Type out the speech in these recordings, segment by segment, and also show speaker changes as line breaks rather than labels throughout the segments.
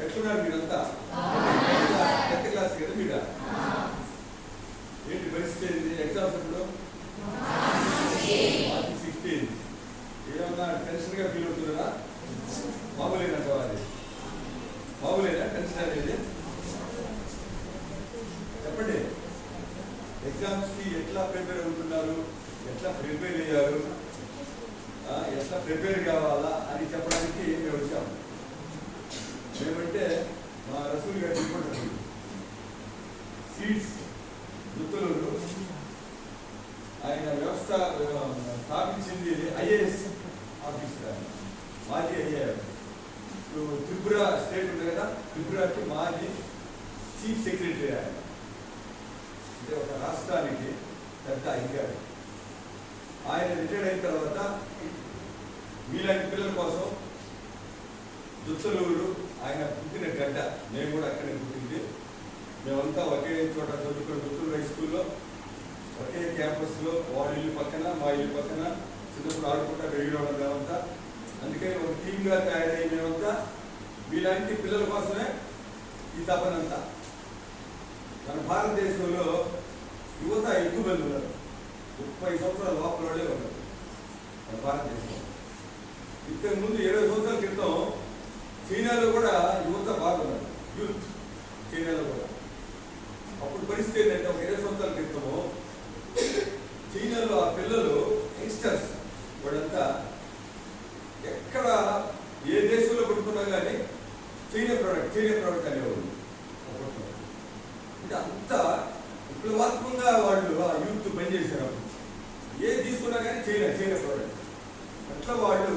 ఎట్లున్నారు మీరంతా? 10th class కదా మీరా? ఏంటి పరిస్థితి ఏంటి? ఎగ్జామ్స్ ఎప్పుడు? March 16. ఏమన్నా టెన్షన్గా ఫీల్ అవుతున్నారా? మామూలేనంట అది మామూలేనా టెన్షన్ అనేది? చెప్పండి, ఎగ్జామ్స్కి ఎట్లా ప్రిపేర్ అవుతున్నారు, ఎట్లా ప్రిపేర్ అయ్యారు, ఎట్లా ప్రిపేర్ కావాలా అని చెప్పడానికి మేము వచ్చాము. మేమంటే మా రసూల్ గారు అనుకుంటారు సీట్స్ దుత్తులూరు ఆయన వ్యవస్థ స్థాపించింది ఐఏఎస్ ఆఫీసర్, మాజీ ఐఏఎస్. ఇప్పుడు త్రిపుర స్టేట్ ఉంది కదా, త్రిపురకి మాజీ చీఫ్ సెక్రటరీ ఆయన, అంటే ఒక రాష్ట్రానికి పెద్ద అధికారి. ఆయన రిటైర్డ్ అయిన తర్వాత మీలాంటి పిల్లల కోసం దుత్తలూరు ఆయన పుట్టిన గడ్డ, మేము కూడా అక్కడే పుట్టింది. మేమంతా ఒకే చోట చదువుకున్న దుత్తలూరు హై స్కూల్లో ఒకే క్యాంపస్లో, వాళ్ళ ఇల్లు పక్కన మా ఇల్లు పక్కన, చిన్నప్పుడు ఆడుకుంటా పెరిగినవాళ్ళం మేమంతా. అందుకని ఒక టీమ్గా తయారయ్యి మేమంతా మీలాంటి పిల్లల కోసమే ఈ తపనంతా. మన భారతదేశంలో యువత ఎక్కువ మంది ఉన్నారు, 30 సంవత్సరాల లోపల వాళ్ళే ఉన్నారు మన భారతదేశంలో. ఇంతకుముందు 20 సంవత్సరాల క్రితం చైనాలో కూడా యువత బాగున్నారు, యూత్ చైనాలో కూడా. అప్పుడు పరిస్థితి ఏంటంటే ఒక 20 సంవత్సరాల క్రితము చైనాలో ఆ పిల్లలు యంగ్స్టర్స్ వాడంతా ఎక్కడ ఏ దేశంలో పడుకున్నా కానీ చైనా ప్రోడక్ట్ అనేవాళ్ళు. అంటే అంత విప్లవాత్మకంగా వాళ్ళు ఆ యూత్ పనిచేశారు. అప్పుడు ఏది తీసుకున్నా కానీ చైనా ప్రోడక్ట్. అట్లా వాళ్ళు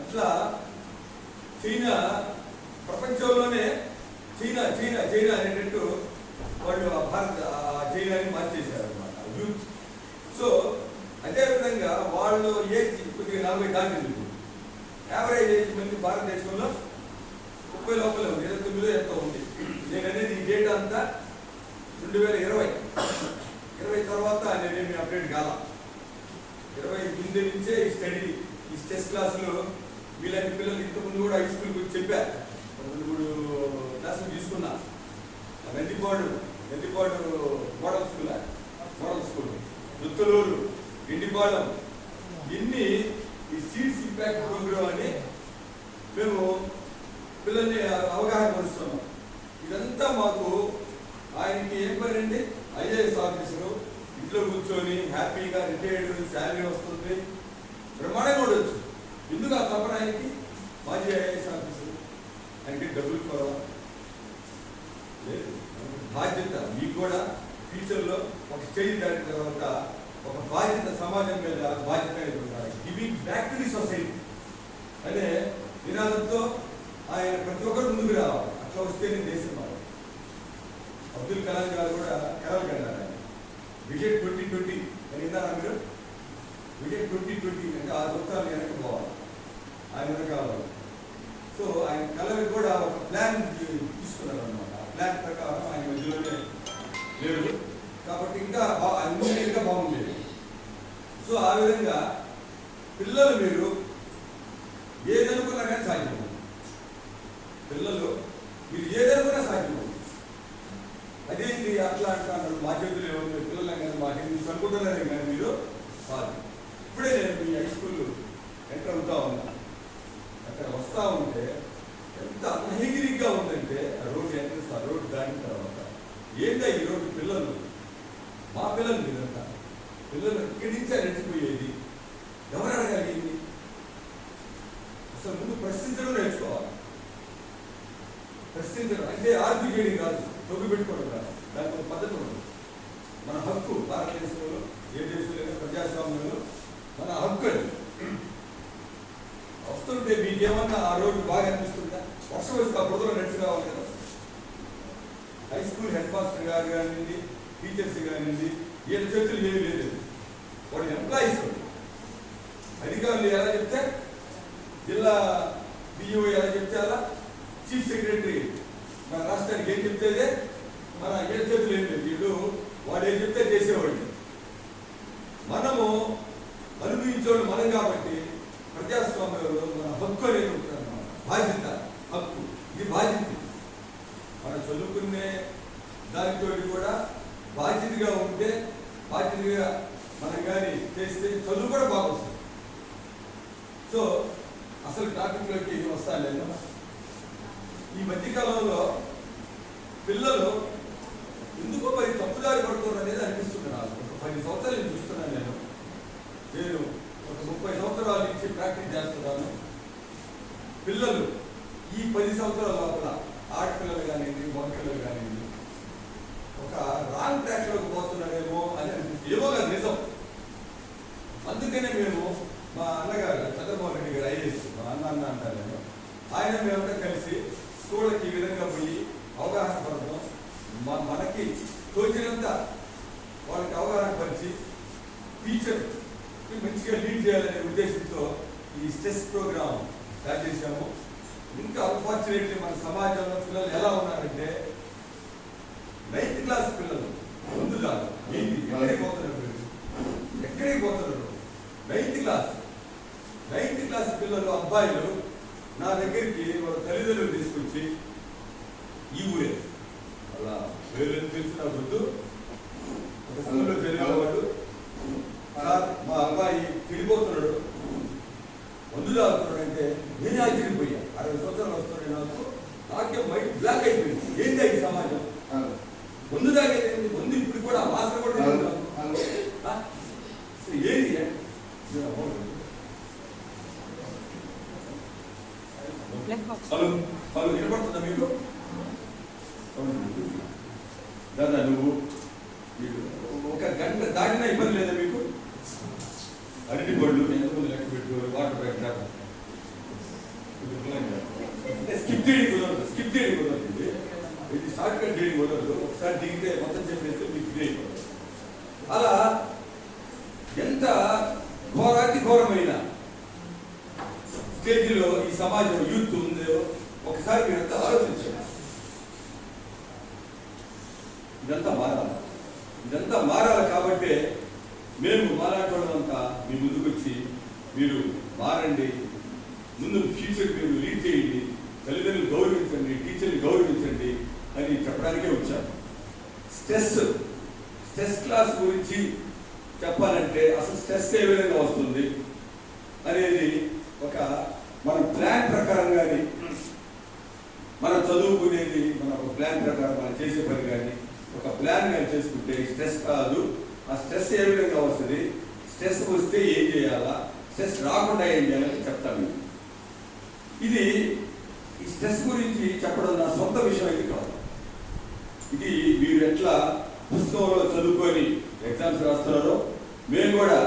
అట్లా చైనా ప్రపంచంలోనే చైనా అనేటట్టు వాళ్ళు చైనాని మార్చేశారు అన్నమాట యూత్. సో అదేవిధంగా వాళ్ళు ఏజ్ కొద్దిగా 40 దాటింది. యావరేజ్ ఏజ్ మంది భారతదేశంలో 30 లోపల ఉంది, 29 ఎంతో ఉంది. నేను అనేది ఈ డేటా అంతా 2020 తర్వాత నేనేమి అప్డేట్ కాల. 20 ముందు నుంచే ఈ స్టడీ, ఈ టెస్ట్ క్లాసులు వీళ్ళకి పిల్లలు ఇంతకుముందు కూడా హై స్కూల్ గురించి చెప్పారు. 3 క్లాసులు తీసుకున్నా. వెండిపాడు మోడల్ స్కూల్, దుత్తలూరు, ఇండిపాళెం, ఇన్ని ఈ సీడ్స్ ఇంపాక్ట్ ప్రోగ్రామ్ అని మేము పిల్లల్ని అవగాహన పరుస్తున్నాం. ఇదంతా మాకు ఆయనకి ఏం పని అండి, ఐఏఎస్ ఆఫీసరు, ఇంట్లో కూర్చొని హ్యాపీగా రిటైర్డ్, శాలరీ వస్తుంది, బ్రహ్మాండంగా ఉండొచ్చు. ఎందుకు ఆ తపన ఆయనకి? మాజీ ఐఏఎస్ ఆఫీసరు, ఆయనకి డబ్బులు కొరవ లేదు. బాధ్యత మీకు కూడా ఫ్యూచర్లో ఒక స్టేజ్ దాటిన తర్వాత ఒక బాధ్యత, సమాజం మీద బాధ్యత ఉండాలి. Giving back to the society అనే నినాదంతో ఆయన ప్రతి ఒక్కరు ముందుకు రావాలి. అట్లా వస్తేనే దేశం మారు. అబ్దుల్ కలాం గారు కూడా కలలు కన్నారు. ఆయన విజన్ 2020 అని విన్నారా మీరు? విజన్ 2020 అంటే 6 సంవత్సరాలు వెనక్కి పోవాలి, ఆయన వెనక కావాలి. సో ఆయన కళలు కూడా ఒక ప్లాన్ తీసుకున్నారు అనమాట. ఆ ప్లాన్ ప్రకారం ఆయన మధ్యలోనే లేడు కాబట్టి ఇంకా బాగుండేది. సో ఆ విధంగా పిల్లలు మీరు ఏదనుకున్నా కానీ సాధ్యమవుతుంది. పిల్లలు మీరు ఏదనుకున్నా సాధ్యమవుతుంది. అదేంటి అట్లా అంటున్నారు? మా చేతులు ఏముంది, పిల్లలు కానీ మాకు మీరు అనుకుంటున్నారే కానీ మీరు కాదు. ఇప్పుడే నేను మీ హై స్కూల్ ఎంటర్ అవుతా ఉన్నా, అక్కడ వస్తూ ఉంటే ఎంత అన్హైజీనిక్గా ఉందంటే ఆ రోడ్డు ఎంట్రెన్స్, ఆ రోడ్డు దాటిన తర్వాత ఏంటో ఈ రోడ్డు పిల్లలు, మా పిల్లలు మీరంతా పిల్లలు ఇక్కడి నుంచే రెచ్చిపోయేది. ఎవరు అడగాలి? అసలు ముందు ప్రశ్నించడం నేర్చుకోవాలి. ప్రశ్నించడం అంటే ఆర్గ్యూ చేయడం కాదు, తొగ్గు పెట్టుకోవడం కాదు. దానికి ఒక పద్ధతి ఉండదు. మన హక్కు భారతదేశంలో, ఏ దేశంలో, ప్రజాస్వామ్యంలో మన హక్కు అది. వస్తుంటే మీకేమన్నా ఆ రోడ్డు బాగా అనిపిస్తుందా? వర్షం వస్తే ఆ బురదలో నడిచి రావాలి కదా. హై స్కూల్ హెడ్ మాస్టర్ గారు కానివ్వండి, టీచర్స్ కానివ్వండి, వీళ్ళ చేతులు ఏమి లేదు. వాడు ఎంప్లాయీస్, అధికారులు ఎలా చెప్తే, జిల్లా డిఓ ఎలా చెప్తే అలా, చీఫ్ సెక్రటరీ మన రాష్ట్రానికి ఏం చెప్తేదే, మన వీళ్ళ చేతులు ఏం లేదు. వీళ్ళు వాడు ఏం చెప్తే చేసేవాళ్ళు. దానితో కూడా బాధ్యతగా ఉంటే, బాధ్యతగా మనం కానీ చేస్తే చదువు కూడా బాగా వస్తుంది. సో అసలు టాపిక్లోకి వస్తాను నేను. ఈ మధ్యకాలంలో పిల్లలు ఎందుకో మరి తప్పుదారి పడుతున్నారు అనేది అనిపిస్తుంది నాకు. ఒక 10 సంవత్సరాలు నేను చూస్తున్నాను. నేను ఒక 30 సంవత్సరాల నుంచి ప్రాక్టీస్ చేస్తున్నాను. పిల్లలు ఈ 10 సంవత్సరాల లోపల ఆడపిల్లలు కానివ్వండి, మగపిల్లలు కానివ్వండి, ఒక రాంగ్ ట్రాక్లోకి పోతున్నారేమో అని అనిపిస్తుంది. ఏమో కాదు, నిజం. అందుకనే మేము మా అన్నగారు చంద్రబాబు రెడ్డి గారు ఐఏఎస్, మా అన్న అంటారు నేను, ఆయన మేమంతా కలిసి స్కూళ్ళకి ఈ విధంగా పోయి అవగాహన పడడం, మనకి తోచినంత వాళ్ళకి అవగాహన పరిచి టీచర్ మంచిగా లీడ్ చేయాలనే ఉద్దేశంతో ఈ స్ట్రెస్ ప్రోగ్రామ్ స్టార్ట్ చేశాము. ఇంకా అన్ఫార్చునేట్లీ మన సమాజంలో పిల్లలు ఎలా ఉన్నారంటే 9th క్లాస్ పిల్లలు ముందు కాదు, ఎక్కడికి పోతున్నారు, 9th క్లాస్ పిల్లలు అబ్బాయిలు నా దగ్గరికి వాళ్ళ తల్లిదండ్రులు తీసుకొచ్చి, ఈ ఊరే అలా వేరే తెలిసిన వద్దు, ఒక స్కూల్లో చదివేవాడు, మా అబ్బాయి చెడిపోతున్నాడు, మందు తాగుతున్నాడు అంటే నేను ఆశ్చర్యపోయా. 60 సంవత్సరాలు వస్తున్నాడు, నాకే మైండ్ బ్లాక్ అయిపోయింది. ఏంటి ఈ సమాజం? ముందు తాగేది, ముందు ఇప్పుడు కూడా వాసన కూడా ఏది వాళ్ళు వినపడుతుందా మీకు? దాదా నువ్వు ఒక గంట దాటినా ఇబ్బంది లేదా మీకు? అరటి బళ్ళు ఎంతమంది లెక్క పెట్టు, వాటర్ పెట్ట స్కిప్ చేయడం కుదరదు. ఇది షార్ట్ కట్ చేయడం కుదరదు. ఒకసారి దిగితే మొత్తం చెప్పేస్తే మీకు ఇది అయిపోతుంది. అలా ఎంత ఘోరాతి ఘోరమైన స్టేజ్లో ఈ సమాజం యూత్ ఉందో ఒకసారి మీరంతా ఆలోచించారు. ఇదంతా మారాలి కాబట్టి మేము మాట్లాడుకోవడంతా మీ ముందుకు వచ్చి మీరు మారండి, ముందు ఫ్యూచర్ మీరు లీడ్ చేయండి, తల్లిదండ్రులు గౌరవించండి, టీచర్ని గౌరవించండి అని చెప్పడానికే వచ్చాను. స్ట్రెస్ క్లాస్ గురించి చెప్పాలంటే అసలు స్ట్రెస్ ఏ విధంగా వస్తుంది అనేది ఒక మన ప్లాన్ ప్రకారం కానీ, మనం చదువుకునేది మన ఒక ప్లాన్ ప్రకారం మనం చేసే పని కానీ ఒక ప్లాన్ కానీ చేసుకుంటే స్ట్రెస్ కాదు. ఆ స్ట్రెస్ ఏ విధంగా వస్తుంది, స్ట్రెస్ వస్తే ఏం చేయాలా, స్ట్రెస్ రాకుండా ఏం చేయాలని చెప్తాను. ఇది ఈ స్ట్రెస్ గురించి చెప్పడం నా సొంత విషయం అయితే కాదు. ఇది మీరు ఎట్లా పుస్తకంలో చదువుకొని ఎగ్జామ్స్ రాస్తున్నారో మేము కూడా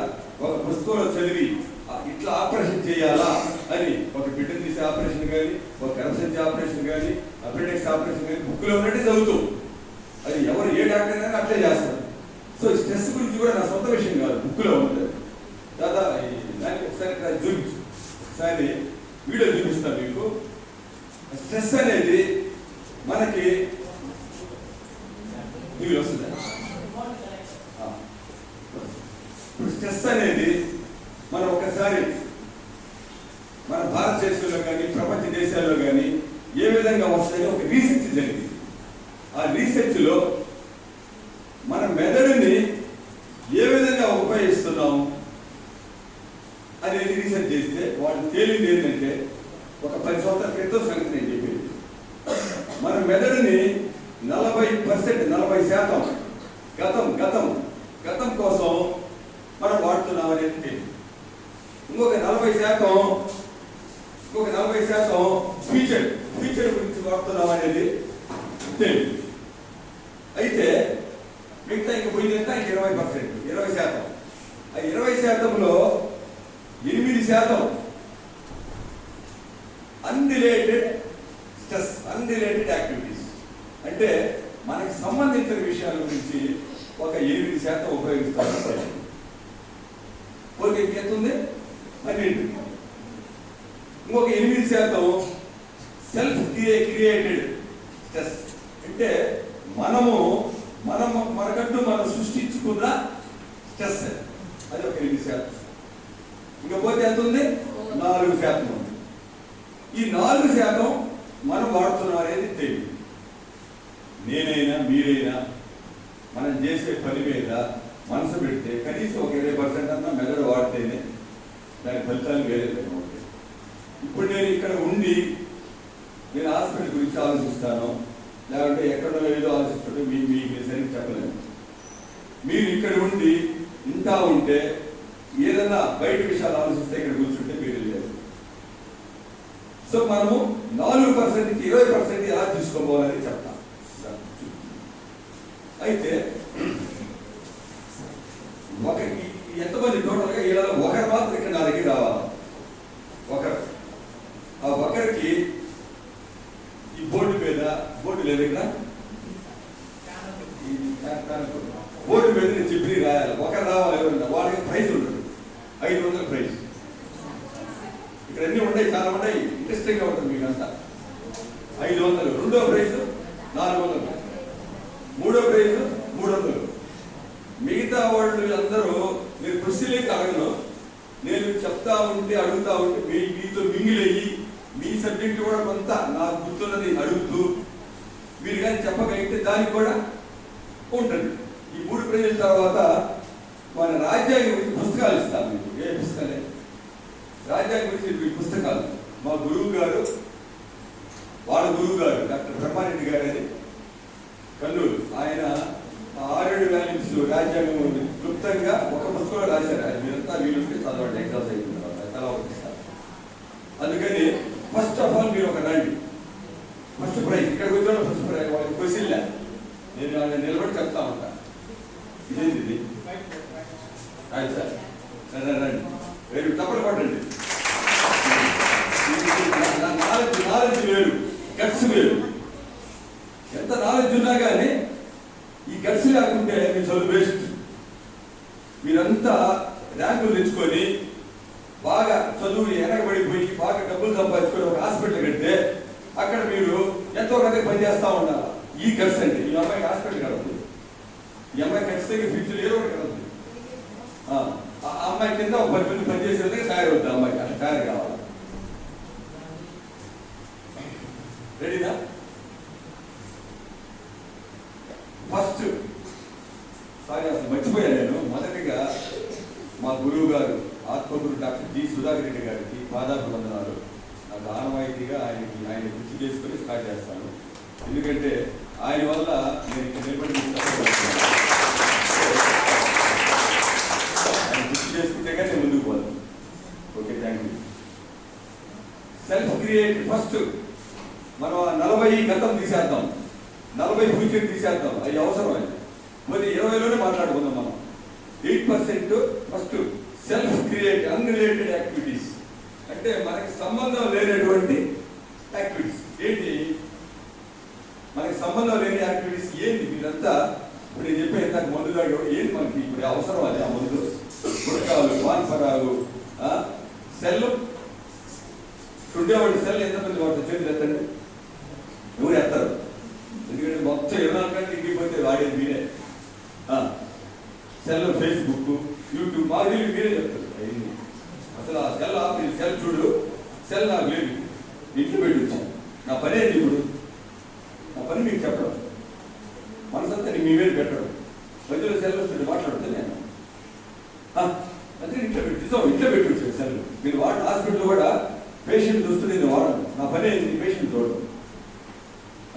ఒక పుస్తకంలో చదివి ఇట్లా ఆపరేషన్ చేయాలా అని, ఒక బిడ్డను తీసే ఆపరేషన్ కానీ, ఒక కరప్షన్ ఆపరేషన్ కానీ, అపెండిక్స్ ఆపరేషన్ కానీ బుక్లో ఉన్నట్టే చదువుతాం. అది ఎవరు ఏ డాక్టర్ అయినా అట్లే చేస్తారు. సో స్ట్రెస్ గురించి కూడా నా సొంత విషయం కాదు, బుక్లో ఉంటుంది. దాదా దానికి ఒకసారి చూపించు, ఒకసారి వీడియో చూపిస్తాను మీకు. స్ట్రెస్ అనేది మనకి ఇవి వస్తుంది. స్ట్రెస్ అనేది మనం ఒకసారి మన భారతదేశంలో కానీ ప్రపంచ దేశాల్లో కానీ ఏ విధంగా వస్తుందని ఒక రీసెర్చ్ జరిగింది. ఆ రీసెర్చ్లో మన మెదడుని ఏ విధంగా ఉపయోగిస్తున్నాం అనేది రీసెర్చ్ చేస్తే వాళ్ళు తేలింది ఏంటంటే, ఒక 10 సంవత్సరాల క్రితం సంగతి నేను చెప్పింది, మన మెదడుని 40% గతం కోసం మనం వాడుతున్నాం అనేది తెలియదు. ఇంకొక 40% ఫ్యూచర్ గురించి వాడుతున్నాం అనేది తెలియదు. అయితే మిగతా ఇంక పోయిందంతా 20%. ఆ 20%లో 8% అన్రిలేటెడ్ స్ట్రెస్, అన్రిలేటెడ్ యాక్టివిటీస్, అంటే మనకి సంబంధించిన విషయాల గురించి ఒక 8% ఉపయోగిస్తారు. ఓకే, ఇంకెత్తుంది అన్నింటి. ఇంకొక 8% సెల్ఫ్ క్రియేటెడ్ స్ట్రెస్, అంటే మనకంటూ మనం సృష్టించుకున్న స్ట్రెస్, అది ఒక 8%. ఇంకపోతే ఎంత ఉంది? 4% ఉంది. ఈ 4% మనం వాడుతున్నాం అనేది తెలియదు. నేనైనా మీరైనా మనం చేసే పని మీద మనసు పెడితే కనీసం ఒక 20% అన్నా మెదడు వాడితేనే దాని ఫలితాలు వేరే ఉంటాయి. ఇప్పుడు నేను ఇక్కడ ఉండి నేను హాస్పిటల్ గురించి ఆలోచిస్తాను, లేకుంటే ఎక్కడో ఏదో ఆలోచిస్తుంటే మీకు సరిగ్గా చెప్పలేను. మీరు ఇక్కడ ఉండి ఇంటా ఉంటే ఏదైనా బయట విషయాలు ఆలోచిస్తే ఇక్కడ కూర్చుంటే మీరు లేదు. సో మనము 4%కి 20% ఎలా తీసుకోవాలని చెప్తాం. అయితే ఎంతమంది టోటల్గా ఇలా ఒకరు మాత్రం ఇక్కడ నా దగ్గర రావాలి. ఒకరు, ఆ ఒకరికి ఈ బోర్డు మీద, బోర్డు లేదు ఇక్కడ, బోర్డు మీద నేను చెప్పి రాయాలి. ఒకరు రావాలి, ఎవరున్నా వాళ్ళకి ప్రైజ్ ఉంటుంది, 500 ప్రైజ్. ఇక్కడ అన్నీ ఉన్నాయి, చాలా ఉన్నాయి, ఇంట్రెస్టింగ్గా ఉంటుంది మీకు అంతా. 500. రెండో ప్రైజ్ 400, మూడో ప్రైజ్ 300. మిగతా వాళ్ళు అందరూ మీరు క్వశ్చన్లేక అడగను, నేను చెప్తా ఉంటే అడుగుతా ఉంటే మీతో మింగిలయ్యి మీ సబ్జెక్ట్ కూడా కొంత నాకు గుర్తున్నది అడుగుతూ మీరు కానీ చెప్పగలిగితే దానికి కూడా ఉంటుంది. ఈ 3 ప్రైజుల తర్వాత మన రాజ్యాంగం గురించి పుస్తకాలు ఇస్తాను మీకు. ఏ పుస్తకాలే? రాజ్యాంగం గురించి పుస్తకాలు. మా గురువు గారు, వాళ్ళ గురువు గారు డాక్టర్ బ్రహ్మారెడ్డి గారు అని కర్నూలు, ఆయన 6-7 వాల్యూమ్స్ రాజ్యాంగం క్లుప్తంగా ఒక పుస్తకంలో రాశారు. అది మీరంతా వీలుంటే చదవండి, ఎగ్జామ్స్ అయిన తర్వాత ఎలా పంపిస్తారు. అందుకని ఫస్ట్ ఆఫ్ ఆల్ మీరు ఒక రండి, ఫస్ట్ ప్రైజ్ ఇక్కడ కూర్చోండి. ఫస్ట్ ప్రైజ్ వాళ్ళకి క్వశ్చన్లే, నేను నిలబడి చెప్తా ఉంటా. ఇదేంటి సార్, రండి, వేరు తప్పలు పడండి. నాలెడ్జ్ వేరు, గట్స్ వేరు. ఎంత నాలెడ్జ్ ఉన్నా కానీ ఈ గట్స్ లేకుంటే మీ చదువు వేస్ట్. మీరంతా ర్యాంకులు తెచ్చుకొని బాగా చదువు వెనకబడిపోయి బాగా డబ్బులు సంపాదించుకొని ఒక హాస్పిటల్ కడితే అక్కడ మీరు ఎంతో కొంత పని చేస్తూ ఉండాలి. ఈ గట్స్ అంటే ఈ అమ్మాయికి హాస్పిటల్ కడదు, ఈ అమ్మాయి ఖచ్చితంగా ఫ్యూచర్ ఏదో ఒకటి కలదు. ఆ అమ్మాయి కింద ఒక 10 మంది పనిచేసే విధంగా తయారవుద్ది. అమ్మాయికి అట్లా తయారు కావాలి. రెడీనా? ఫస్ట్ సారీ, అసలు మర్చిపోయాను నేను. మొదటిగా మా గురువు గారు ఆత్మగురు డాక్టర్ జి సుధాకర్ రెడ్డి గారికి పాదాభివందనాలు. నాకు ఆనవాయితీగా ఆయన గుర్తు చేసుకొని స్టార్ట్ చేస్తాను. ఎందుకంటే ఆయన వల్ల నేను ఇక్కడ నిలబడి ఆయన గుర్తు చేసుకుంటే కానీ నేను ముందుకు పోతాను. Okay, thank you. Self create. First మనం 40 గతం తీసేద్దాం, 40 ఫ్యూచర్ తీసేద్దాం. అది అవసరం. అది మరి 20లోనే మాట్లాడుకుందాం మనం. 8% first self create unrelated activities, అంటే మనకి సంబంధం లేనటువంటి యాక్టివిటీస్. ఏంటి మనకి సంబంధం లేని యాక్టివిటీస్? ఏంటి మీరంతా ఇప్పుడు నేను చెప్పే ఇంతకు మందు తాగి ఏంటి మనకి ఇప్పుడు అవసరం? అది ఆ మందు, గుడకాలు, వాన్పరాలు, సెల్ ఉండేవాడి సెల్ ఎంతమంది వాడుతుంది? చేతులు ఎత్తండి. ఎవరు ఎత్తారు? ఎందుకంటే మొత్తం 24 గంటలు ఇంటిపోతే వాడేది మీరే. సెల్, ఫేస్బుక్, యూట్యూబ్, మాకు మీరే చెప్తారు. అయింది అసలు ఆ సెల్ ఆఫ్, సెల్ చూడు, సెల్ నాకు లేదు, ఇంట్లో పెట్టి వచ్చాను. నా పని ఏంటి ఇప్పుడు? నా పని మీకు చెప్పడం, మనసంతా మీ మీద పెట్టడం. మధ్యలో సెల్ వస్తుంది మాట్లాడుతుంది నేను. అంటే ఇంట్లో పెట్టి ఇంట్లో పెట్టి వచ్చాను సెల్. మీరు వాడిన హాస్పిటల్ కూడా పేషెంట్ చూస్తుంది, నేను వాడను. నా పని ఏంటి? పేషెంట్ చూడడం.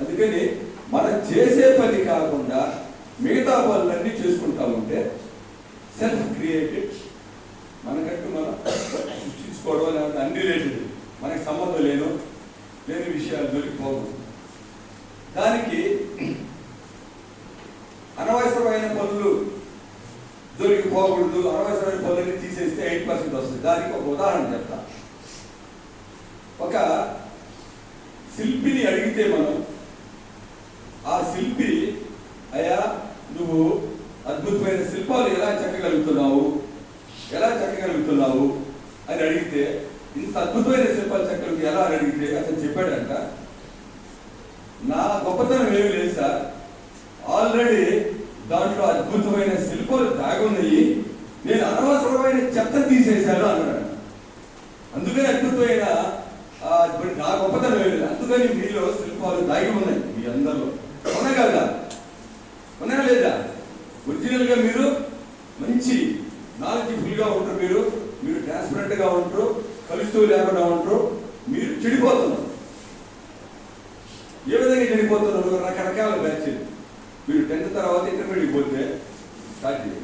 అందుకని మనం చేసే పని కాకుండా మిగతా పనులన్నీ చేసుకుంటా ఉంటే సెల్ఫ్ క్రియేటెడ్, మనకంటూ మనం సృష్టించుకోవడం, లేకపోతే అన్రిలేటెడ్, మనకి సంబంధం లేని విషయాలు దొరికిపోకూడదు. దానికి అనవసరమైన పనులు దొరికిపోకూడదు. అనవసరమైన పనులన్నీ తీసేస్తే 8% వస్తుంది. దానికి ఒక ఉదాహరణ చెప్తా. ఒక శిల్పిని అడిగితే మనం, ఆ శిల్పి అయ్యా నువ్వు అద్భుతమైన శిల్పాలు ఎలా చెక్కగలుగుతున్నావు అని అడిగితే, ఇంత అద్భుతమైన శిల్పాలు చెక్కలు ఎలా అని అడిగితే అతను చెప్పాడంట, నా గొప్పతనం ఏమి లేదు సార్, ఆల్రెడీ దాంట్లో అద్భుతమైన శిల్పాలు దాగున్నాయి, నేను అనవసరమైన చెత్త తీసేశాను అన్నాడు. అందుకని అద్భుతమైన నా గొప్పతనం ఏమి లేదు, అందుకని మీలో శిల్పాలు దాగి ఉన్నాయి. మీ అందరిలో ఉన్నాయా లేదా? ఒరిజినల్గా మీరు మంచి నాలెడ్జ్ఫుల్గా ఉంటారు, మీరు ట్రాన్స్పరెంట్గా ఉంటారు, కలుస్తూ లేకుండా ఉంటారు. మీరు చెడిపోతున్నారు. ఏ విధంగా చెడిపోతున్నారు? రకరకాల బ్యాచ్లు. మీరు 10th తర్వాత ఇంటర్మీడియట్ పోతే స్టార్ట్ చేయండి.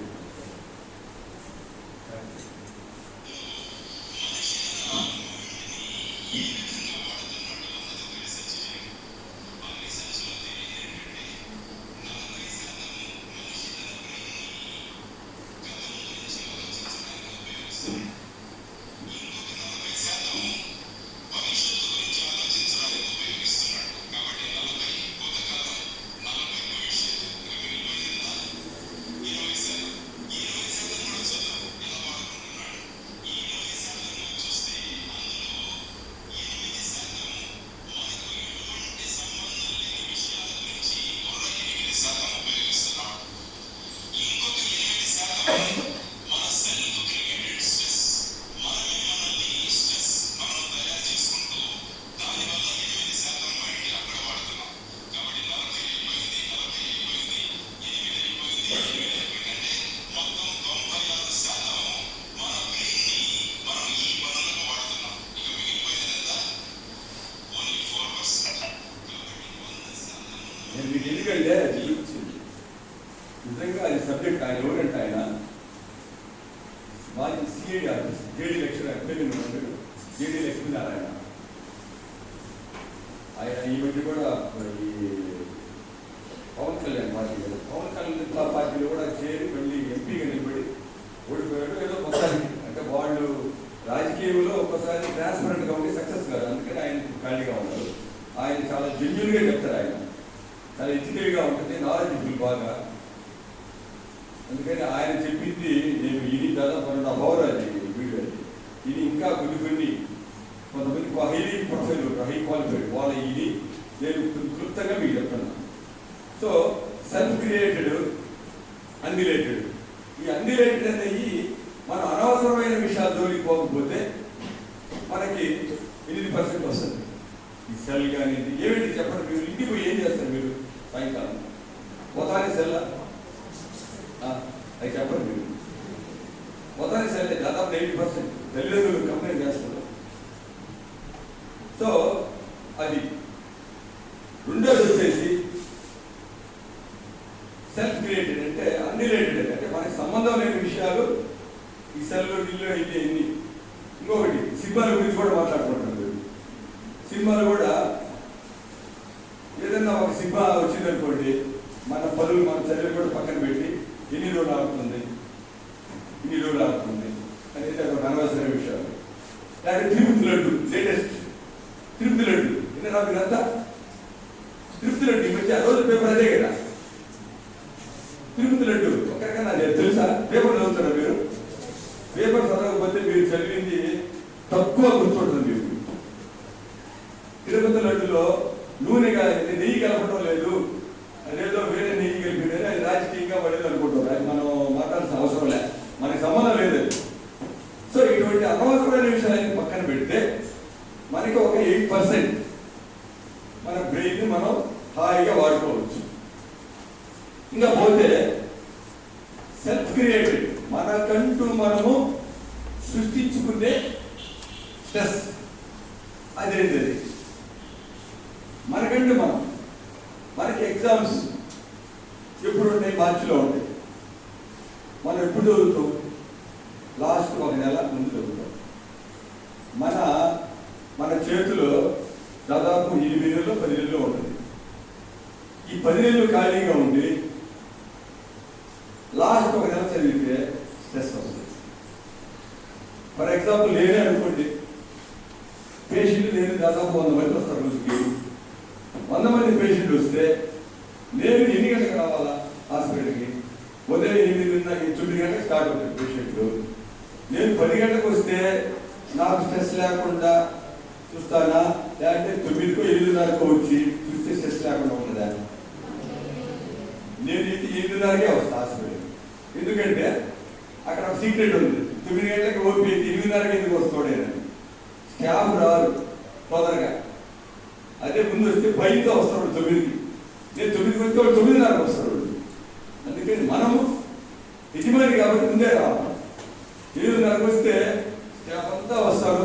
నేను మీకు ఎందుకంటే నిజంగా అది సబ్జెక్ట్ ఆయన ఎవరంటే ఆయన మాజీ CID office JD lecturer JD Lakshminarayana. ఆయన ఈ మధ్య కూడా ఈ పవన్ కళ్యాణ్ పార్టీలో కూడా చేరి మళ్ళీ ఎంపీగా నిలబడి ఓడిపోయాడు. ఏదో మొత్తానికి అంటే వాళ్ళు రాజకీయంలో ఒక్కసారి ట్రాన్స్పరెంట్గా ఉండి సక్సెస్ కాదు, అందుకని ఆయన ఖాళీగా ఉన్నారు. ఆయన చాలా జెన్యున్గా చెప్తారు, ఆయన చాలా ఎథికల్గా ఉంటుంది, నాలెడ్జ్ఫుల్ బాగా. అందుకని ఆయన చెప్పింది నేను ఇది దాదాపు 1.5 hours వీడియో. ఇది ఇంకా కొంతమంది హైలీ ప్రొఫైల్ హై క్వాలిఫైడ్ వాళ్ళ ఇది నేను క్లుప్తంగా మీకు చెప్తున్నాను. So self created, unrelated. ఈ అన్రిలేటెడ్ అనేది మనం అనవసరమైన విషయాలు జోలికి పోకపోతే మనకి 8% వస్తుంది. ఈ సెల్ కానీ ఏమిటి చెప్పండి. మీరు ఇంటికి పోయి ఏం చేస్తారు? మీరు సాయంకాలం పోతానే సెల్ అది చెప్పండి. మీరు పోతానే సెల్ దాదాపు 90% తల్లిదండ్రులు కంప్లైంట్ చేస్తారు. సో అది. రెండోది వచ్చేసి సెల్ఫ్ క్రియేటెడ్ అంటే అన్రిలేటెడ్, అంటే మనకి సంబంధం లేని విషయాలు ఈ సెల్లో ఇల్లు అయితే ఎన్ని. ఇంకొకటి సినిమాల గురించి కూడా మాట్లాడుకుంటున్నారు. సినిమాలు కూడా ఏదైనా ఒక సినిమా వచ్చిందనుకోండి, మన పనులు మన చర్యలు కూడా పక్కన పెట్టి ఎన్ని రోజులు ఆగుతుంది అనేది ఒక అనవసర విషయాలు. లేకపోతే తిరుపతి లడ్డు, లేటెస్ట్ తిరుపతి లడ్డు విన్నారా మీరంతా? తిరుపతి లడ్డు ఈ మధ్య రోజు పేపర్ అదే కదా. తిరుపతి లడ్డు ఒకరికన్నా తెలుసా? పేపర్ చదువుతారా మీరు? పేపర్ చదవకపోతే మీరు చదివింది తక్కువ గుర్తుంటుంది మీకు. తిరుపతి లడ్డులో నూనె నెయ్యి కలపడం లేదు, అదేదో వేరే నెయ్యి కలిపితే అది రాజకీయంగా పడేది అనుకుంటారు. అది మనం మాట్లాడాల్సిన అవసరం లేదు, మనకి సంబంధం లేదు. సో ఇటువంటి అనవసరమైన విషయాన్ని పక్కన పెడితే మనకి ఒక 8% మన బ్రెయిన్ మనం హాయిగా వాడుకోవచ్చు. ఇంకా పోతే సెల్ఫ్ క్రియేటెడ్, మనకంటూ మనము సృష్టించుకునే స్ట్రెస్. అదేంటి? మనకంటూ మనకి ఎగ్జామ్స్ ఎప్పుడు ఉంటాయి? మార్చిలో ఉంటాయి. మనం ఎప్పుడు చదువుతాం? లాస్ట్ 1 నెల ముందు చదువుతాం. మన చేతిలో దాదాపు 8 నెలలు 10 నెలలు ఉంటుంది. ఈ 10 నెలలు ఖాళీగా ఉండి లాస్ట్ 1 నెల చదివితే స్ట్రెస్ వస్తుంది. ఫర్ ఎగ్జాంపుల్ నేనే అనుకోండి, పేషెంట్ నేను దాదాపు 100 మంది వస్తారు రోజుకి. 100 మంది పేషెంట్ వస్తే నేను ఎన్ని గంటలకు రావాలా హాస్పిటల్కి? ఉదయం 9 గంటలకు స్టార్ట్ అవుతుంది పేషెంట్లు. నేను 10 గంటలకు వస్తే నాకు స్ట్రెస్ లేకుండా చూస్తానా, లేకపోతే 9కో 8:30కో వచ్చి చూస్తే స్ట్రెస్ లేకుండా ఉంటుందా? నేను 8:30కే వస్తాను హాస్పిటల్. ఎందుకంటే అక్కడ ఒక సీక్రెట్ ఉంది. 9 గంటలకు ఓపీ 8:30కి ఎందుకు వస్తాడేనని. స్టాఫ్ రారు తొందరగా. అదే ముందు వస్తే భయంతో వస్తాడు 9కి. నేను 9కి వస్తే వాడు 9:30కి వస్తాడు. అందుకని మనము యజమాని కాబట్టి ముందే రావాలి. 8:30కి వస్తే స్టాఫ్ అంతా వస్తారు,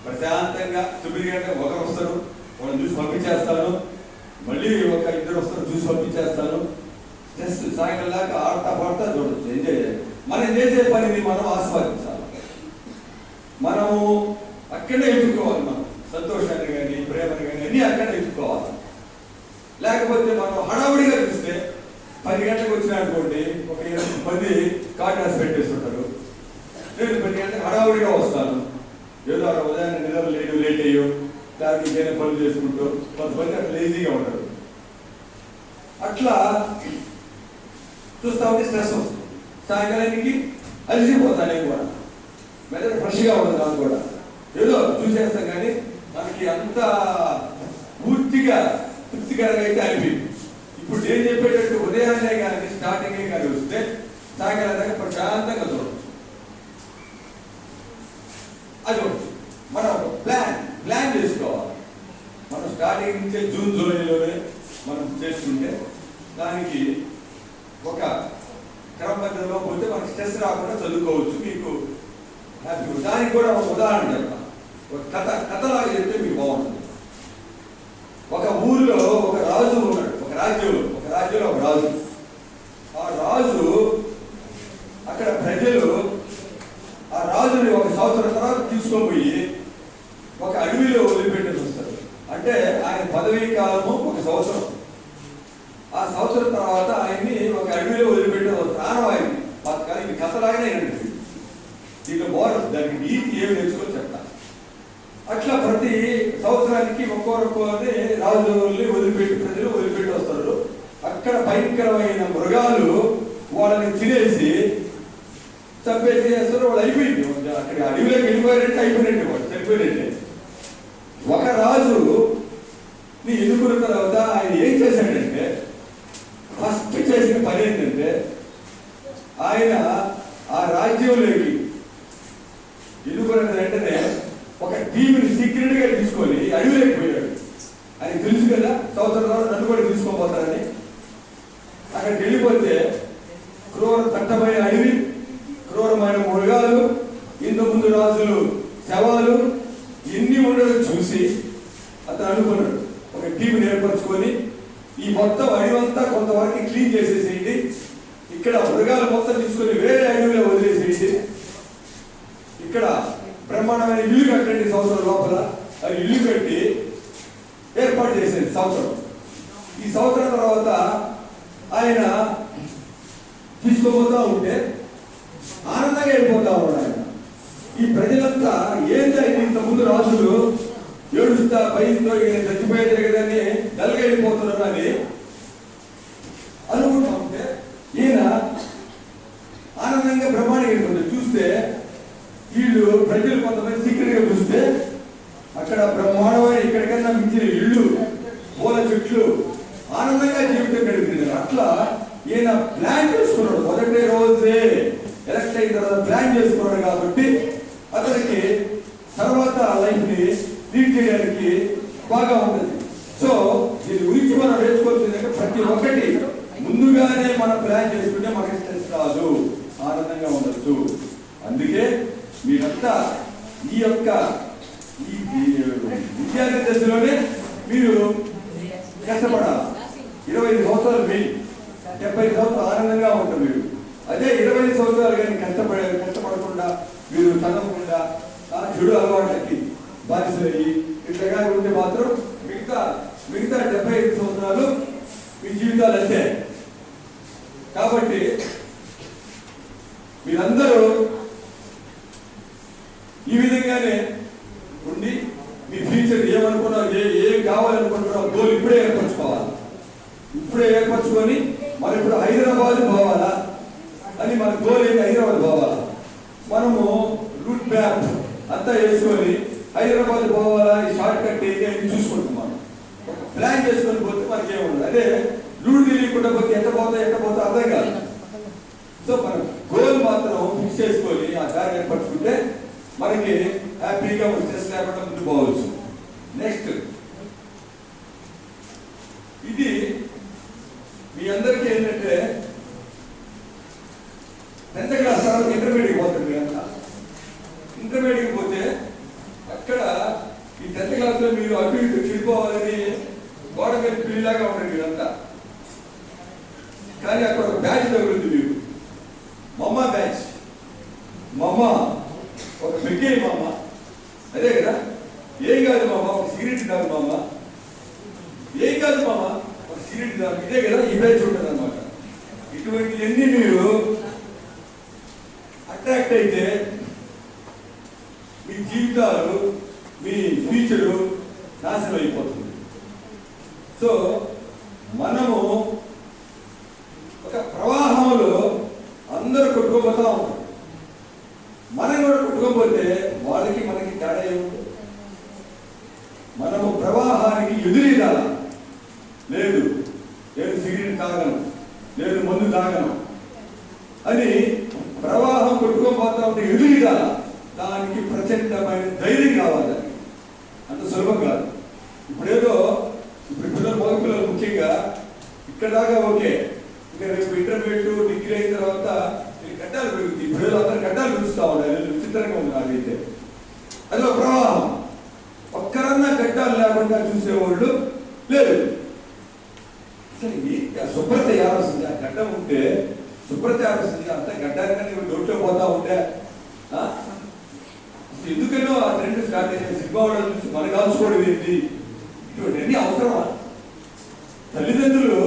ప్రశాంతంగా 9 గంటలకు ఒకరు వస్తారు, వాళ్ళని చూసి పంపించేస్తాను, మళ్ళీ ఒక 2 వస్తారు చూసి పంపించేస్తాను. స్ట్రెస్ సాయంకాలం దాకా ఆడతా పాడతా చూడొచ్చు, ఎంజాయ్ చేయాలి. మనం చేసే పనిని మనం ఆస్వాదించాలి. మనము అక్కడే ఎత్తుకోవాలి, మనం సంతోషాన్ని కానీ ప్రేమని కానీ అన్నీ అక్కడే ఎత్తుకోవాలి. లేకపోతే మనం హడావుడిగా చూస్తే 10 గంటలకు వచ్చినా అనుకోండి, ఒక 8 మంది కాటాస్ పెట్టేస్తుంటారు. నేను 10 గంటలకు హడావుడిగా వస్తాను, ఏదో ఉదయాన్నే నిద్ర లేట్ అయ్యో దానికి ఏదైనా పనులు చేసుకుంటూ కొంతమంది అట్లా లేజీగా ఉంటారు. అట్లా చూస్తా ఉంటే స్ట్రెస్ వస్తుంది. సాయంకాలానికి అలసిపోతాను నేను కూడా, మెదడు ఫ్రెష్గా ఉండదు నాకు కూడా. ఏదో చూసేస్తాం కానీ మనకి అంత పూర్తిగా తృప్తికరంగా అయితే అనిపించింది. ఇప్పుడు నేను చెప్పేటట్టు ఉదయాన్నే కానీ స్టార్టింగే కానీ వస్తే సాయంకాలం దాకా ప్రశాంతంగా చూడవచ్చు. అది మనం ప్లాన్ చేసుకోవాలి. మనం స్టార్టింగ్ నుంచే జూన్ జూలైలోనే మనం చేసుకుంటే దానికి ఒక క్రమ పద్ధతిలో పోతే మనకి స్ట్రెస్ రాకుండా చదువుకోవచ్చు. మీకు హ్యాపీ. దానికి కూడా ఒక ఉదాహరణ చెప్తాను. ఒక కథలాగా చెప్తే మీకు బాగుంటుంది. ఒక ఊరిలో ఒక రాజు ఉన్నాడు, ఒక రాజ్యంలో ఒక రాజు. ఆ రాజు అక్కడ ప్రజలు ఆ రాజుని ఒక సంవత్సరం తర్వాత తీసుకొని ఒక అడవిలో వదిలిపెట్టి వస్తారు. అంటే ఆయన పదవీ కాలము ఒక సంవత్సరం. ఆ సంవత్సరం తర్వాత ఆయన్ని ఒక అడవిలో వదిలిపెట్టి వస్తారు. ఆనవాయిని బతకాలి. ఇది కథలాగానే ఏంటండి, దీంట్లో బాగుంటుంది. దానికి నీతి ఏమి నేర్చుకొని చెప్తాను. అట్లా ప్రతి సంవత్సరానికి ఒక్కొక్కరిని రాజుల్ని ప్రజలు వదిలిపెట్టి వస్తారు. అక్కడ భయంకరమైన మృగాలు వాళ్ళని తినేసి చంపేసి చేస్తారు. వాళ్ళు అయిపోయింది, అక్కడ అడవిలోకి వెళ్ళిపోయారంటే అయిపోయినట్టు, వాళ్ళు చనిపోయినట్టే. ఒక రాజు ఎన్నుకున్న తర్వాత ఆయన ఏం చేశాడంటే, ఫస్ట్ చేసిన పని ఏంటంటే, ఆయన ఆ రాజ్యంలోకి ఎన్నుకున్న వెంటనే ఒక టీంని సీక్రెట్ గా తీసుకొని అడవిలోకి పోయాడు. ఆయన తెలుసు కదా సంవత్సరం తర్వాత నన్ను కూడా తీసుకోబోతారని. అక్కడికి వెళ్ళిపోతే క్రూర దట్టమైన అడవి, క్రూరమైన మృగాలు, ఇంతకుముందు రాజులు శవాలు ఎన్ని ఉండడం చూసి అతను అనుకున్నాడు, ఒక టీంని ఏర్పరచుకొని ఈ మొత్తం అడవంతా కొంతవరకు క్లీన్ చేసేసేయండి, ఇక్కడ మృగాలు మొత్తం తీసుకొని వేరే అడవిలో వదిలేసేయండి, ఇక్కడ బ్రహ్మాండమైన ఇల్లు కట్టండి సంవత్సరం లోపల. అది ఇల్లు కట్టి ఏర్పాటు చేసేది సంవత్సరం. ఈ సంవత్సరం తర్వాత ఆయన తీసుకోబోతా ఉంటే ఆనందంగా వెళ్ళిపోతా ఉన్నాడు ఆయన. ఈ ప్రజలంతా ఏంటంటే ఇంతకుముందు రాజులు ఏడుస్తా భయంతో చచ్చిపోయేది కదని డల్గా వెళ్ళిపోతున్నారు అని అనుకుంటా ఉంటే ఈయన ఆనందంగా బ్రహ్మాండంగా వెళ్ళిపోతాడు. చూస్తే వీళ్ళు ప్రజలు కొంతమంది సీక్రెట్గా చూస్తే అక్కడ బ్రహ్మాండమైన ఇక్కడికన్నా మించిన ఇళ్ళు, పూల చెట్లు, ఆనందంగా జీవితం గడిపింది. అట్లా ఈయన ప్లాన్ చేసుకున్నాడు. మొదటి రోజే ఎలక్ట్ అయిన తర్వాత ప్లాన్ చేసుకున్నాడు కాబట్టి అతనికి తర్వాత లైఫ్ ని లీడ్ చేయడానికి బాగా ఉంటుంది. సో దీని గురించి మనం నేర్చుకోవాల్సిందంటే ప్రతి ఒక్కటి ముందుగానే మనం ప్లాన్ చేసుకుంటే మనకి స్ట్రెస్ రాదు, ఆనందంగా ఉండొచ్చు. అందుకే మీరంతా ఈ యొక్క ఈ విద్యార్థి దశలోనే మీరు కష్టపడాలి. 25 సంవత్సరాలు మీరు 70 సంవత్సరాలు ఆనందంగా ఉంటారు మీరు. అదే 20 సంవత్సరాలు కానీ కష్టపడకుండా మీరు చదవకుండా చెడు అలవాట్లకి బాధితులయ్యి ఇట్లా ఉంటే మాత్రం మిగతా 75 సంవత్సరాలు మీ జీవితాలు అంతే. కాబట్టి మీరందరూ ఈ విధంగానే ఉండి మీ ఫ్యూచర్ ఏమనుకున్నావు, ఏం కావాలనుకుంటున్నావు గోల్ ఇప్పుడే ఏర్పరచుకోవాలి. ఇప్పుడే ఏర్పరచుకొని మనం ఇప్పుడు హైదరాబాద్ పోవాలా అని మన గోల్ ఏంటి, హైదరాబాద్ పోవాలా. మనము రూట్ మ్యాప్ అంతా వేసుకొని హైదరాబాద్ పోవాలా, ఈ షార్ట్ కట్ ఏంటి అని చూసుకుంటాం. మనం ప్లాన్ చేసుకొని పోతే మనకి ఏముండదు. అదే రూట్ తెలియకుండా పోతే ఎట్ట పోతా అర్థం కాదు. సో మనం గోల్ మాత్రం ఫిక్స్ చేసుకొని ఆ దారి ఏర్పరచుకుంటే మనకి హ్యాపీగా స్ట్రెస్ లేకుండా ముందు పోవచ్చు. నెక్స్ట్ ఇది మీ అందరికీ ఏంటంటే బ్యాచ్ తగులుతుంది మీకు, మమ్మ బ్యాచ్. మమ్మ ఒక మెక్కే మామ, అదే కదా. ఏం కాదు మామ, ఒక సిగరెట్ తాగు మామ, ఏం కాదు మామ, ఒక సిగరెట్ తాగు, ఇదే కదా ఈ బ్యాచ్ ఉంటుంది అనమాట. ఇటువంటివన్నీ మీరు అట్రాక్ట్ అయితే మీ జీవితాలు, మీ ఫ్యూచరు నాశనం అయిపోతుంది. సో మనము ఒక ప్రవాహంలో అందరూ కొట్టుకోపోతా ఉంటారు. మనం కూడా కొట్టుకోపోతే వాళ్ళకి మనకి తేడా ఏముంటుంది? మనము ప్రవాహానికి ఎదురీదాల. లేదు నేను సిగరెట్ తాగను, నేను మందు తాగను అని ప్రవాహం కొట్టుకోపోతా ఉంటే ఎదురీదాల. దానికి ప్రచండమైన ధైర్యం కావాలి. అంత సులభం కాదు. ఇప్పుడు పిల్లలు, మగ పిల్లలు ముఖ్యంగా ఇక్కడ దాకా ఓకే, ఇంకా రేపు ఇంటర్మీడియట్ డిగ్రీ అయిన తర్వాత గడ్డాలు పెరుగుతుంది. ఇప్పుడు అందరూ గడ్డాలు పెంచుతా ఉండాలి, విచిత్రంగా ఉంది నాకైతే. అది ఒక ప్రవాహం. ఒక్కరన్నా గడ్డాలు లేకుండా చూసేవాళ్ళు లేదు. అసలు శుభ్రత ఏమొస్తుంది? ఆ గడ్డం ఉంటే శుభ్రత ఏమొస్తుంది? అంత గడ్డానికన్నా నోట్లో పోతా ఉంటే ఎందుకనో ఆ ట్రెండ్ స్టార్ట్ అయ్యే సినిమా వాళ్ళని చూసి మన కాల్చుకోవడం ఏంటి? ఇటువంటివన్నీ అవసరమా? తల్లిదండ్రులు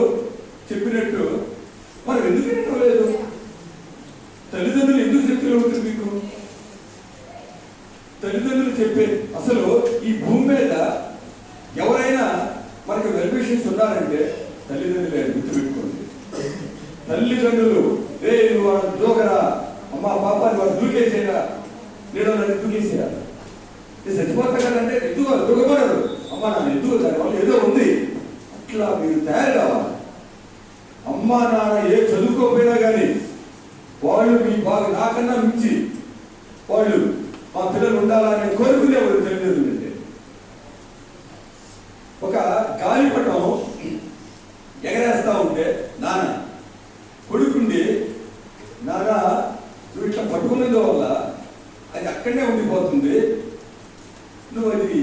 చెప్పినట్టు మనం ఎందుకు వినట్లేదు? తల్లిదండ్రులు ఎందుకు శక్తులు ఉంటుంది మీకు? తల్లిదండ్రులు చెప్పే అసలు ఈ భూమి మీద ఎవరైనా మనకు వెల్విషన్స్ ఉన్నారంటే తల్లిదండ్రులే. గుర్తుపెట్టుకోండి, తల్లిదండ్రులు. రే నువ్వు వాడు దూకరా, అమ్మ పాపాన్ని వాడు దూకేసేరా, నేను నన్ను దూకేసేరా, నేను చచ్చిపోతా కదంటే ఎందుకు దూకమన్నారు. అమ్మ నాన్న ఎందుకు, దానివల్ల ఏదో ఉంది. అట్లా మీరు తయారు కావాలి. అమ్మ నాన్న ఏ చదువుకోపోయినా కానీ వాళ్ళు మీ బాగా నాకన్నా మించి వాళ్ళు మా పిల్లలు ఉండాలని కోరుకునేవారు తల్లిదండ్రులు. అంటే ఒక గాలిపటం ఎగరేస్తా ఉంటే నాన్న కొడుకుండి, నాన్న నువ్వు ఇట్లా పట్టుకునేది వల్ల అది అక్కడనే ఉండిపోతుంది, నువ్వు అది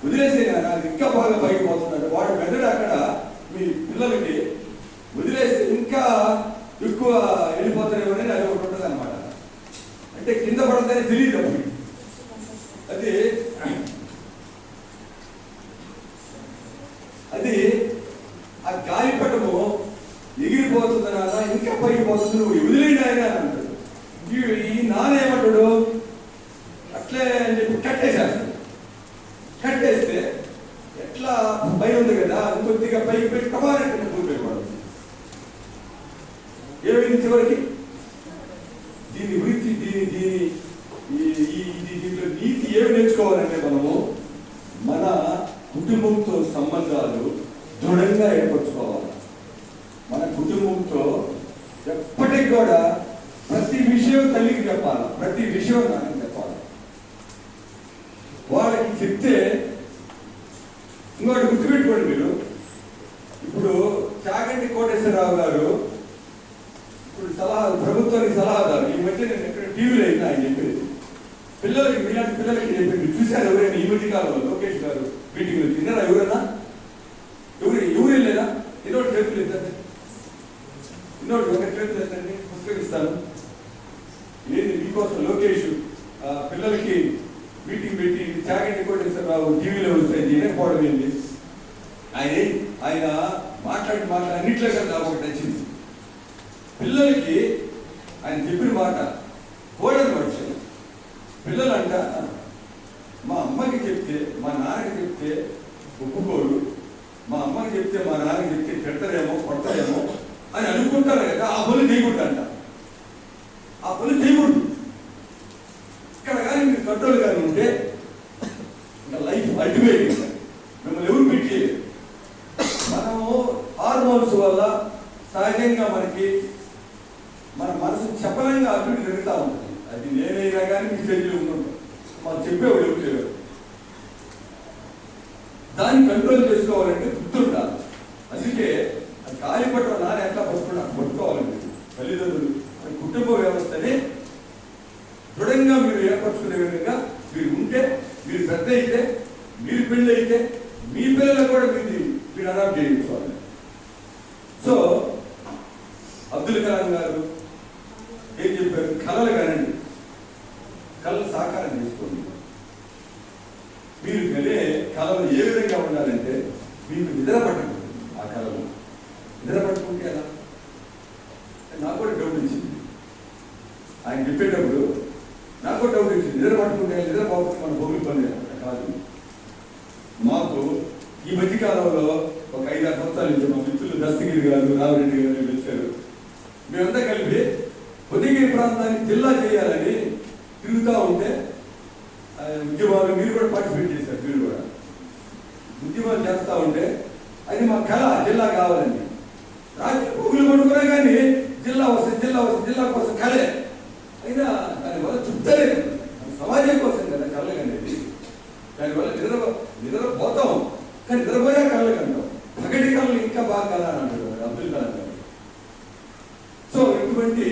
వదిలేసే నాన్న, అది ఇంకా బాగా పైకి పోతున్నాడు. వాడు మెదడు అక్కడ మీ పిల్లలకి వదిలేస్తే ఇంకా ఎక్కువ వెళ్ళిపోతారేమోనని అది ఒకటి ఉంటుంది అనమాట. అంటే కింద పడతానే తెలియదు అప్పుడు. అది ఆ గాలిపటము ఎగిరిపోతుంది నాన్న, ఇంకా పైకి పోతుంది, నువ్వు వదిలేండి ఆయన అని అంటాడు. ఈ నాన్న ఏమంటాడు? అట్లే అని చెప్పి కట్టేసేస్తాడు. కట్టేస్తే ఎట్లా పైన ఉంది కదా, కొద్దిగా పైకి పెట్టి టమారెట్ కూలిపోయిపోతుంది. ఏమైంది చివరికి? దీని గురించి దీంట్లో నీతి ఏమి నేర్చుకోవాలంటే మనము మన కుటుంబంతో సంబంధాలు దృఢంగా ఏర్పరచుకోవాలి. మన కుటుంబంతో ఎప్పటికి కూడా ప్రతి విషయం తల్లికి చెప్పాలి, ప్రతి విషయం నాన్నకి చెప్పాలి. వాళ్ళకి చెప్తే ఇంకోటి గుర్తుపెట్టుకోండి మీరు. ఇప్పుడు చాగంటి కోటేశ్వరరావు గారు ఇప్పుడు ప్రభుత్వానికి సలహాదారు. ఈ మధ్య నేను ఎక్కడ టీవీలో అయినా ఆయన చెప్పేది పిల్లలకి, మీలాంటి పిల్లలకి చెప్పింది. చూశారు ఎవరైనా ఈ మధ్య కాలంలో లోకేష్ గారు మీటింగ్లో తిన్నారా? ఎవరైనా ఎవరు వెళ్ళేదా? ఇన్నోటి చేతులు ఎత్తండి, ఇన్నోటి ఒక చేతులు ఎత్తండి, పుస్తకం ఇస్తాను. ఏంది మీకోసం లోకేష్ పిల్లలకి మీటింగ్ పెట్టి చాగంటి కోటేశ్వరరావు టీవీలో వస్తాయి వినకపోవడం ఏంటి? ఆయన మాట్లాడి అన్నిట్లో కదా నాకు ఒకటి నచ్చింది. పిల్లలకి ఆయన చెప్పిన మాట కోడని వర్షం. పిల్లలంట మా అమ్మకి చెప్తే మా నాన్నకి చెప్తే ఒప్పుకోరు, మా అమ్మకి చెప్తే మా నాన్నకి చెప్తే తిడతారేమో కొడతారేమో అని అనుకుంటారు కదా. ఆ పనులు చేయకూడదంట, ఆ పనులు చేయకూడదు. ఇక్కడ కానీ మీరు కంట్రోల్ కానీ ఉంటే ఇంకా లైఫ్ అల్టిమేట్. మిమ్మల్ని ఎవరు బీట్ చేయలేదు. మనము హార్మోన్స్ వల్ల సహజంగా మనకి మన మనసు చెప్పలంగా అభివృద్ధి జరుగుతూ ఉంటుంది. అది నేనైనా కానీ మీకు తెలియదు ఉంటుంది, మనం చెప్పేవాడు ఎవరు తెలియదు. దాన్ని కంట్రోల్ చేసుకోవాలంటే గుర్తుండాలి. అందుకే అది గాలిపటం నాన్న ఎట్లా పట్టుకోవాలండి తల్లిదండ్రులు. కుటుంబ వ్యవస్థని దృఢంగా మీరు ఏర్పరచుకునే విధంగా మీరు ఉంటే, మీరు పెద్ద అయితే, మీరు పెళ్ళి అయితే మీ పిల్లలు కూడా మీరు అడాప్ట్ చేయించుకోవాలి. సో అబ్దుల్ కలాం గారు ఏం చెప్పారు? కళలు కనండి, కళలు సాకారం చేసుకోండి. మీరు కలే కళలు ఏ విధంగా ఉండాలంటే మీకు నిద్ర పట్టకూడదు. ఆ కళలు నిద్ర పట్టుకుంటే ఎలా? నాకు కూడా డౌట్ వచ్చింది ఆయన చెప్పేటప్పుడు. నాకు కూడా డౌట్ వచ్చింది, నిద్ర పట్టుకుంటే నిద్ర పోవచ్చు మన భూమి పని కాదు. మాకు ఈ మధ్యకాలంలో ఒక 5-6 సంవత్సరాల నుంచి మా మిత్రులు దస్తగిరి గారు, రామరెడ్డి గారు వచ్చారు. మేమంతా కలిపి ఉదయగిరి ప్రాంతాన్ని జిల్లా చేయాలని తిరుగుతూ ఉంటే ఉద్యమాలు మీరు కూడా పార్టిసిపేట్ చేశారు. మీరు కూడా ఉద్యమాలు చేస్తూ ఉంటే అది మా కళ, జిల్లా కావాలని. రాత్రి పూగులు కొనుక్కున్నా కానీ జిల్లా వస్తుంది, జిల్లా వస్తుంది, జిల్లా కోసం కళే. అయినా దానివల్ల చుట్టలేదు, సమాజం కోసం కదా కళలు అనేది. దానివల్ల నిద్రపోతాం, కానీ నిద్రపోయా కళలు కంటాం. పగటి కళలు ఇంకా బాగా కళ అని అంటారు అబ్దుల్ కలాం గారు. సో ఇటువంటి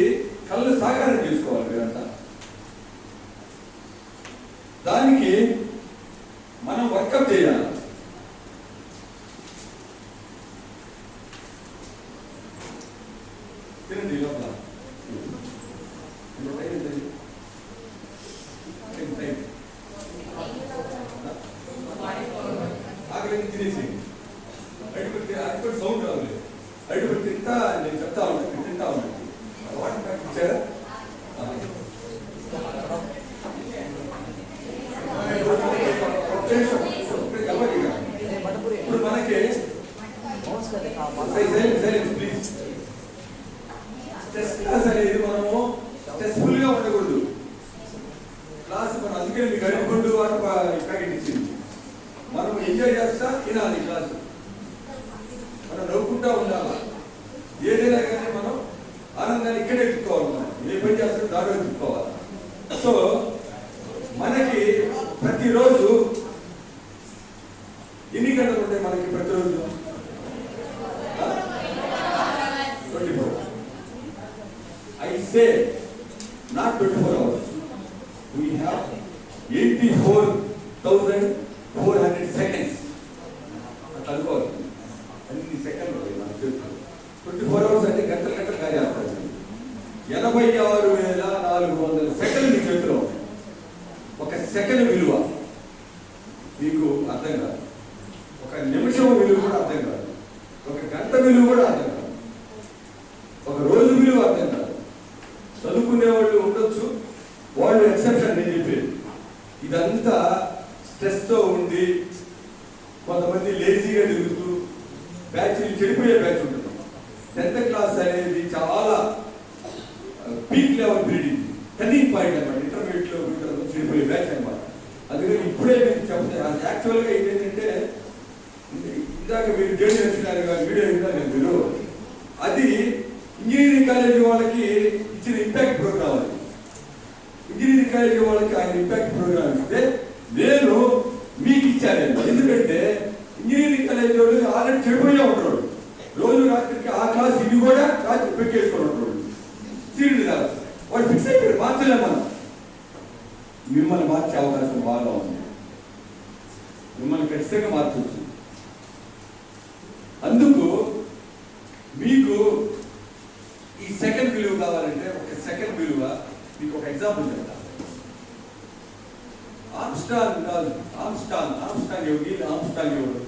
కళలు సాకారం చేసుకోవాలి మీరంతా. దానికి మనం వర్కప్ చేయాలి. తినండి లోపల ఆకలి తినేసి అడిగిపోతే అది సౌండ్ రావాలి. అడిగిపోతే తింటా నేను చెప్తా ఉంటాను, తింటా ఉంటాను. వాటర్ ఇచ్చారా? ఇప్పుడు మనకి స్ట్రెస్ క్లాస్ అనేది మనము స్ట్రెస్ఫుల్ గా ఉండకూడదు. క్లాస్ మనం అందుకే మీకు అడుగుకుంటూ ప్యాకెట్ ఇచ్చింది. మనం ఎంజాయ్ చేస్తా వినాలి క్లాసు, మనం నవ్వుకుంటా ఉండాలి. ఏదైనా కానీ మనం ఆనందాన్ని ఇక్కడే ఎత్తుకోవాలి. మనం ఏ పని చేస్తాం దాంట్లో ఎత్తుకోవాలి. సో మనకి ప్రతిరోజు ఎన్ని గంటలు ఉంటాయి? మనకి ప్రతిరోజు 24. I say not 24 hours. We have 84,400 seconds. అనుకోవాలి అన్ని సెకండ్లు మన చేతులు. 24 hours అంటే గంటలు గంటలు కార్యాలు. 86,400 సెకండ్లు మీ చేతిలో ఉంటాయి. ఒక సెకండ్ విలువ మీకు అర్థం కాదు, ఒక నిమిషం విలువ కూడా అర్థం కాదు, ఒక గంట విలువ కూడా అర్థం కాదు, ఒక రోజు విలువ అర్థం కాదు. చదువుకునే వాళ్ళు ఉండొచ్చు, వాళ్ళు ఎక్సెప్షన్. నేను చెప్పేది ఇదంతా స్ట్రెస్తో ఉండి కొంతమంది లేజీగా తిరుగుతూ బ్యాచ్లు చెడిపోయే బ్యాచ్ ఉంటుంది. 10th క్లాస్ అనేది చాలా peak level breeding, turning point అనమాట. ఇంటర్మీడియట్లో చెడిపోయే బ్యాచ్ అనమాట. అందుకని ఇప్పుడే మీకు చెప్తాను. యాక్చువల్గా ఏంటంటే ఇందాక మీరు జేడీ లక్ష్మీనారాయణ గారు వీడియో విన్నారు మీరు, అది ఇంజనీరింగ్ కాలేజీ వాళ్ళకి ఇచ్చిన ఇంపాక్ట్ ప్రోగ్రామ్. అది ఇంజనీరింగ్ కాలేజీ వాళ్ళకి ఆయన ఇంపాక్ట్ ప్రోగ్రామ్ ఇస్తే నేను మీకు ఇచ్చాను. ఎందుకంటే ఇంజనీరింగ్ కాలేజీ వాళ్ళు ఆల్రెడీ చెడిపోయే ఉంటాడు. రోజు రాత్రికి ఆ క్లాస్ ఇది కూడా రాత్రి పెట్టేసుకొని ఉంటాడు. సీరియల్ కాదు, వాడు ఫిక్స్ అయిపోయాడు. మార్చలే మనం. మిమ్మల్ని మార్చే అవకాశం బాగా ఉంది. మిమ్మల్ని ఖచ్చితంగా మార్చవచ్చు. అందుకు మీకు ఈ సెకండ్ విలువ కావాలంటే ఒక సెకండ్ విలువ మీకు ఒక ఎగ్జాంపుల్ చెప్తా. ఆమ్స్ట్రాంగ్ ఎవరు?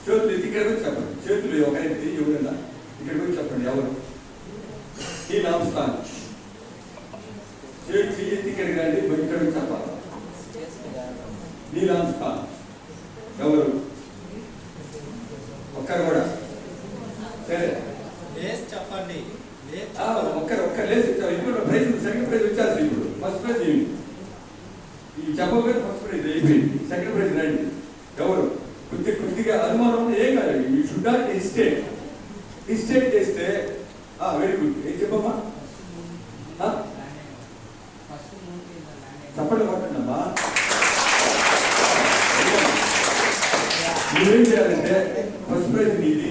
చేతులు ఎత్తి ఇక్కడ వచ్చి చెప్పండి. చేతులు ఒకరైతే ఎవరైనా ఇక్కడికి వచ్చి చెప్పండి ఎవరు? నీల్ ఆమ్స్ట్రాంగ్. చేతి ఎత్తి ఇక్కడికి రండి, ఇక్కడ వచ్చి చెప్పాలి. నీల్ ఆమ్స్ట్రాంగ్ ఎవరు? ఒక్కరు కూడా సరే
చెప్పండి.
ఒక్కరు లేసి ఇప్పుడు ప్రైజ్ సెకండ్ ప్రైజ్ వచ్చేసి ఇప్పుడు ఫస్ట్ ప్రైజ్ ఇవి చెప్పబోయే ఫస్ట్ ప్రైజ్ అయిపోయింది. సెకండ్ ప్రైజ్ రండి. ఎవరు? కొద్దిగా అనుమానం ఏం కాదు. యూ షుడ్ నాట్ హిస్టేట్ చేస్తే వెరీ గుడ్. ఏం చెప్పమ్మా? చెప్పండి పట్టండమ్మా. నువ్వేం చేయాలంటే ఫస్ట్ ప్రైజ్ నీది,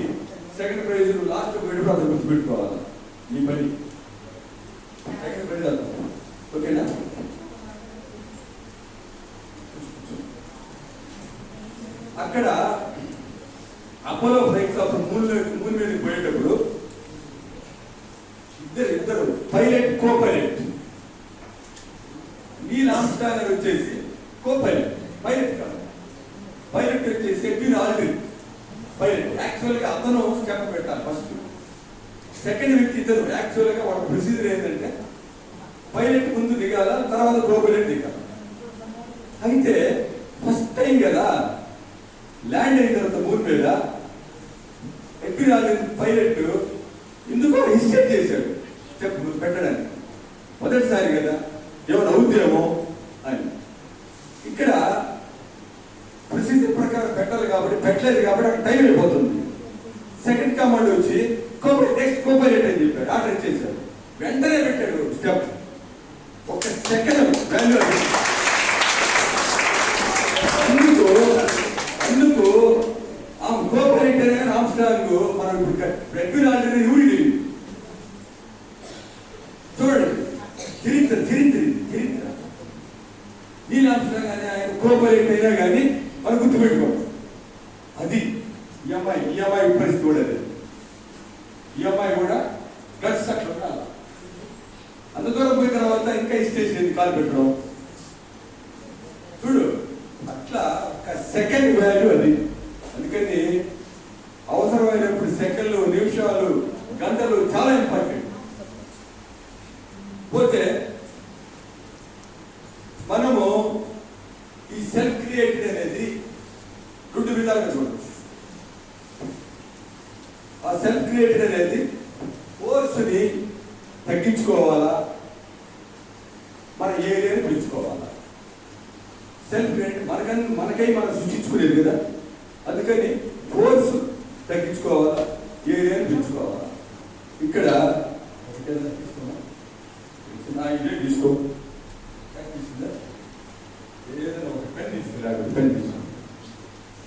సెకండ్ ప్రైజ్ లాస్ట్ పోయేటప్పుడు అది గుర్తుపెట్టుకోవాలి. నీ పని సెకండ్ ప్రైజ్ అవుతాం. ఓకేనా? అక్కడ అపోలో ఫ్లైట్స్ అప్పుడు మూన్ మీదకి పోయేటప్పుడు ఇద్దరు pilot co pilot. Neel Armstrong అని వచ్చేసి కో పైలట్, పైలట్ కాదు. పైలట్ వచ్చేసి ఎడ్విన్ ఆల్డ్రిన్ పైలట్. యాక్చువల్గా అతను స్టెప్ పెట్టాలి ఫస్ట్. సెకండ్ వ్యక్తి ఇతను. యాక్చువల్గా వాళ్ళ ప్రొసీజర్ ఏంటంటే పైలట్ ముందు దిగాల, తర్వాత కో పైలట్ దిగాల. అయితే ఫస్ట్ టైం కదా ల్యాండ్ అయిన తర్వాత మూన్ మీద ఎడ్విన్ ఆల్డ్రిన్ పైలట్ ఎందుకో హెసిటేట్ చేశాడు స్టెప్ పెట్టడానికి. మొదటిసారి కదా ఏమైనా అవుతామో అని. ఇక్కడ ప్రొసీజర్ ప్రకారం పెట్టాలి కాబట్టి పెట్టలేదు కాబట్టి అక్కడ టైం అయిపోతుంది. సెకండ్ కమాండ్ వచ్చి నెక్స్ట్ కోపైలట్ అని చెప్పాడు, ఆర్డర్ ఇచ్చేసాడు. వెంటనే పెట్టాడు స్టెప్. ఒక సెకండ్ వాల్యూ. అందుకు ఆ కోపైలట్ అనే ఆర్మ్స్ట్రాంగ్ మనం ఇప్పుడు ఎడ్విన్ ఆల్డ్రిన్ ఊరి తెలియదు. చూడండి చరిత్ర నీల్ ఆర్మ్స్ట్రాంగ్ అని ఆయన కోపైలట్ అయినా కానీ మనం గుర్తుపెట్టుకోండి. అది ఈ అమ్మాయి పరిస్థితి కూడా అది. ఈ అమ్మాయి కూడా గట్స్ అట్లా ఉండాలి. అంత దూరం పోయిన తర్వాత ఇంకా స్టేషన్ కాలు పెట్టడం చూడు, అట్లా ఒక సెకండ్ వాల్యూ అది. అందుకని అవసరమైనప్పుడు సెకండ్లు, నిమిషాలు, గంటలు చాలా ఇంపార్టెంట్. పోతే మనము ఈ సెల్ఫ్ క్రియేటెడ్ అనేది రెండు విధాలుగా చూడవచ్చు. ఆ సెల్ఫ్ క్రియేటెడ్ అనేది ఫోర్స్ని తగ్గించుకోవాలా, మన ఏరియాని పెంచుకోవాలా. సెల్ఫ్ క్రియేటెడ్ మనకై మనం సృష్టించుకునేది కదా. అందుకని ఫోర్స్ తగ్గించుకోవాలా, ఏరియాని పెంచుకోవాలా. ఇక్కడ ఇదే తీసుకో, ఏదైనా ఒక పెన్ తీసుకురాడు, పెన్ తీసుకో,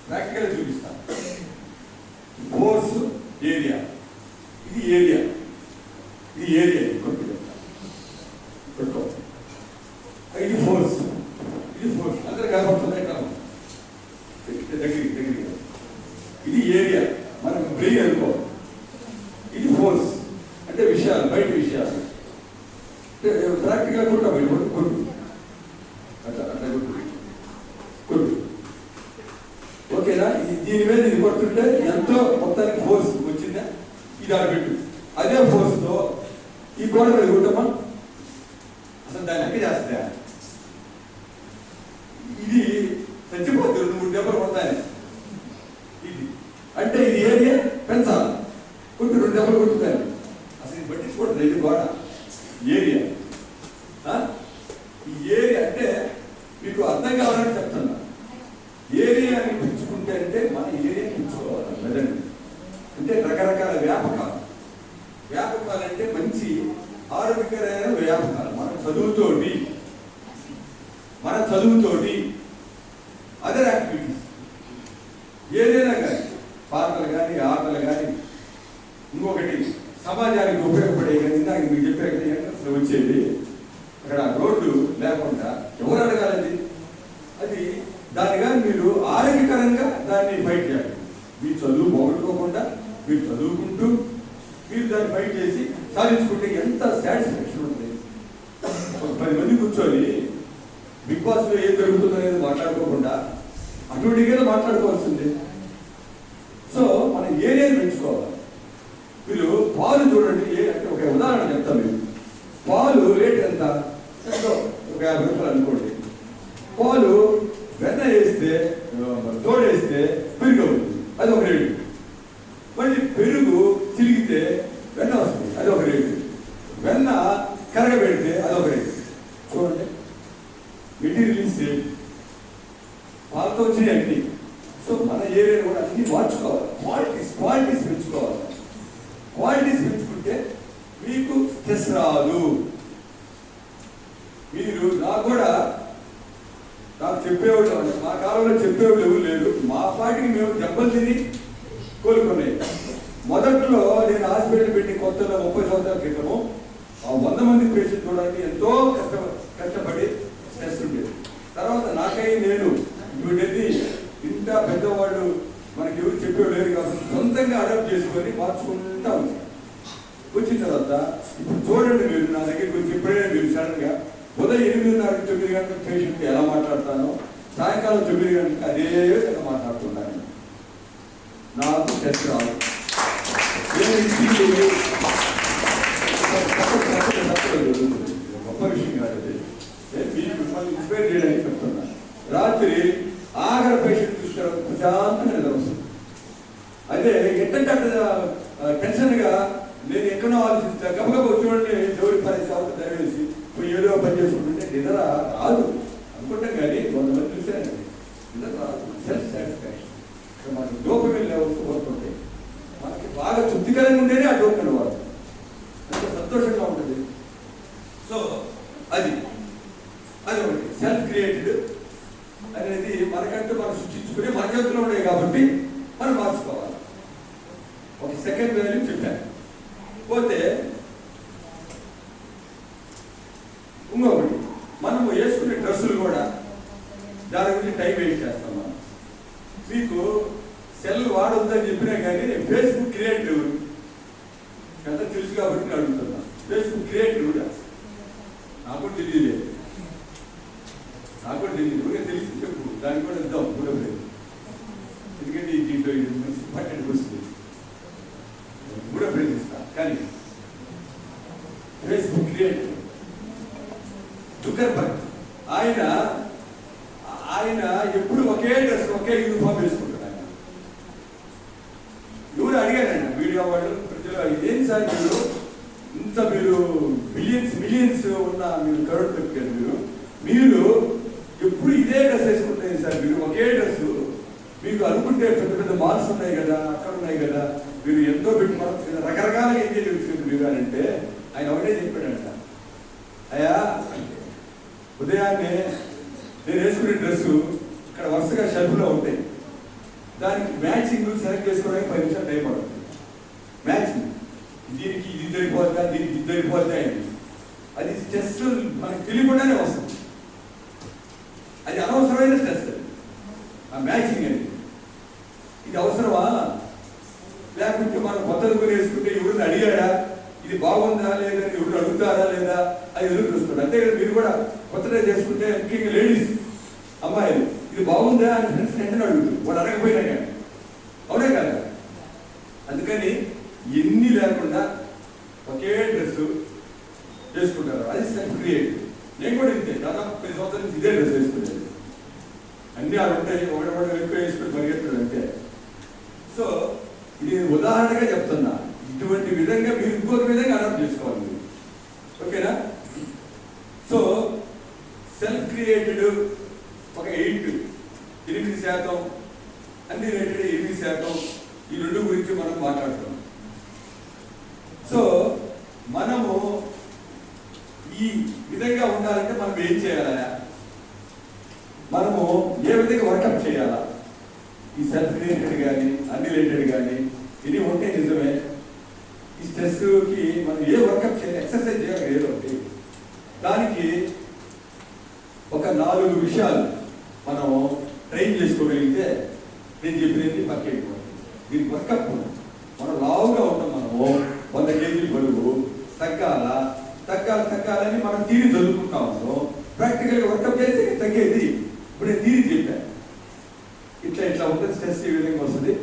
ప్రాక్టికల్ చూపిస్తాను. ఫోర్స్ ఏరియా, ఇది ఏరియా, ఇది ఏరియా కొట్టుకో. ఇది ఫోర్స్, ఇది ఫోర్స్. అందరు కనపడుతుంది దగ్గర. ఇది ఏరియా, మనకు బ్రెయిన్ అనుకో. ఇది ఫోర్స్ అంటే విషయాలు, బయట విషయాలు. ప్రాక్టికల్ కొట్టు అట్లా అట్లా కొట్టు. ఓకేనా? దీని మీద ఇది కొడుతుంటే ఎంతో మొత్తానికి ఫోర్స్ వచ్చిందా, ఇది ఆడబెట్టు. అదే ఫోర్స్తో ఈ గోడ మీద కొట్టమా, అసలు దాన్ని ఎక్క చేస్తా, ఇది చచ్చిపోతుంది. 2-3 దెబ్బలు కొడతాయి. ఇది అంటే ఇది ఏరియా పెంచాలి. కొట్టు, 2 దెబ్బలు కొట్టుతాయి. అసలు ఇది పట్టించుకోవట్లేదు. ఇది గోడ ఏరియా. ఈ ఏరియా అంటే మీకు అర్థం కావాలని చెప్తున్నా. ఏరియాని పెంచుకుంటే అంటే మన ఏరియా పెంచుకోవాలి. మెదడు అంటే రకరకాల వ్యాపకాలు. వ్యాపకాలు అంటే మంచి ఆరోగ్యకరమైన వ్యాపకాలు. మన చదువుతోటి అదర్ యాక్టివిటీస్ ఏదైనా కానీ, పాటలు కానీ, ఆటలు కానీ, ఇంకొకటి సమాజానికి ఉపయోగపడే. కానీ ఇందాక మీకు చెప్పే ఎంట్రన్స్లో వచ్చేది అక్కడ రోడ్డు లేకుండా ఎవరు అడగాలి? అది దాన్ని కానీ మీరు ఆరోగ్యకరంగా దాన్ని ఫైట్ చేయాలి. మీరు చదువు పోగొట్టుకోకుండా మీరు చదువుకుంటూ మీరు దాన్ని ఫైట్ చేసి సాధించుకుంటే ఎంత సాటిస్ఫాక్షన్ ఉంటుంది. ఒక 10 మంది కూర్చొని బిగ్ బాస్లో ఏం జరుగుతుందో అనేది మాట్లాడుకోకుండా అటువంటిగా మాట్లాడుకోవాల్సిందే. సో మనం ఏరియాని పెంచుకోవాలి. మీరు పాలు చూడండి, అంటే ఒక ఉదాహరణ చెప్తాను. మీరు పాలు రేట్ ఎంత, ఒక 50 రూపాయలు అనుకోండి. పాలు వెన్న వేస్తే, తోడేస్తే పెరుగు అవుతుంది, అది ఒక రేటు. మళ్ళీ పెరుగు చిలిగితే వెన్న వస్తుంది, అది ఒక రేటు. వెన్న కరగబెడితే అదొక రేటు. చూడండి, మెటీరియల్ సేమ్, పాలతో వచ్చినాయి అన్ని. సో మన ఏరియాలో కూడా అన్ని మార్చుకోవాలి. క్వాలిటీస్ పెంచుకోవాలి. క్వాలిటీస్ పెంచుకుంటే మీకు స్ట్రెస్ రాదు. మీరు నాకు చెప్పేవాళ్ళు, మా కాలంలో చెప్పేవాళ్ళు ఎవరు లేరు. మా పాటికి మేము దెబ్బలు తిని కోలుకున్నాయి. మొదట్లో నేను హాస్పిటల్ పెట్టి కొత్తలో 30 సంవత్సరాల క్రితము 100 మంది పేషెంట్ చూడడానికి ఎంతో కష్టపడి స్ట్రెస్ ఉండేది. తర్వాత నాకై నేను వీటిని ఇంత పెద్దవాళ్ళు మనకి ఎవరు చెప్పేవాళ్ళు లేరు కాబట్టి సొంతంగా అడాప్ట్ చేసుకొని మార్చుకుంటా ఉంది. వచ్చిన తర్వాత ఇప్పుడు చూడండి, మీరు నా దగ్గరికి వచ్చి ఎప్పుడైనా మీరు సడన్గా ఉదయం 8:30 9 గంటలకు పేషెంట్ ఎలా మాట్లాడతానో సాయంకాలం 9 గంటలకు అదే విధంగా మాట్లాడుతున్నాను. నాకు టెస్ట్ రాదు. గొప్ప విషయం కాదు అది. మీకు మిమ్మల్ని ఇన్స్పైర్ చేయడానికి చెప్తున్నా. రాత్రి ఆఖరి పేషెంట్ చూసిన ప్రశాంతంగా నిద్ర వస్తుంది. అదే ఎట్టంటే అక్కడ టెన్షన్గా నేను ఎక్కడో ఆలోచిస్తా, గబగబ చూడండి దేవుడి 10 సంవత్సరాలు దయవేసి ఏదో పని చేసుకుంటుంటే నిద్ర రాదు అనుకుంటాం. కానీ కొంతమంది చూసానండి నిద్ర రాదు. సెల్ఫ్ సాటిస్ఫాక్షన్ మనకి డోపమిన్ లెవెల్స్ కోరుకుంటాయి. మనకి బాగా తృప్తికరంగా ఉండేనే ఆ డోపమిన్ వాడు అంత సంతోషంగా ఉంటుంది. సో అది ఒకటి సెల్ఫ్ క్రియేటెడ్ అనేది మనకంటూ మనం సృష్టించుకుని మన చేతిలో ఉన్నాయి కాబట్టి మనం మార్చుకోవాలి. ఒక సెకండ్ వాల్యూ చెప్పాను. పోతే ఇంకొకటి, మనము వేసుకునే డ్రెస్సులు కూడా దాని గురించి టైం వేస్ట్ చేస్తాం. మనం మీకు సెల్ వాడొద్దని చెప్పినా కానీ ఫేస్బుక్ క్రియేటివ్ ఎంత తెలుసు కాబట్టి నేను అడుగుతున్నా. ఫేస్బుక్ క్రియేటివ్ కూడా నాకు తెలియదు, నేను తెలిసి చెప్పు, దానికి కూడా ఇద్దాం కూడా. ఎందుకంటే దీంట్లో ఇది మంచి ఇంపార్టెంట్ వస్తుంది కూడా ప్రయత్నిస్తా. కానీ ఫేస్బుక్ క్రియేటివ్ జుకర్బర్గ్ ఆయన ఎప్పుడు ఒకే డ్రెస్ ఒకే యూనిఫామ్ వేసుకుంటాడు. ఆయన ఎవరు అడిగారండి వీడియో వాళ్ళు ప్రజలు, ఇదేం సార్ మీరు మిలియన్స్ ఉన్న మీరు కరోడ్ పెట్టారు, మీరు ఎప్పుడు ఇదే డ్రెస్ వేసుకుంటారు సార్, మీరు ఒకే డ్రెస్, మీకు అనుకుంటే పెద్ద మాల్స్ ఉన్నాయి కదా, అక్కడ ఉన్నాయి కదా, మీరు ఎంతో పెట్టి మనం రకరకాలుగా ఎంజాయ్ చేసుకుంటారు మీరు అని అంటే ఆయన ఒకటే చెప్పాడంట, అయ్యా ఉదయాన్నే నేను వేసుకునే డ్రెస్సు ఇక్కడ వరుసగా షెల్ఫ్లో ఉంటాయి, దానికి మ్యాచింగ్ సెలెక్ట్ చేసుకోవడానికి 10 నిమిషాలు టైం పడుతుంది. మ్యాచింగ్ దీనికి ఇది సరిపోద్దా, దీనికి ఇది సరిపోద్దా అని అది స్ట్రెస్ మనకు తెలియకుండానే వస్తుంది. అది అనవసరమైన స్ట్రెస్ ఆ మ్యాచింగ్ అనేది. ఇది అవసరమా? లేకుంటే మనం కొత్తది కొని వేసుకుంటే ఎవరిని అడిగాడా ఇది బాగుందా లేదా, ఎవరు అడుగుతారా లేదా అది ఎదురు చూస్తాడు. అంతేకాదు మీరు కూడా కొత్తగా చేసుకుంటే ముఖ్యంగా లేడీస్ అమ్మాయిలు ఇది బాగుందా అని ఫ్రెండ్స్ వెంటనే అడుగుతారు, వాడు అడగపోయినా కానీ. అవునే కదా? అందుకని ఎన్ని లేకుండా ఒకే డ్రెస్ వేసుకుంటారు, అది సెల్ఫ్ క్రియేట్. నేను కూడా ఇంతే, దాదాపు 10 సంవత్సరాల నుంచి ఇదే డ్రెస్ వేసుకునేది. అన్నీ అవి ఉంటాయి, ఒకటి ఎక్కువ వేసుకుని పరిగెత్తడం అంతే. సో ఇది ఉదాహరణగా చెప్తున్నా. ఇటువంటి విధంగా మీరు ఇంకొక విధంగా అడాప్ట్ చేసుకోవాలి మీరు. ఓకేనా? సో సెల్ఫ్ క్రియేటెడ్ ఒక 8% అన్ని రేటెడ్ 8%, ఈ రెండు గురించి మనం మాట్లాడుతున్నాం. సో మనము ఈ విధంగా ఉండాలంటే మనం ఏం చేయాలా, మనము ఏ విధంగా వర్కప్ చేయాలా? ఈ సెల్ఫ్ రిలేటెడ్ కానీ అన్ని రిలేటెడ్ కానీ ఇది ఉంటే నిజమే. ఈ స్ట్రెస్కి మనం ఏ వర్కప్ చేయాలి, ఎక్సర్సైజ్ చేయాలి ఏదో ఒకటి. దానికి ఒక 4 విషయాలు మనం ట్రైన్ చేసుకోగలిగితే నేను చెప్పినది పక్కెళ్ళిపోతుంది. దీనికి వర్కప్ మనం లావుగా ఉంటాం, మనము 100 కేజీలు బరువు తగ్గాలని మనం తీరి చదువుకుంటా ఉన్నాం. ప్రాక్టికల్గా వర్కప్ చేస్తే తగ్గేది. ఇప్పుడు నేను తీరి చెప్పాను, ఇట్లా ఉంటుంది. స్ట్రెస్ ఈ విధంగా వస్తుంది.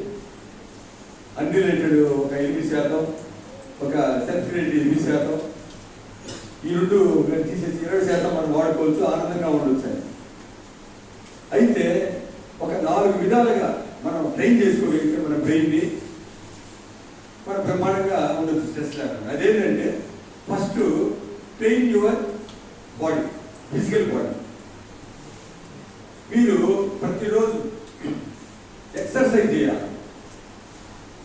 అన్రిలేటెడ్ ఒక 8%, ఒక సెల్ఫ్ రిలేటెడ్ 8%, ఈ రెండు తీసేసి 20% మనం వాడుకోవచ్చు, ఆనందంగా ఉండొచ్చు. అయితే ఒక 4 విధాలుగా మనం ట్రైన్ చేసుకోగలిగితే మన బ్రెయిన్ని మనం బ్రహ్మాండంగా ఉండొచ్చు స్ట్రెస్ లేకుండా. అదేంటంటే first train your body, physical body. మీరు ప్రతిరోజు ఎక్సర్సైజ్ చేయాలి.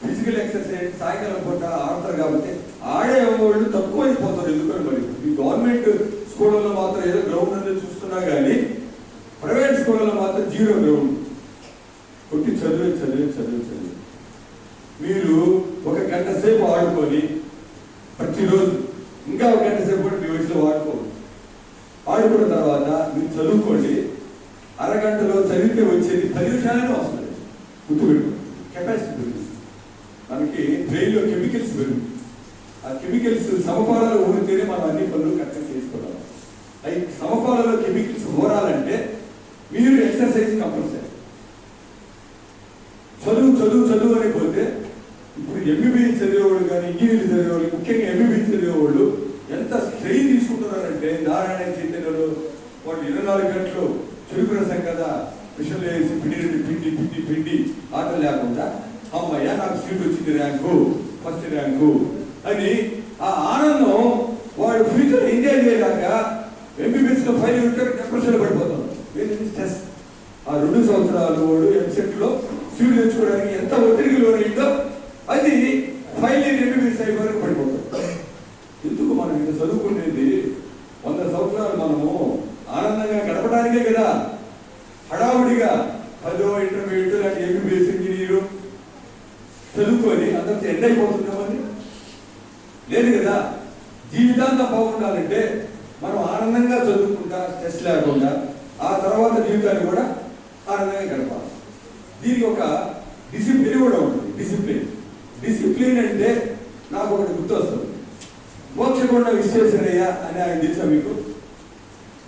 ఫిజికల్ ఎక్సర్సైజ్ సాయంకాలం పూట ఆడతారు కాబట్టి ఆడేవాళ్ళు తక్కువ అయిపోతారు. ఎందుకని మరి ఈ గవర్నమెంట్ స్కూళ్ళలో మాత్రం ఏదో గ్రౌండ్ అనేది చూస్తున్నా కానీ ప్రైవేట్ స్కూళ్ళలో మాత్రం 0 గ్రౌండ్. కొట్టి చదివి మీరు 1 గంట సేపు ఆడుకొని ప్రతిరోజు ఇంకా 1 గంట సేపు కూడా మీ వయసులో ఆడుకోవచ్చు. ఆడుకున్న తర్వాత మీరు చదువుకోండి. అరగంటలో చదివితే వచ్చేది 10 నిమిషాలనే వస్తుంది. గుర్తుపెట్టు, కెపాసిటీ పెరుగుతుంది, మనకి బ్రెయిన్లో కెమికల్స్ పెరుగుతుంది. ఆ కెమికల్స్ సమపాలలో ఊరితేనే మనం అన్ని పనులు కరెక్ట్ చేసుకోవాలి. అవి సమపాలలో కెమికల్స్ ఊరాలంటే మీరు ఎక్సర్సైజ్ కంపల్సరీ. చదువు అని పోతే ఇప్పుడు ఎంబీబీఎస్ చదివేవాళ్ళు కానీ ఇంజనీరింగ్ చదివేవాళ్ళు, ముఖ్యంగా ఎంబీబీఎస్ చదివేవాళ్ళు ఎంత స్ట్రెయిన్ తీసుకుంటున్నారంటే నారాయణ చైతన్యలో వాళ్ళు 24 గంటలు చెరుకు రసం కదా మిషన్లు వేసి పిండి ఆట లేకుండా అమ్మయ్య నాకు సీట్ వచ్చింది, ఫస్ట్ ర్యాంకు అని ఆ ఆనందం వాడు ఫ్యూచర్ ఎంజాయ్ చేయలేక ఎంబీబీఎస్ లో ఫైల్ డిప్రెషన్ పడిపోతాం. స్ట్రెస్. ఆ 2 సంవత్సరాలు వాడు ఎంసెట్ లో సీట్ తెచ్చుకోవడానికి ఎంత ఒత్తిడికి లోనైందో అది ఫైల్ ఎంబీబీఎస్ అయ్యే వరకు పడిపోతాం. ఎందుకు మనం ఇంత చదువుకునేది 100 సంవత్సరాలు మనము ఆనందంగా గడపడానికే కదా. హడావుడిగా 10వ ఇంటర్మీడియట్ లాంటి ఎంబీబీఎస్ ఇంజనీరు చదువుకొని అందరితో ఎండ్ అయిపోతున్నామని లేదు కదా. జీవితాంతం బాగుండాలంటే మనం ఆనందంగా చదువుకుంటా స్ట్రెస్ లేకుండా ఆ తర్వాత జీవితాన్ని కూడా ఆనందంగా గడపాలి. దీనికి ఒక డిసిప్లిన్ కూడా ఉంటుంది. డిసిప్లిన్ అంటే నాకు ఒకటి గుర్తొస్తుంది. మోక్షగుండ విశ్వేశ్వరయ్య అని ఆయన తెలుసా మీకు?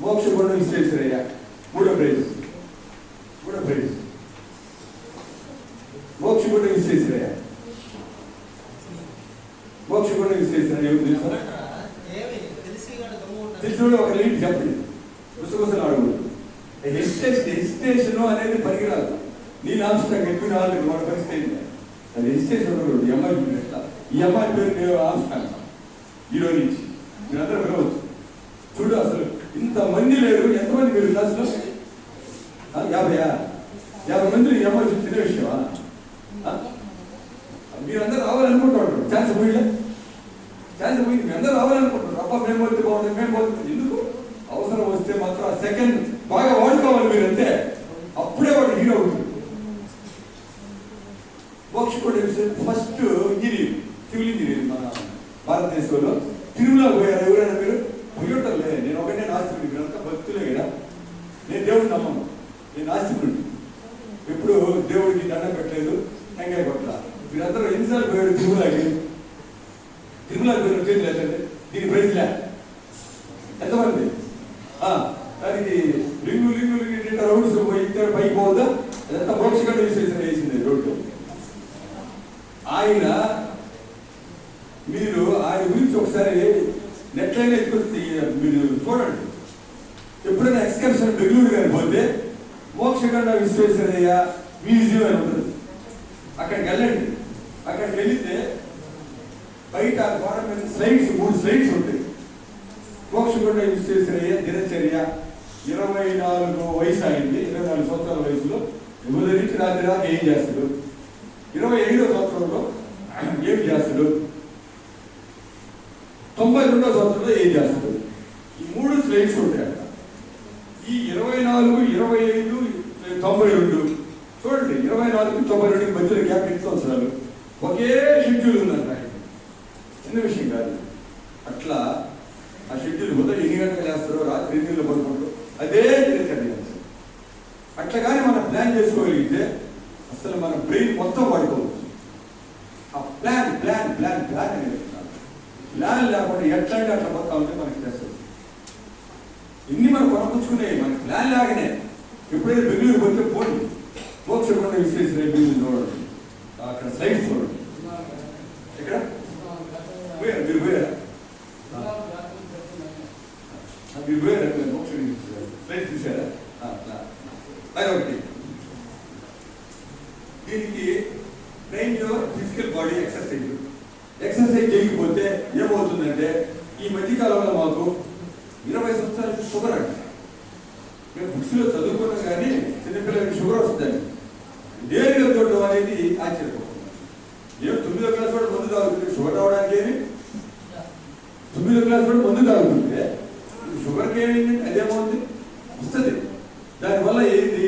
మోక్షగుండ విశ్వేశ్వరయ్య మూడో ప్రైజ్ మోక్షగుండ విశ్వేశ్వరయ్య ఎవరు తెలుసా? తెలిసిన ఒక లీడ్ చెప్పండి. గుసగుసలు అడుగు. హెసిటేషన్ అనేది పనికిరాదు. నేను ఆమ్స్టాంగ్ ఎక్కువ నాలుగు మన పరిస్థితి అయింది. అది హెసిటేషన్ ఉండకూడదు. ఈ అమ్మాయి ఎట్లా ఈ అమ్మాయి పేరు నేను ఆమ్స్టాంగ్ ఈరోజు నుంచి మీరందరూ పిలవచ్చు. చూడు అసలు ఇంతమంది లేరు. ఎంతమంది మీరు క్లాసులో? 50 మంది. ఈ అమ్మాయి చిన్న విషయమా? మీరందరూ రావాలనుకుంటారు. ఛాన్స్ పోయిందా? ఛాన్స్ పోయింది. మీ అందరూ రావాలనుకుంటారు. అబ్బా మేము పోతే బాగుంటుంది, మేము పోతుంది. ఎందుకు? అవసరం వస్తే మాత్రం ఆ సెకండ్ బాగా వాడుకోవాలి మీరంతే. అప్పుడే వాడు హీరో అవుతుంది. Mokshagunda first engineer, civil engineer మన భారతదేశంలో. తిరుమల పోయారు ఎవరైనా మీరు? పోయటంలే. నేను ఒకటే నాస్తికుడి. మీరంతా భక్తులే కదా. నేను దేవుడిని నమ్మను. నేను నాస్తికుడిని. ఎప్పుడు దేవుడికి దండం పెట్టలేదు, టెంకాయ కొట్ల. మీరందరూ ఎన్నిసార్లు పోయారు తిరుమలకి పోయిన చేతులు ఎత్తండి. దీని ప్రైజ్లే ఎంతమంది? దానికి లింగు రౌండ్స్ పోయి ఇక్కడ పైకి పోవద్దా? అదంతా మోక్షగుండ విశ్వేశ్వరయ్య వేసింది రోడ్డు. మీరు ఆయన గురించి ఒకసారి నెట్లైన్ ఎత్తుకొచ్చి మీరు చూడండి. ఎప్పుడైనా ఎక్స్కర్షన్ బెంగళూరు కానీ పోతే మోక్షగుండ విశ్వేశ్వరయ్య మ్యూజియం అని ఉంటుంది. అక్కడికి వెళ్ళండి. అక్కడికి వెళితే బయట గోడ మీద స్లైడ్స్ 3 స్లైడ్స్ ఉంటాయి. మోక్షగుండ విశ్వేశ్వరయ్య దినచర్య 24 వయసు అయింది. 24 సంవత్సరాల వయసులో ఉదయం నుంచి రాత్రి దాకా ఏం చేస్తాడు? 25వ సంవత్సరంలో ఏం చేస్తాడు? 92వ సంవత్సరంలో ఏం చేస్తాడు? ఈ 3 స్లైడ్స్ ఉంటాయి అక్కడ. ఈ 24, 25, 92 చూడండి. 24కి 92కి మధ్యలో గ్యాప్ 8 సంవత్సరాలు. ఒకే షెడ్యూల్ ఉందంట. చిన్న విషయం కాదు. అట్లా ఆ షెడ్యూల్ ఉదయం 8 గంటలకు వేస్తారో రాత్రి 8 గంటలు పడుకుంటారు. అదే దినచర్య. అట్లా కానీ మనం ప్లాన్ చేసుకోగలిగితే అసలు మన బ్రెయిన్ మొత్తం వాడుకోవచ్చు. ఆ ప్లాన్ అనేది ప్లాన్ లేకుండా ఎట్లా అంటే అట్లా పోతా ఉంటే మనకి స్ట్రెస్ వస్తుంది. ఇన్ని మనం కొనపుచ్చుకునేవి మనకి ప్లాన్ లాగానే. ఎప్పుడైతే బెంగళూరు పోతే పోండి. మోక్షగుండ విశ్వేశ్వరయ్య బిల్డింగ్ చూడండి. అక్కడ స్లైడ్స్ చూడండి. ఎక్కడ పోయారు? మీరు పోయారా? మీరు పోయారా? మోక్షగుండ స్లైడ్స్ చూసారా? అది ఒకటి. దీనికి train your physical body exercise చేయకపోతే ఏమవుతుందంటే ఈ మధ్యకాలంలో మాకు 20 సంవత్సరాలకి షుగర్ అంట. మేము బుక్స్లో చదువుకున్నాం కానీ చిన్నపిల్లలకి షుగర్ వస్తుందండి. నేరుగా చూడడం అనేది ఆశ్చర్యపోతుంది. ఏం 9వ క్లాస్ కూడా మందు తాగుతుంది షుగర్ రావడానికి. ఏమి 9వ క్లాస్ కూడా మందు తాగుతుంటే షుగర్కి ఏమైందంటే అదేమవుతుంది? వస్తుంది. దానివల్ల ఏంటి?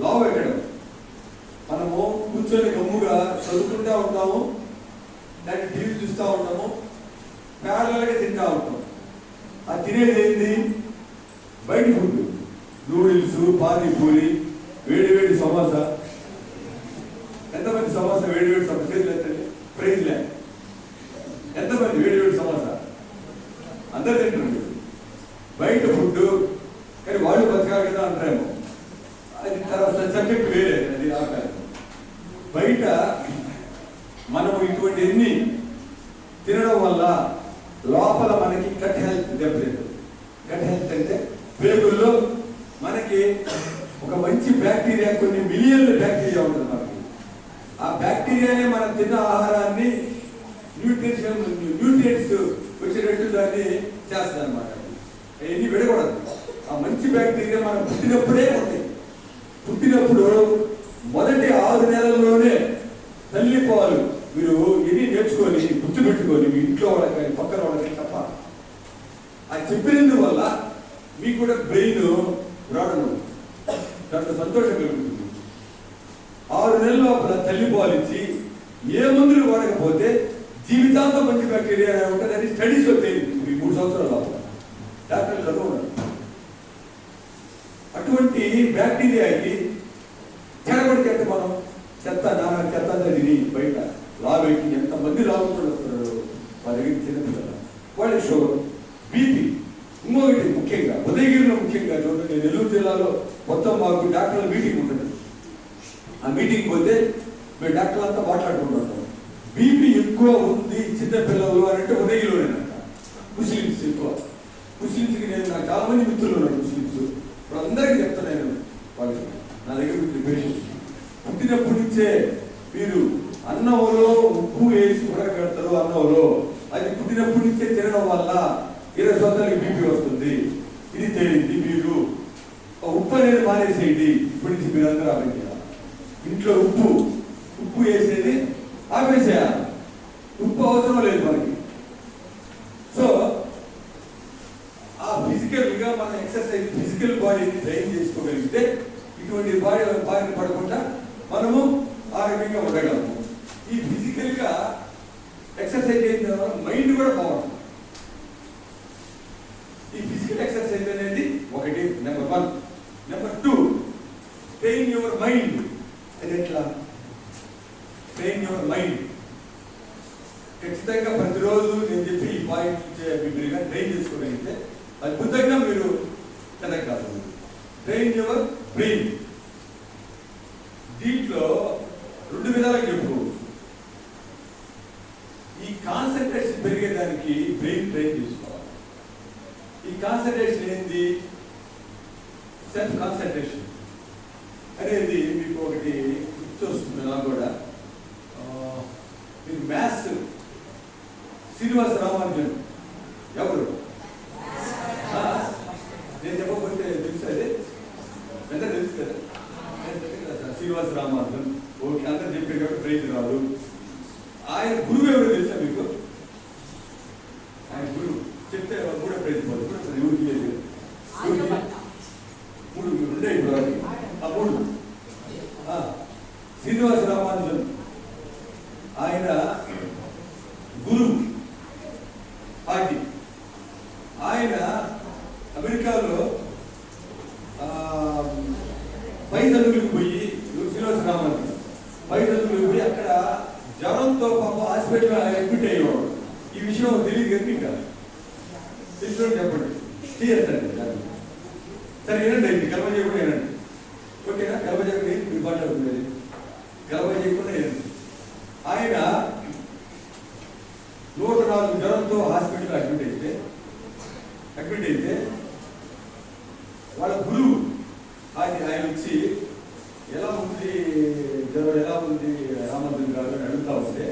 లావు ఎక్కడం. మనము కూర్చొని గమ్ముగా చదువుకుంటూ ఉంటాము, దాన్ని టీవీ చూస్తూ ఉంటాము, ప్యారలల్గా తింటూ ఉంటాం. ఆ తినేది ఏంటి? బయట ఫుడ్. నూడిల్స్, పానీపూరి, వేడి సమోసా. ఎంతమంది సమోసా వేడి సమోసా ఎత్తండి? ప్రైజ్ లే ఎంత ఇద్దరు తింటారు. బయట ఫుడ్ కానీ వాళ్ళు బతకాలి కదా అంటారేమో, అది తర్వాత సబ్జెక్ట్ వేరే, అది ఆకారం. బయట మనం ఇటువంటి ఎన్ని తినడం వల్ల లోపల మనకి గట్ హెల్త్ దెబ్బతింటుంది. గట్ హెల్త్ అంటే పేగుల్లో మనకి ఒక మంచి బ్యాక్టీరియా, కొన్ని మిలియన్ల బ్యాక్టీరియా ఉంటుంది మనకి. ఆ బ్యాక్టీరియానే మనం తిన్న ఆహారాన్ని న్యూట్రియంట్స్ వచ్చేటట్టు దాన్ని చేస్తుంది అనమాట. ఎన్ని విడకూడదు. ఆ మంచి బ్యాక్టీరియా మనం పుట్టినప్పుడే ఉంటాయి. పుట్టినప్పుడు మొదటి 6 నెలల్లోనే తల్లి పాలు మీరు ఎన్ని నేర్చుకొని గుర్తుపెట్టుకొని మీ ఇంట్లో వాళ్ళకి కానీ పక్కన వాళ్ళకి తప్ప అది చెప్పినందువల్ల మీకు కూడా బ్రెయిన్ రావడం దాంట్లో సంతోషం కలుగుతుంది. 6 నెలల లోపల తల్లి పాలు ఇచ్చి ఏ మందులు వాడకపోతే జీవితాంతం మంచి బ్యాక్టీరియా ఉంటుంది అని స్టడీస్లో తేలింది. ఈ 3 సంవత్సరాల లోపల డాక్టర్లు చదువున్నారు. అటువంటి బ్యాక్టీరియాకి చెడగొడికి అంటే మనం చెత్త నాన్న చెత్త తిని బయట లావెక్కి ఎంతమంది లావుతారు వాళ్ళ దగ్గర చిన్నపిల్లలు, వాళ్ళకి షుగర్, బీపీ. ఇంకొకటి ముఖ్యంగా ఉదయగిరిలో ముఖ్యంగా చూడండి, నెల్లూరు జిల్లాలో మొత్తం మాకు డాక్టర్ల మీటింగ్ ఉంటుంది. ఆ మీటింగ్ పోతే మేము డాక్టర్లు అంతా మాట్లాడుకుంటుంటాం. బీపీ ఎక్కువ ఉంది చిన్నపిల్లలు అని అంటే ఉదయగిరిలోనేనంట. ముస్లిమ్స్ ఎక్కువ. ముస్లిమ్స్కి నాకు చాలా మంది మిత్రులు ఉన్నారు ముస్లిమ్స్. ఇప్పుడు అందరికీ చెప్తున్నాను వాళ్ళకి, నా దగ్గర పేషెంట్స్ పుట్టినప్పటి నుంచే మీరు అన్నంలో ఉప్పు వేసి ఉడకబెడతారు. అన్నంలో అది పుట్టినప్పటి నుంచే తినడం వల్ల 20 సంవత్సరాలకి బీపీ వస్తుంది. ఇది తేలింది. మీరు ఉప్పు అనేది మానేసేయండి. ఇప్పటి నుంచి మీరు అందరూ ఆపేయాలి. ఇంట్లో ఉప్పు వేసేది ఆపేసేయాలి. ఉప్పు అవసరం లేదు మనకి. సో ఆ ఫిజికల్గా మన ఎక్సర్సైజ్, ఫిజికల్ బాడీని ట్రైన్ చేసుకోగలిగితే ఇటువంటి బారిన పడకుండా మనము ఆరోగ్యంగా ఉండగలము. ఈ ఫిజికల్గా ఎక్సర్సైజ్ చేసిన తర్వాత మైండ్ కూడా బాగుంటుంది. ఈ ఫిజికల్ ఎక్సర్సైజ్ అనేది ఒకటి, number 1. Number 2, train your mind. అది ఎట్లా ట్రైన్ యువర్ మైండ్? ఖచ్చితంగా ప్రతిరోజు నేను చెప్పి ఈ పాయింట్ మీరు ట్రైన్ చేసుకోగలిగితే అద్భుతంగా మీరు ఎదగలరు. Train your brain. దీంట్లో 2 విధాలుగా చెప్పుకోవచ్చు. ఈ కాన్సన్ట్రేషన్ పెరిగేదానికి బ్రెయిన్ ట్రైన్ చేసుకోవాలి. ఈ కాన్సన్ట్రేషన్ ఏంది? సెల్ఫ్ కాన్సన్ట్రేషన్ అనేది మీకు ఒకటి గుర్తొస్తుంది నాకు కూడా. మీరు మ్యాథ్స్ శ్రీనివాస రామానుజన్ ఎవరు? నేను చెప్పకపోతే తెలుసు, అదే ఎంత తెలుసు కదా. శ్రీనివాస రామానుజన్ ఓకే, అందరూ చెప్పారు కాబట్టి ప్రైజ్ రాదు. ఆయన గురువు ఎవరో తెలుసా మీకు? ఆయన గురువు చెప్తే కూడా ప్రైజ్ పోదు. ఎవరికి లేదు. 3 ఉండే ఇప్పుడు ఆ 3. శ్రీనివాస రామానుజన్ ఆయన గురువు పార్టీ. ఆయన అమెరికాలో పై చదువులకు పోయి, శ్రీనివాస రామానుజన్ పై చదువులకు పోయి అక్కడ జ్వరంతో పాప హాస్పిటల్ అడ్మిట్ అయ్యేవాడు. ఈ విషయం తెలియదు కానీ ఇంకా తెలుసు చెప్పండి. చేయొచ్చండి సరే, వినండి. అయితే గర్వ చేయకుండా వినండి, ఓకేనా? గర్వ చేయకుండా మీ మాట్లాడుతుంది. గర్వ చేయకుండా వినండి. ఆయన 104 జ్వరంతో హాస్పిటల్ అడ్మిట్ అయితే వాళ్ళ గురువు ఆయన వచ్చి ఎలా ఉంది జ్వరం, ఎలా ఉంది రామానుజన్ గారు అని అడుగుతా ఉంటే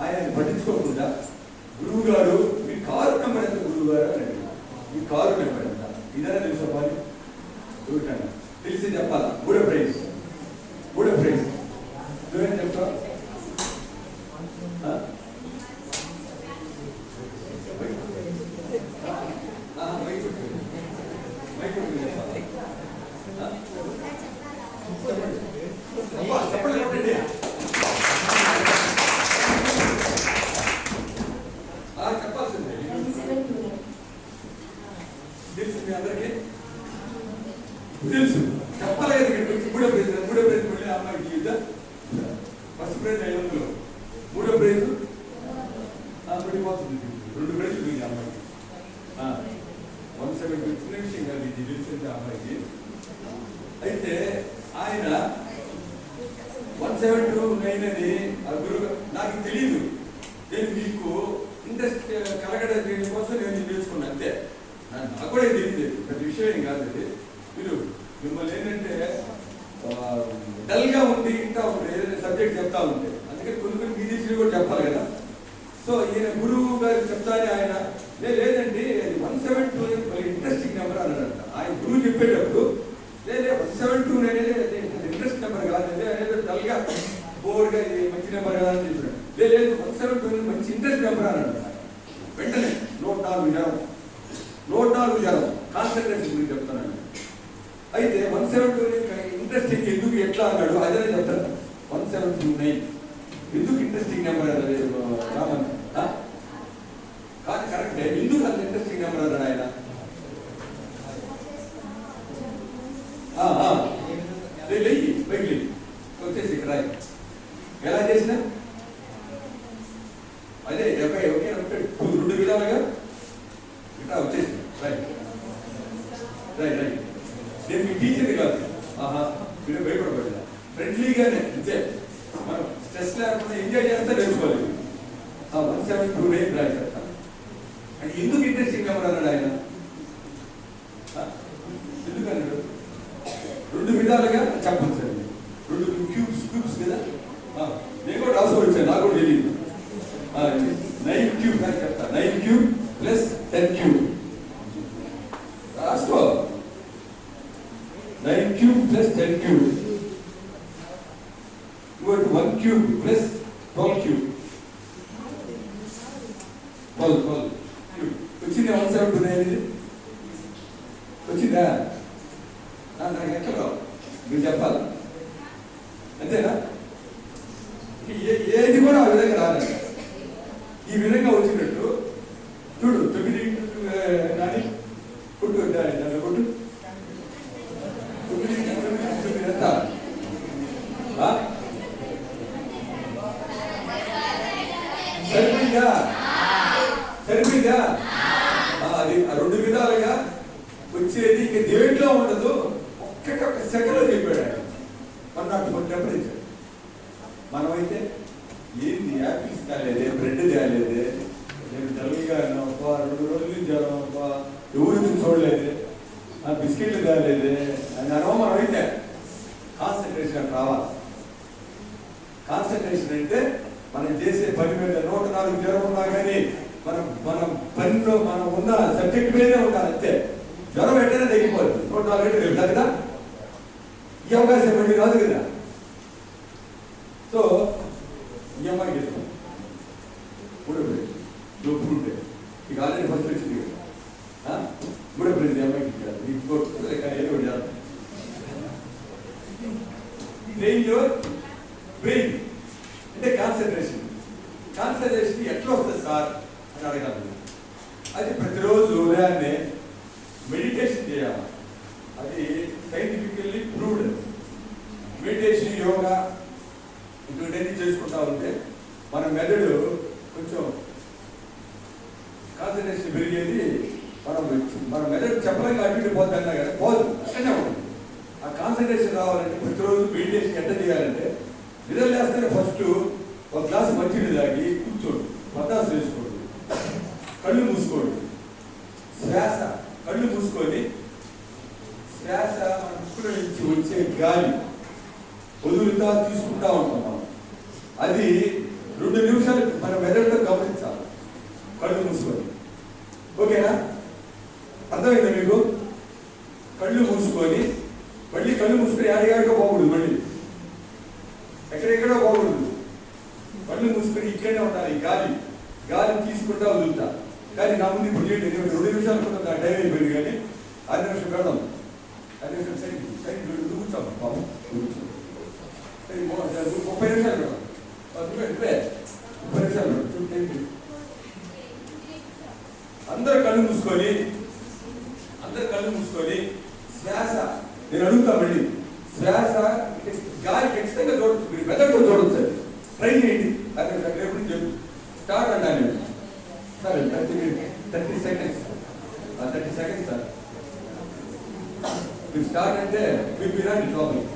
ఆయన పట్టించుకోకుండా, గురువు గారు మీ కారు నెంబర్ ఎంత గురువు గారు అని అడిగారు. మీ కారు నెంబర్ ఎంత? ఇదైనా తెలుసు అవ్వాలి, దొరికాను తెలిసి చెప్పాలా. మూడో ప్రైజ్ నువ్వేం చెప్తావు? చెప్పాల్సిందే తెలిసింది అందరికీ తెలుసు. చెప్పాలి కదా. మూడో ప్రైజ్ మళ్ళీ అమ్మాయికి జీవితం. ఫస్ట్ ప్రైజ్ 500, మూడో ప్రైజ్ పడిపోతుంది. 2 ప్రైజ్లు మీకు అమ్మాయికి. తెలిసింది అమ్మాయికి. అయితే ఆయన 172 అది ఆ గురువు నాకు తెలియదు. నేను మీకు ఇంట్రెస్ట్ కలగడం కోసం నేను నేర్చుకున్నాను అంతే. నాకు కూడా తెలియదు, పెద్ద విషయం ఏం కాదు అది. మీరు మిమ్మల్ని ఏంటంటే డల్గా ఉండి ఇంకా ఏదైనా సబ్జెక్ట్ చెప్తా ఉంటే అందుకని కొన్ని మీ తెలిసి కూడా చెప్పాలి కదా. సో ఈయన గురువు గారు చెప్తానే ఆయన లేదండి అది 172 ఇంట్రెస్టింగ్ నెంబర్ అన్నాడంట. ఆయన గురువు చెప్పేటప్పుడు 172 అనేది ఇంట్రెస్ట్ నెంబర్ కాదండి, అనేది డల్గా బోర్గా మంచి నెంబర్ కాదని చెప్పాడు. లేదు 172 మంచి ఇంట్రెస్ట్ నెంబర్ అన్నాడు. వెంటనే 104 జ్వరం కాన్సన్ట్రేషన్ గురించి చెప్తానండి. అయితే 172 ఇంట్రెస్టింగ్ ఎందుకు ఎట్లా అన్నాడు అదే చెప్తాను. 179 ఎందుకు ఇంట్రెస్టింగ్ నెంబర్ అన్నది రామన్ కాదు కరెక్టే. ఎందుకు అంత ఇంట్రెస్టింగ్ నెంబర్ అన్నాడు ఆయన? బైక్ వచ్చేసి ఇక్కడ ఎలా చేసినా అదే ఓకే 2 విధాలుగా ఇట్లా వచ్చేసి రైట్ రైట్ రైట్. నేను మీ టీచర్ కాదు, మీరు భయపడబడ్డా ఫ్రెండ్లీగానే అంతే. మనం స్ట్రెస్ లేకుండా ఎంజాయ్ చేస్తే నేర్చుకోవాలి. 172 రాయి చెప్తా. అంటే ఎందుకు ఇంట్రెస్టింగ్ నెంబర్ అన్నాడు ఆయన? ఎందుకు అన్నాడు? 2 విధాలుగా చెప్పచ్చు అండి. 2 క్యూబ్స్ మీద నేను కూడా రాసి వచ్చాను, నాకు కూడా తెలియదు. 9 క్యూబ్ అని చెప్తా. 9 క్యూబ్ ప్లస్ 10 క్యూబ్ రాసుకో. 9 cube plus 10 cube 1 cube plus 12 cube 12 cube వచ్చిందా? 172 వచ్చిందా? నాకు ఎక్కడ మీరు చెప్పాలి అంతేనా? ఏది కూడా ఆ విధంగా రాలేదు. ఈ విధంగా వచ్చినట్టు చూడు. 9 కానీ కొట్టు కొట్టు 9 ఎంత? సరిపోయిందా? అది 2 విధాలుగా వచ్చేది. ఇక దేంట్లో ఉండదు. ఒక్క సెకండ్లో చెప్పాడు ఆయన. 101 టెంపరేచర్. మనమైతే ఏంది యాపిల్స్ కాలేదే, బ్రెడ్ తేలేదే, నేను డల్గా 2 రోజులు జ్వరం, ఎవరు చూడలేదు, బిస్కెట్లు తేలేదే అని అనో. మనం అయితే కాన్సన్ట్రేషన్ రావాలి. కాన్సన్ట్రేషన్ అంటే మనం చేసే పని మీద 104 జ్వరం ఉన్నా కానీ మనం పనిలో మనం ఉన్న సబ్జెక్ట్ మీదే ఉండాలి అంతే. జ్వరం ఎట్టైనా తగ్గిపోదు. 104 రేపు కదా ఈ అవకాశం మళ్ళీ రాదు కదా. సో ఈ అమ్మాయికి ఇస్తాం మూడో ప్రైజ్ ఉంటే ఇక ఆల్రెడీ ఫస్ట్ వచ్చింది కదా. మూడో ప్రైజ్ ఈ అమ్మాయికి ఇచ్చారు. ఏదో చేస్తాం. బ్రెయిన్ అంటే కాన్సన్ట్రేషన్. కాన్సన్ట్రేషన్ ఎట్లా వస్తుంది సార్ అని అడగాలి. అది ప్రతిరోజు ఉదయాన్నే మెడిటేషన్ చేయాలి. అది సైంటిఫికల్లీ ప్రూవ్డ్. మెడిటేషన్, యోగా ఇటువంటివన్నీ చేసుకుంటా ఉంటే మన మెదడు కొంచెం కాన్సన్ట్రేషన్ పెరిగేది. మన మెదడు చెప్పలేక అటు ఇటు పోతుంది అన్నా కదా, పోదు, అక్కడనే ఉంటుంది. ఆ కాన్సన్ట్రేషన్ రావాలంటే ప్రతిరోజు మెడిటేషన్ ఎట్లా చేయాలంటే నిద్ర లేస్తేనే ఫస్ట్ ఒక గ్లాసు మంచినీళ్ళు తాగి కూర్చోండి, పద్దాసు వేసుకోండి, కళ్ళు మూసుకోండి, కళ్ళు మూసుకొని శ్వాస మన ముక్కుల నుంచి వచ్చే గాలి వదులుతా తీసుకుంటా ఉంటాం. అది 2 నిమిషాలు మన మెదడులో గమనించాలి, కళ్ళు మూసుకొని. ఓకేనా? అర్థమైందా మీకు? కళ్ళు మూసుకొని మళ్ళీ కళ్ళు మూసుకొని యాడిగాడిగా పోకూడదు, మళ్ళీ ఎక్కడెక్కడో పోకూడదు. కళ్ళు మూసుకొని ఇక్కడనే ఉండాలి. గాలి తీసుకుంటా వదులుతా. కానీ నా ముందు ఇప్పుడు చేయండి. 2 నిమిషాలు కూడా నా టైం అయిపోయింది. కానీ 6 నిమిషం పెడదాం. 6 నిమిషం సైడ్ కూర్చోం బాబు, 30 నిమిషాలు పెడదాం. 30 నిమిషాలు అందరు కళ్ళు మూసుకొని శ్వాస నేను అడుగుతా. మళ్ళీ శ్వాస గాలి ఖచ్చితంగా చూడొచ్చు, మీరు మెదడు చూడొచ్చు. ట్రై చేయండి. రేపు చెప్పు స్టార్ట్ అన్నాను సార్. 30 seconds sir. మీరు స్టార్ట్ అంటే మీరు వినండి లోపలికి.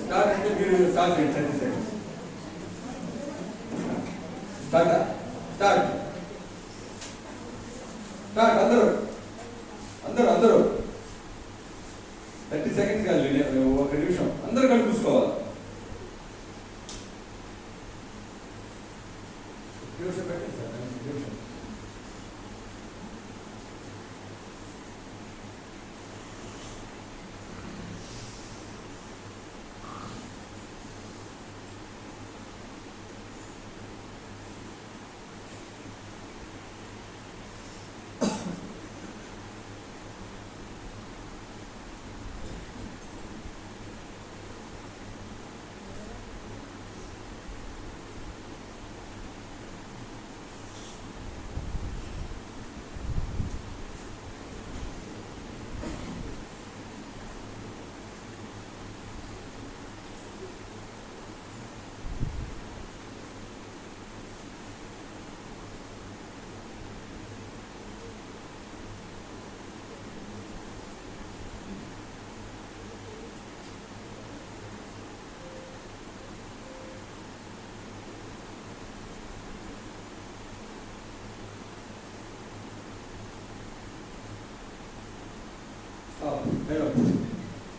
స్టార్ట్ అంటే మీరు స్టార్ట్ చేయండి 30 seconds. స్టార్ట్ స్టార్ట్ స్టార్ట్ అందరూ అందరూ అందరూ 30 seconds కాదు, 1 నిమిషం అందరూ కలిసి చూసుకోవాలి. నిమిషం పెట్టండి సార్, నిమిషం.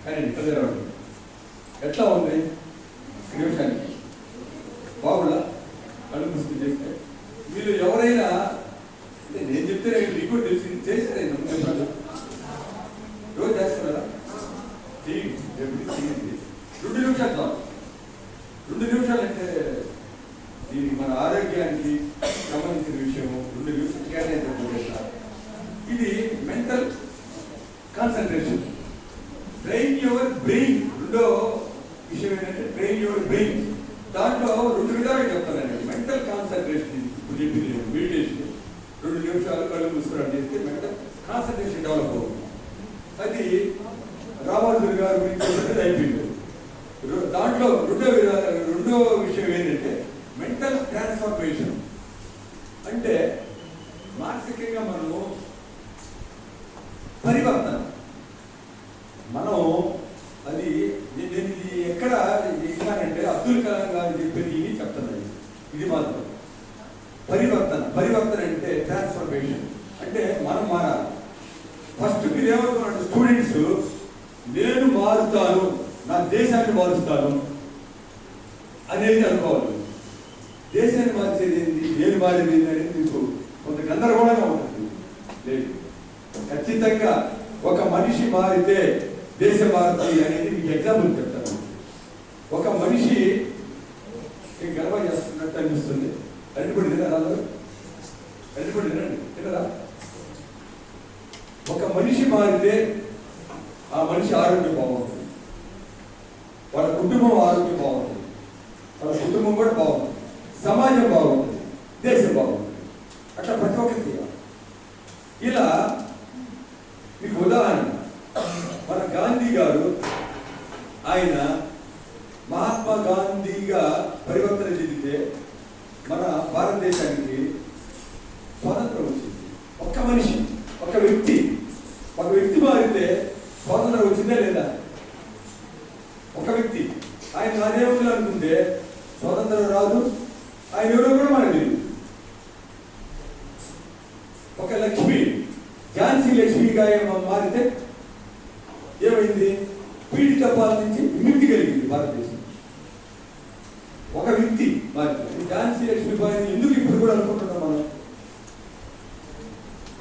కానీ ఎట్లా ఉంది నిమిషానికి? బాగుందా? కళ్ళు మూసుకుని చేస్తే మీరు ఎవరైనా అంటే నేను చెప్తే రికార్డ్ తెలిసి చేశారు రోజు చేస్తున్నారా? చేయండి, 2 నిమిషాలు చాలు. 2 నిమిషాలు అంటే దీనికి మన ఆరోగ్యానికి సంబంధించిన విషయము. 2 నిమిషాలు కేటాయించారు. ఇది mental concentration, train your brain. రెండో విషయం ఏంటంటే ట్రైన్ యువర్ బ్రెయిన్. దాంట్లో 2 విధాలుగా చెప్తానండి. మెంటల్ కాన్సన్ట్రేషన్ ఇప్పుడు చెప్పింది మెడిటేషన్, 2 నిమిషాలు కళ్ళు మూసుకుని చేస్తే మెంటల్ కాన్సన్ట్రేషన్ డెవలప్ అవుతుంది. అది రామానుజులు గారు గురించి అయిపోయింది. దాంట్లో రెండో విషయం ఏంటంటే మెంటల్ ట్రాన్స్ఫర్మేషన్. అంటే మానసికంగా మనము పరివర్తన. మనం అది నేను ఇది ఎక్కడ విన్నానంటే అబ్దుల్ కలాం గారు చెప్పేది ఇది చెప్తున్నాను. ఇది మాత్రం పరివర్తన అంటే ట్రాన్స్ఫర్మేషన్ అంటే మనం మారాలి. ఫస్ట్ మీరు ఏమనుకున్నాడు స్టూడెంట్స్, నేను మారుతాను, నా దేశాన్ని మారుస్తాను అనేది అనుకోవాలి. దేశాన్ని మార్చేది ఏంటి, నేను మారేది ఏంటి అనేది మీకు కొంత గందరగోళంగా ఉంటుంది. లేదు, ఖచ్చితంగా ఒక మనిషి మారితే దేశం మారుతుంది అనేది మీకు ఎగ్జాంపుల్ చెప్తాను. ఒక మనిషి గర్వ చేస్తున్నట్టు అనిపిస్తుంది. అరటిపడి తినారా? అరటిపడి తినరా? ఒక మనిషి మారితే ఆ మనిషి ఆరోగ్యం బాగుంటుంది, వాళ్ళ కుటుంబం ఆరోగ్యం బాగుంటుంది, వాళ్ళ కుటుంబం కూడా బాగుంటుంది, సమాజం బాగుంటుంది, దేశం బాగుంటుంది. అట్లా ప్రతి ఒక్కరికి చేయాలి. ఇలా మీకు ఉదాహరణ, మన గాంధీ గారు ఆయన మహాత్మా గాంధీగా పరివర్తన చెందితే మన భారతదేశానికి స్వాతంత్రం వచ్చింది. ఒక్క మనిషి, ఒక వ్యక్తి మారితే స్వాతంత్రం వచ్చిందా లేదా? ఒక వ్యక్తి ఆయన అదే అనుకుంటే స్వాతంత్రం రాదు. ఆయన ఎవరో కూడా మనకు తెలియదు. ఒక లక్ష్మి, ఝాన్సీ లక్ష్మిగా మారితే ఏమైంది? పీడిత పాల నుంచి విముక్తి కలిగింది భారతదేశం. ఒక వ్యక్తి మారితే ఝాన్సీ లక్ష్మి బారిని ఎందుకు ఇప్పుడు కూడా అనుకుంటున్నాం మనం?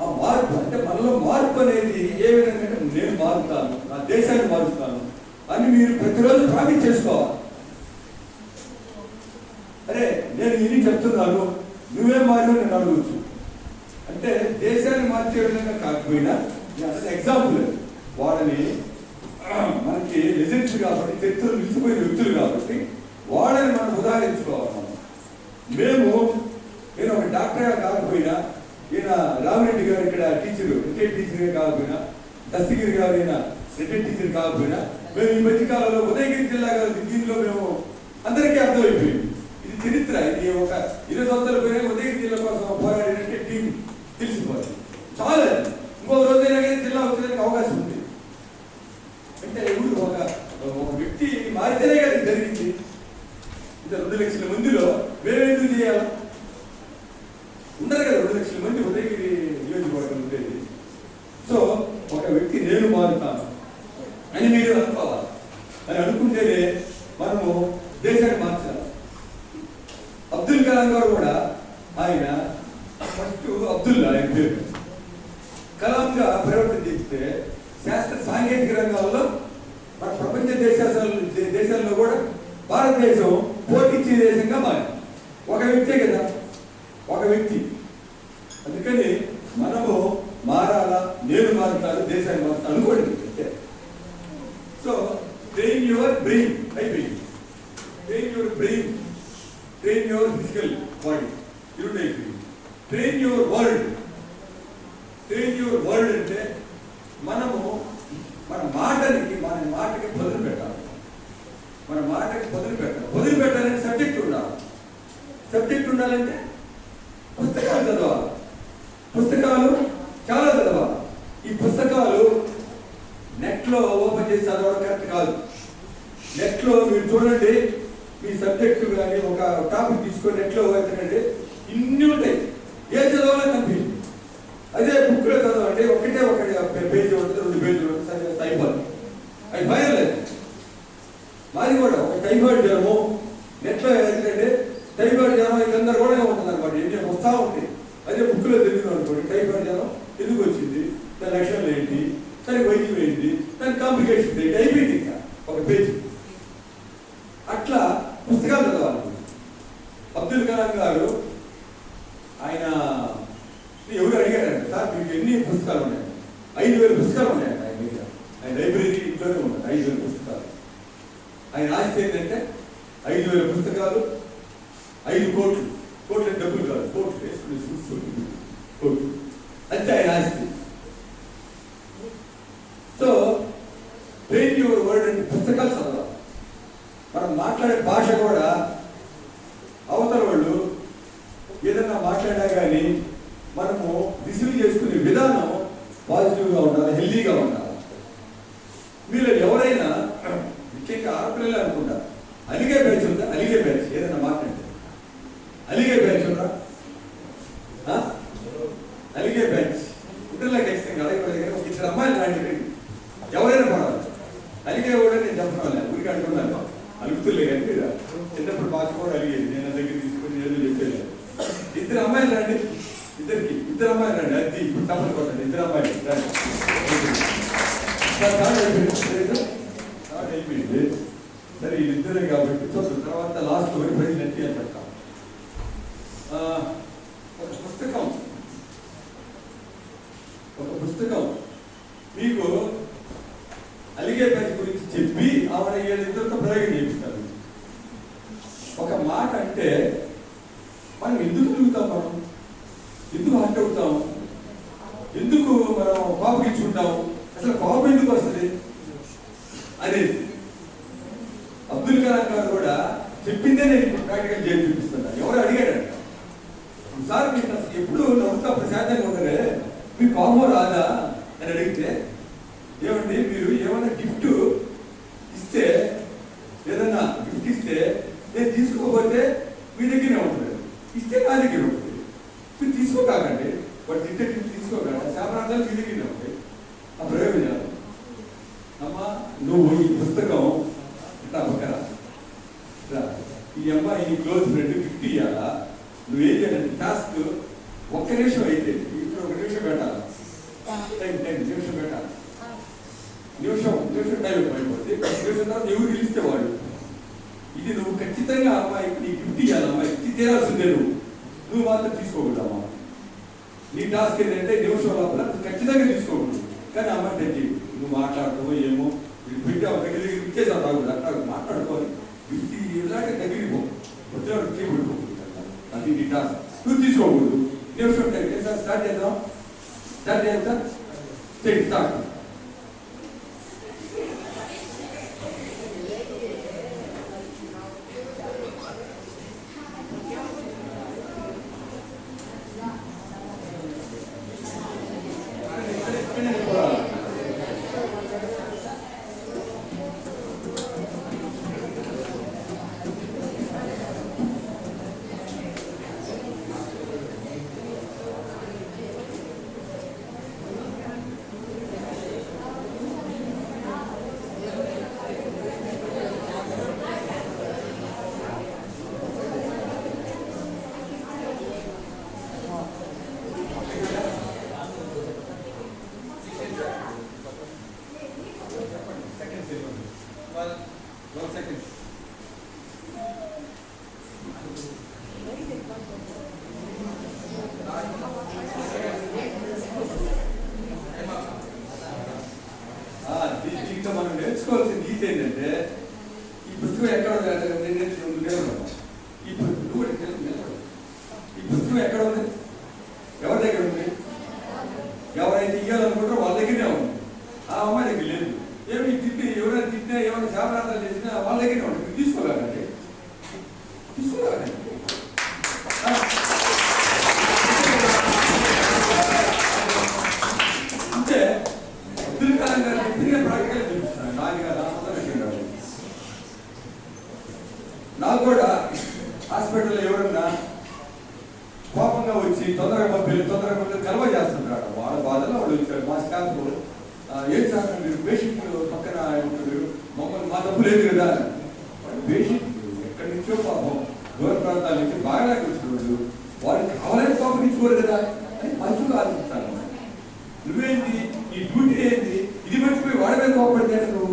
ఆ మార్పు అంటే మనలో మార్పు అనేది ఏ విధంగా నేను మారుతాను, నా దేశాన్ని మారుస్తాను అని మీరు ప్రతిరోజు ప్రామిస్ చేసుకోవాలి. అరే నేను ఇది చెప్తున్నాను, నువ్వేం మారు నేను అడగచ్చు. అంటే దేశాన్ని మార్చే విధంగా కాకపోయినా ఎగ్జాంపుల్ వాళ్ళని మనకి లెజెండ్స్ కాబట్టి, చరిత్రలు నిలిచిపోయిన వ్యక్తులు కాబట్టి వాళ్ళని మనం ఉదాహరించుకోవాలి. నేను ఒక డాక్టర్గా కాకపోయినా, ఈయన రామిరెడ్డి గారు ఇక్కడ టీచరు, రిటైర్డ్ టీచర్గా కాకపోయినా, దస్తగిరి గారు ఈయన రిటైర్డ్ టీచర్ కాకపోయినా, మేము ఈ మధ్య కాలంలో ఉదయగిరి జిల్లా గారి దీనిలో మేము అందరికీ అర్థమైపోయింది. ఇది చరిత్ర. ఇది ఒక 20 సంవత్సరాల పైన ఉదయగిరి జిల్లా కోసం పోరాడినట్టే టీం తెలిసిపోతుంది. చాలా ఇంకో రోజైనా కానీ జిల్లా వచ్చేదానికి అవకాశం ఉంది. నేను మారుతాను అని మీరు అనుకోవాలి. అని అనుకుంటేనే మనము దేశాన్ని మార్చాలి. అబ్దుల్ కలాం గారు కూడా ఆయన ఫస్ట్ అబ్దుల్లా ఆయన పేరు కలాంగా పరివర్తన చేస్తే శాస్త్ర సాంకేతిక రంగాల్లో మన ప్రపంచ దేశాల్లో కూడా భారతదేశం పోటీచ్చే దేశంగా మారింది. ఒక వ్యక్తే కదా, ఒక వ్యక్తి. అందుకని మనము మారాలా, నేను మారుతాను, దేశాన్ని మారుతాను అనుకోండి. సో ట్రైన్ యువర్ బ్రెయిన్ అయిపోయింది. Train your brain, train your physical body ఇరుడు అయిపోయింది. Train your world. Train your world అంటే మనము మన మాటకి పొదులు పెట్టాలి. మన మాటకి పొదులు పెట్టాలి. పొదులు పెట్టాలంటే సబ్జెక్ట్ ఉండాలి. సబ్జెక్ట్ ఉండాలంటే పుస్తకాలు చదవాలి. పుస్తకాలు చాలా చదవాలి. ఈ పుస్తకాలు నెట్లో ఓపెన్ చేసి చదవడం కరెక్ట్ కాదు. నెట్లో మీరు చూడండి, మీ సబ్జెక్టు కానీ ఒక టాపిక్ తీసుకొని నెట్లో వెతకండి, ఇన్ని ఉంటాయి. ఏ చదవాలో కనిపించింది. అదే బుక్లో చదవండి, ఒకటే పేజీ ఉంటుంది, 2 పేజీలు ఉంటుంది, అయిపోతుంది. అది భయం లేదు. మాది కూడా ఒక టైఫాయిడ్ జ్వరము నెట్లో ఎందుకంటే టైఫాయిడ్ జ్వరం గందరగోళంగా ఉంటుంది అనమాట. ఎన్ని వస్తూ ఉంటాయి. అదే బుక్లో తెలియదు అనుకోండి, టైఫాయిడ్ జ్వరం ఎందుకు వచ్చింది, దాని లక్షణాలు ఏంటి, దానికి వైద్యం ఏంటి, దాని కాంప్లికేషన్స్ ఏంటి, అయిపోయింది ఇంకా ఒక పేజీ. అట్లా పుస్తకాలు చదవాలి. అబ్దుల్ కలాం గారు ఆయన ఎవరు అడిగారంటే, సార్ మీకు ఎన్ని పుస్తకాలు ఉన్నాయి? 5,000 పుస్తకాలు ఉన్నాయండి ఆయన దగ్గర. ఆయన లైబ్రరీ ఇంట్లోనే ఉన్నాయి 5,000 పుస్తకాలు. ఆయన ఆస్తి ఏంటంటే 5,000 పుస్తకాలు, 5 కోట్లు. కోట్లు డబ్బులు కాదు, కోట్లు వేసుకుని కోట్లు. అంతే ఆయన ఆస్తి. సో ట్రైన్ యువర్ వర్డ్ అంటే పుస్తకాలు చదవాలి. మనం మాట్లాడే భాష కూడా అవతల వాళ్ళు ఏదన్నా మాట్లాడా కానీ మనము రిసీవ్ చేసుకునే విధానం పాజిటివ్గా ఉండాలి, హెల్దీగా ఉండాలి. మీరు ఎవరైనా ముఖ్యంగా ఆడపిల్లలు అనుకుంటా అలిగే బ్యాచ్ ఉందా? అలిగే బ్యాచ్ ఏదైనా మాట్లాడితే అలిగే బ్యాచ్ ఉందా? అలిగే బ్యాచ్ ఉంటుందా? ఖచ్చితంగా అలాగే ఒక 2 అమ్మాయిలు లాంటి ఎవరైనా పడాలి. అలిగే కూడా నేను చెప్పడం లేదు, ఊరికి అనుకున్నాను, అలుగుతులే కానీ మీరు చిన్నప్పుడు బాగా కూడా అలిగేది. నేను దగ్గర తీసుకుని ఏదో చెప్పేది. 2 అమ్మాయిలు రండి, 2 అమ్మాయిలు రండి, అది ఇప్పుడు తప్పని కొట్టండి. 2 అమ్మాయిలు అయిపోయింది. సరే వీళ్ళిద్దరే కాబట్టి తర్వాత లాస్ట్ వరకు ప్రజలెట్టి అని చెప్తాం. ఒక పుస్తకం మీకు అలిగే బ్యాచ్ గురించి చెప్పి ఆవిడ 7 ప్రయోగం చేపిస్తారు. ఒక మాట అంటే మనం ఎందుకు తిరుగుతాం, మనం ఎందుకు హట్ అవుతాం, ఎందుకు మనం కోపగించుకుంటాం, అసలు కోపం ఎందుకు వస్తుంది అనేది అబ్దుల్ కలాం గారు కూడా చెప్పిందే నేను ఇప్పుడు ప్రాక్టికల్ చేసి చూపిస్తున్నాను. ఎవరు అడిగాడంట, సార్ మీకు అసలు ఎప్పుడు నవ్వుతా ప్రశాంతంగా ఉండలే, మీకు కోపం రాదా అని అడిగితే, ఏమండి మీరు ఏమన్నా గిఫ్ట్ ఇస్తే, ఏదన్నా గిఫ్ట్ ఇస్తే నేను తీసుకోకపోతే మీ దగ్గరే ఉంటుంది, ఇస్తే నా దగ్గర ఉంటుంది, మీరు తీసుకోకాకండి, వాడు తింటే తీసుకోకండి, శాపరాంతాలు మీ దగ్గరే ఉంటాయి. ఆ ప్రయోజనాలు అమ్మా నువ్వు ఈ పుస్తకం ఇట్లా పక్కన ఈ అమ్మాయి నీ క్లోజ్ ఫ్రెండ్ గిఫ్ట్ ఇవ్వాలా, నువ్వేం చేయాలంటే టాస్క్ 1 నిమిషం అయితే ఇప్పుడు 1 నిమిషం పెట్టాలి, 10 నిమిషం పెట్టాలి, నిమిషం టైం అయిపోతుంది. 10 నిమిషం తర్వాత ఎవరు గెలిస్తే వాడు. ఇది నువ్వు ఖచ్చితంగా అమ్మాయికి నీ గిఫ్ట్ ఇవ్వాలి, అమ్మాయి ఇచ్చి తీరాల్సిందే, నువ్వు మాత్రం తీసుకోకూడదు. అమ్మా నీ టాస్క్ ఏంటంటే నిమిషం లోపల ఖచ్చితంగా తీసుకోకూడదు. కానీ అమ్మాయి తెచ్చి నువ్వు మాట్లాడతావు ఏమో బిడ్డ దగ్గర ఇచ్చేసావు రాకూడదు, అట్లా మాట్లాడుకోవాలి, ఇంటి ఇలాగే దగ్గరికి పో, వచ్చేవాడు చేయబడిపోతుంది. అది నీ టాస్క్, నువ్వు తీసుకోకూడదు. నిమిషం టైం సార్ స్టార్ట్ చేద్దాం స్టార్ట్. ఇవ్వాలనుకుంటారో వాళ్ళ దగ్గరే ఉంది. ఆ అమ్మాయి దగ్గర లేదు. ఏమి తిట్టి ఎవరైనా తిట్టినా ఏమైనా శాపనార్థాలు చేసినా వాళ్ళ దగ్గరే ఉంటుంది. తీసుకోగలండి, తీసుకోగలండి. అంటే అబ్దుల్ కలాం గారు చెప్పిన ప్రాక్టికల్ చూపిస్తున్నాను. నాకు కూడా హాస్పిటల్లో ఎవరన్నా కోపంగా వచ్చి తొందరగా కలవ చేస్తుంటారు. వాళ్ళ బాధలో వాళ్ళు వచ్చారు. మా స్టాఫ్ ఏం సార్ మీరు పేషెంట్ పక్కన ఉంటారు, మమ్మల్ని మా తప్పు లేదు కదా. వాళ్ళు పేషెంట్ ఎక్కడి నుంచో పాపం దూర ప్రాంతాల నుంచి బాగా వచ్చిన వాళ్ళు కావాలని కోపం ఇచ్చుకోరు కదా అని మనుషులు ఆలోచిస్తాను. నువ్వేంటి, నీ డ్యూటీ ఏంటి, ఇది మర్చిపోయి వాడి మీద కోపడితే నువ్వు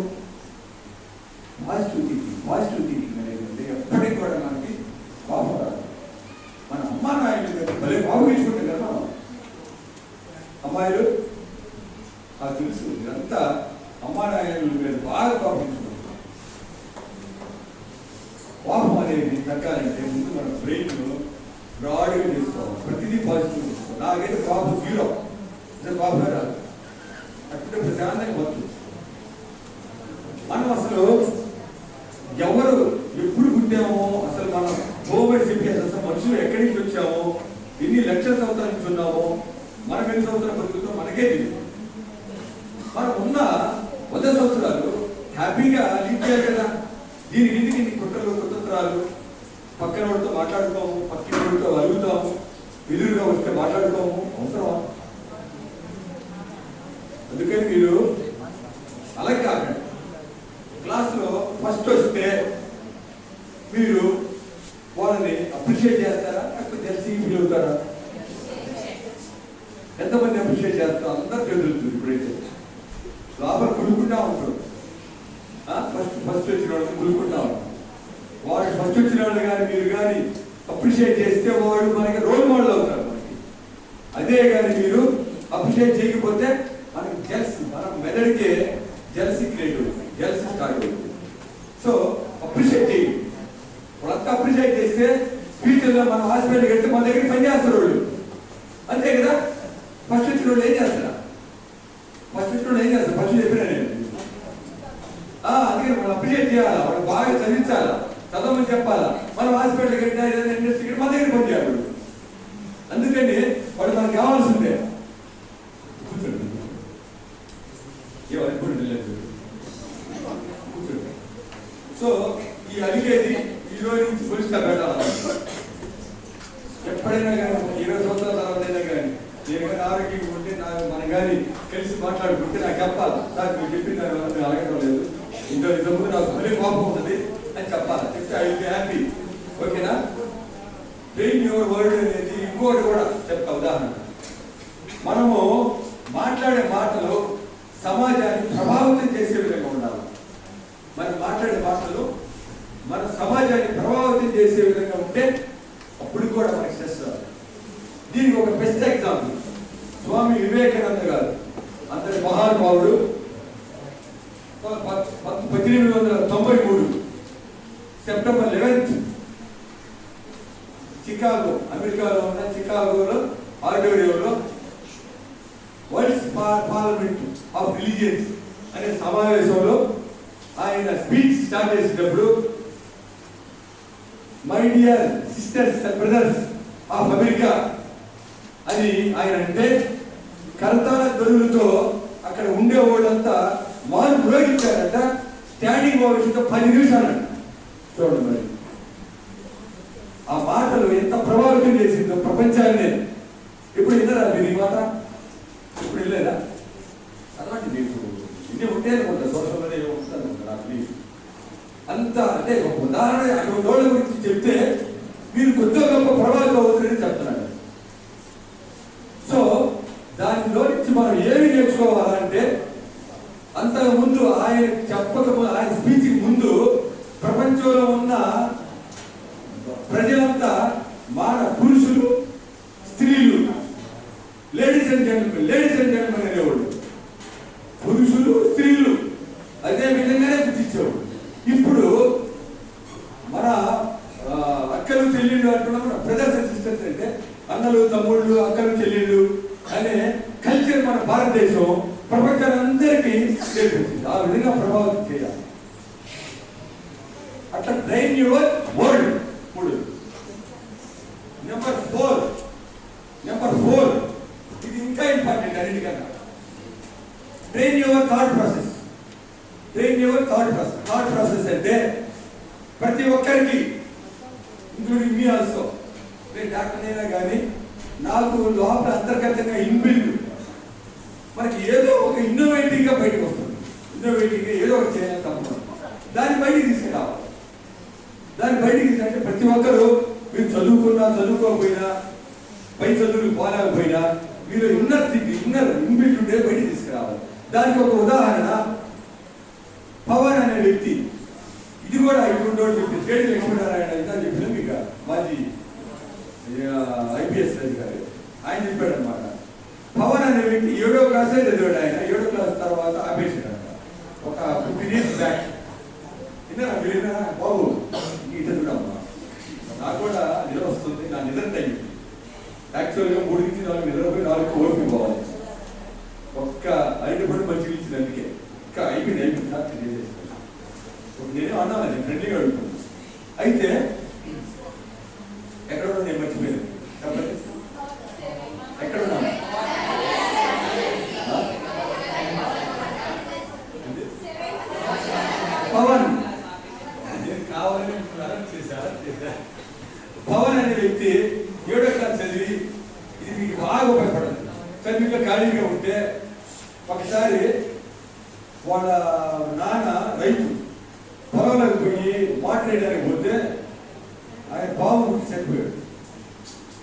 పాజిటివ్ థింకింగ్ అనేది ఎప్పటికీ కూడా మనకి కోపం రాదు. మన అమ్మా నాయకులు భలే బాగుంచుకుంటాం కదా మనం. అమ్మాయిలు నాకు తెలుసు, ఇదంతా అమ్మా నాయకుల మీద బాగా కోపించుకుంటాం. కోపం అనేది తగ్గాలంటే ముందు మన బ్రెయిన్ బ్రాడ్గా చేసుకోవాలి, ప్రతిదీ పాజిటివ్ చేసుకోవాలి. నాకైతే కోపం జీరో, కోపమే రాదు. అట్లా ప్రశాంతంగా పోతుంది. మనం అసలు ఎవరు ఎప్పుడు పుట్టామో, అసలు మనం కోవిడ్ చెప్పేది అసలు మనుషులు ఎక్కడి నుంచి వచ్చామో, ఎన్ని లక్షల సంవత్సరాల నుంచి ఉన్నామో, మనం ఎన్ని సంవత్సరాలు బతుకుతామో మనకే తెలియదు. మనం ఉన్న 100 సంవత్సరాలు హ్యాపీగా లీడ్ చేయాలి కదా. దీనికి ఇంటికి కుట్రలు కుతంత్రాలు, పక్కన వాడితో మాట్లాడుకోము, పక్కన వాడితో అడుగుతాము, ఎదురుగా వస్తే మాట్లాడుకోము, అవసరమా? అందుకని మీరు అలా కాకండి. క్లాస్లో ఫస్ట్ వస్తే మీరు వాళ్ళని అప్రిషియేట్ చేస్తారా, లేకపోతే జెల్సీ ఫీల్ అవుతారా? ఎంతమంది అప్రిషియేట్ చేస్తారో అందరూ చదువుతుంది. ఇప్పుడైతే లోపల కుడుకుంటా ఉంటారు. ఫస్ట్ వచ్చిన వాళ్ళని కుడుకుంటా ఉంటారు. వాడు ఫస్ట్ వచ్చిన వాళ్ళు కానీ మీరు కానీ అప్రిషియేట్ చేస్తే వాడు మనకి రోల్ మోడల్ అవుతారు మనకి. అదే కానీ మీరు అప్రిషియేట్ చేయకపోతే మనకి జెల్సీ, మనం మెదడికి జెల్సీ క్రియేట్ అవుతుంది, జెల్సీ స్టార్ట్ అవుతుంది. సో అప్రిషియేట్ చేయండి. వాళ్ళంతా అప్రిషియేట్ చేస్తే ఫ్యూచర్లో మనం హాస్పిటల్కి వెళ్తే మన దగ్గర పనిచేస్తారు వాళ్ళు. అంతే కదా. ఫస్ట్ వచ్చిన వాళ్ళు ఏం చేస్తారా? ఫస్ట్ చెప్పినా నేను అందుకని మనం అప్రిషియేట్ చేయాలా, వాళ్ళు బాగా చదివించాలా, చదవమని చెప్పాలా. మనం హాస్పిటల్కి వెళ్ళినా ఏదైనా ఇండస్ట్రీకి మన దగ్గర పనిచేయాలి. అందుకని వాడు మనకు కావాల్సిందే. సో ఈ అడిగేది ఈ రోజు నుంచి పోలీసుగా పెట్టాలి. ఎప్పుడైనా కానీ 20 సంవత్సరాల తర్వాత అయినా కానీ నేను కానీ ఆరోగ్యంగా ఉంటే మనం కానీ కలిసి మాట్లాడుకుంటే నాకు చెప్పాలి, సార్ మీరు చెప్పిన దాన్ని అడగడం లేదు, ఇంతకుముందు నాకు మళ్ళీ కోపం ఉంటుంది అని చెప్పాలి. చెప్తే ఐ విల్ బి హ్యాపీ. ఓకేనా? ట్రైన్ యువర్ వర్డ్ అనేది ఇంకోటి కూడా చెప్తా. ఉదాహరణ, మనము మాట్లాడే మాటలు సమాజాన్ని ప్రభావితం చేసే విధంగా ఉండాలి. మనం మాట్లాడే మాటలు మన సమాజాన్ని ప్రభావితం చేసే విధంగా ఉంటే అప్పుడు కూడా మనకి స్ట్రెస్ రాదు. దీనికి ఒక బెస్ట్ ఎగ్జాంపుల్ స్వామి వివేకానంద గారు. అంతటి మహానుభావుడు 1893 సెప్టెంబర్ 11 చికాగో, అమెరికాలో ఉన్న చికాగోలో ఆడిటోరియంలో వరల్డ్స్ పార్లమెంట్ ఆఫ్ రిలీజియన్స్ అనే సమావేశంలో ఆయన స్పీచ్ స్టార్ట్ చేసేటప్పుడు, my dear sisters and brothers of America అని ఆయన అంటే, కరతాళ ధ్వనులతో అక్కడ ఉండే వాళ్ళంతా వారు పురోగించారంట. స్టాండింగ్ ఓవేషన్తో 10 నిమిషాలు. చూడండి మరి ఆ మాటలు ఎంత ప్రభావితం చేసిందో ప్రపంచాన్ని. ఇప్పుడు విన్నారా మీరు ఈ మాట? ఇప్పుడు వెళ్ళలేదా? అలాంటి మీకు ఇన్ని ఉంటే అనుకుంటా, సోషల్ మీడియా ఉంటుంది నాకు అంత. అంటే ఒక ఉదాహరణ అటువంటి వాళ్ళ గురించి చెప్తే మీరు కొద్దిగా గొప్ప ప్రభావితం అవుతుందని చెప్తున్నాడు. సో దానిలో నుంచి మనం ఏమి నేర్చుకోవాలంటే, అంతకు ముందు ఆయన చెప్పకపోతే, ఆయన స్పీచ్కి ముందు ప్రపంచంలో ఉన్న ప్రజలంతా పురుషులు, స్త్రీలు, లేడీస్ అండ్ జెంటల్మెన్ అనేవాళ్ళు. పురుషులు, స్త్రీలు అదే విధంగానే గుర్తించేవాడు. ఇప్పుడు మన అక్కలు చెల్లెళ్ళు అంటున్నాం, బ్రదర్స్ అండ్ సిస్టర్స్ అంటే అన్నలు, తమ్ముళ్ళు, అక్కలు, చెల్లెళ్ళు అనే కల్చర్ మన భారతదేశం ప్రపంచాలందరికీ నేర్పించింది. ఆ విధంగా ప్రభావితం చేయాలి. అట్లా train your world. Number four ఇది ఇంకా ఇంపార్టెంట్ అన్నిటికన్నా. Train your thought process. Thought process అంటే ప్రతి ఒక్కరికి, ఇంక్లూడింగ్ మీ ఆల్సో, నేను డాక్టర్ అయినా కానీ నాకు లోపల అంతర్గతంగా ఇన్బిల్డ్ మనకి ఏదో ఒక ఇన్నోవేటివ్గా బయటకు వస్తుంది. ఇన్నోవేటివ్గా ఏదో ఒకటి చేయాలి తప్పదు. దాన్ని బయటికి తీసుకురావాలి. దాన్ని బయటికి తీసుకుంటే ప్రతి ఒక్కరూ మీరు చదువుకున్నా చదువుకోకపోయినా పై చదువులు పోలేకపోయినా మీరు ఇన్నర్ ఇన్బిల్డ్ ఉంటే బయటికి తీసుకురావాలి. దానికి ఒక ఉదాహరణ పవన్ అనే వ్యక్తి. ఇది కూడా ఇప్పుడు స్టేట్ లక్ష్మీనారాయణ ఇంకా చెప్పిన మీకు మాజీ IPS అధికారి ఆయన చెప్పాడు అనమాట. పవన్ అనే వ్యక్తి 7వ క్లాసే చదివాడు. ఆయన 7వ క్లాస్ తర్వాత ఆపేసాడు. ఒక 15 years బ్యాక్. విన్నా బాబు ఈ చదువుడమ్మా నాకు కూడా నిద్ర వస్తుంది. నా నిద్ర టైం యాక్చువల్గా 3 నుంచి 4 నిద్రపోయి 4 ఓపిక పోవాలి. ఒక్క 5 పడి మంచిగా ఇచ్చింది. అందుకే ఇంకా అయిపోయింది సార్ తెలియజేస్తాను. నేనే అన్నాను, నేను ఫ్రెండ్లీగా అడుగుతున్నాను. అయితే ఎక్కడ ఉన్నా నేను మర్చిపోయాను. చెప్పండి ఎక్కడ ఉన్నా? పవన్. నేను కావాలని చేశా. పవన్ అనే వ్యక్తి 7వ క్లాస్ చదివి, ఇది మీకు బాగా ఉపయోగపడదు. చదివిగా ఖాళీగా ఉంటే ఒకసారి వాళ్ళ నాన్న రైతు పొలంలోకి పోయి మాట్లాడడానికి పోతే ఆయన బాబు చనిపోయాడు.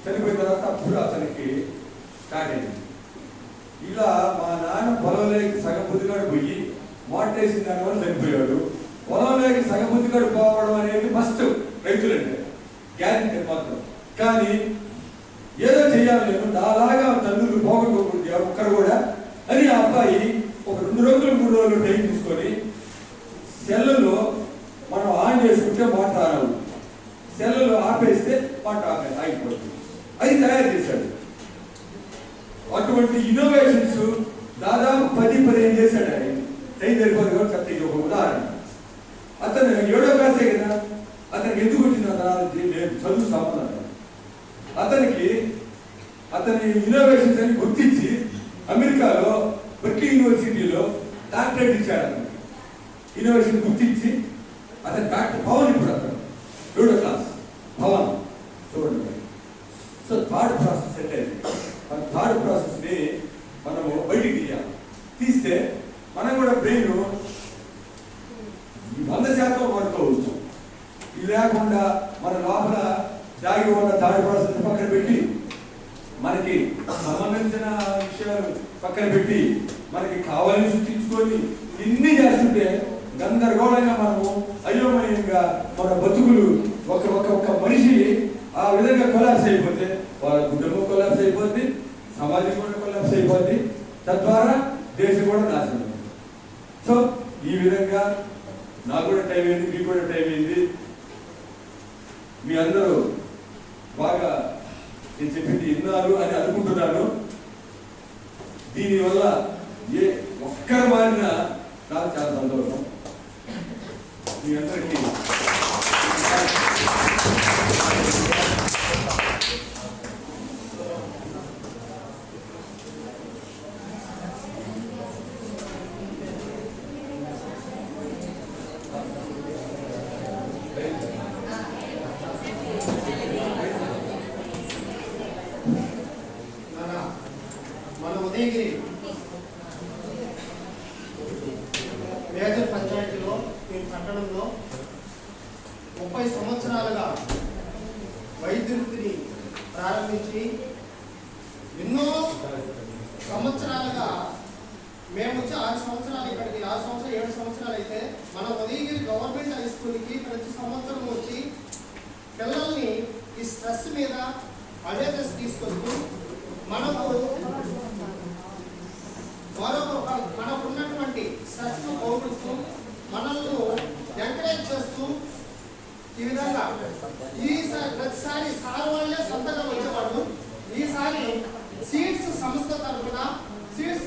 చనిపోయిన తర్వాత అప్పుడు అతనికి స్టార్ట్ అయింది. ఇలా మా నాన్న పొలంలోకి సగం బుద్ధిగాడు పోయి మాట్లాడేసిన దానివల్ల చనిపోయాడు. పొలంలోకి సగం బుద్ధిగాడు పోవడం అనేది మస్ట్ రైతులంటే గ్యారెంటీ మాత్రం. కానీ ఏదో చేయాలి, నేను నాలాగా తల్లులు పోగొట్టుకోకూడదు ఒక్కరు కూడా అని ఆ అబ్బాయి ఒక 2 రోజులు 3 రోజులు టైం తీసుకొని సెల్లులో మనం ఆన్ చేసుకుంటే మాట రావు, సెల్లులో ఆపేస్తే మాట ఆగిపోతుంది. అది తయారు చేశాడు. అటువంటి ఇన్నోవేషన్స్ దాదాపు 10-15 చేశాడు. ఆయన టైం సరిపోదు కాబట్టి చెప్తే ఒక ఉదాహరణ. అతను 7వ క్లాసే కదా, అతనికి ఎందుకు వచ్చింది నాలెడ్జ్ లేదు, చదువు సంబంధం. అతని ఇన్నోవేషన్స్ అని గుర్తించి అమెరికాలో బర్క్లీ యూనివర్సిటీలో డాక్టరేట్ ఇచ్చాడు. అతనికి ఇన్నోవేషన్ గుర్తించి అతను డాక్టర్ పవన్. ఇప్పుడు అతను 7వ క్లాస్ పవన్ చూడండి. సో థాట్ ప్రాసెస్ అంటే థాట్ ప్రాసెస్ని మనము బయటికి తీస్తే మనం కూడా బ్రెయిన్ 100% వాడుకోవచ్చు. ఇది లేకుండా మన లోపల దాగి ఉన్న థాట్ ప్రాసెస్ పక్కన పెట్టి, మనకి సంబంధించిన విషయాలు పక్కన పెట్టి, మనకి కావాలని సృష్టించుకొని ఇన్ని చేస్తుంటే గందరగోళంగా మనము అయోమయంగా మన బతుకులు ఒక మనిషి ఆ విధంగా కొలాప్స్ అయిపోతే వాళ్ళ కుటుంబం కొలాప్స్ అయిపోద్ది, సమాజం కూడా కొలాప్స్ అయిపోద్ది, తద్వారా దేశం కూడా నాశనం అవుతుంది. సో ఈ విధంగా నాకు కూడా టైం అయింది, మీకు కూడా టైం అయింది. మీ అందరూ బాగా నేను చెప్పింది విన్నారు అని అనుకుంటున్నాను. దీనివల్ల ఒక్కరు మారినా నాకు చాలా సంతోషం. మీ అందరికీ
ఉదయగిరి మేజర్ పంచాయతీలో ఈ పట్టణంలో 30 సంవత్సరాలుగా వైద్య వృత్తిని ప్రారంభించి ఎన్నో సంవత్సరాలుగా మేము వచ్చి 6 సంవత్సరాలు ఇక్కడికి 6 సంవత్సరాలు 7 సంవత్సరాలు అయితే మన ఉదయగిరి గవర్నమెంట్ హై స్కూల్కి ప్రతి సంవత్సరం వచ్చి పిల్లల్ని ఈ స్ట్రెస్ మీద అవేర్నెస్ తీసుకొస్తూ మనకున్నటువంటి స్ట్రెస్ను పోగొడుతూ మనల్ని ఎంకరేజ్ చేస్తూ ఈ విధంగా ప్రతిసారి సార్ వాళ్ళే సొంతంగా వచ్చేవాడు. ఈసారి సీడ్స్ సంస్థ తరఫున సీడ్స్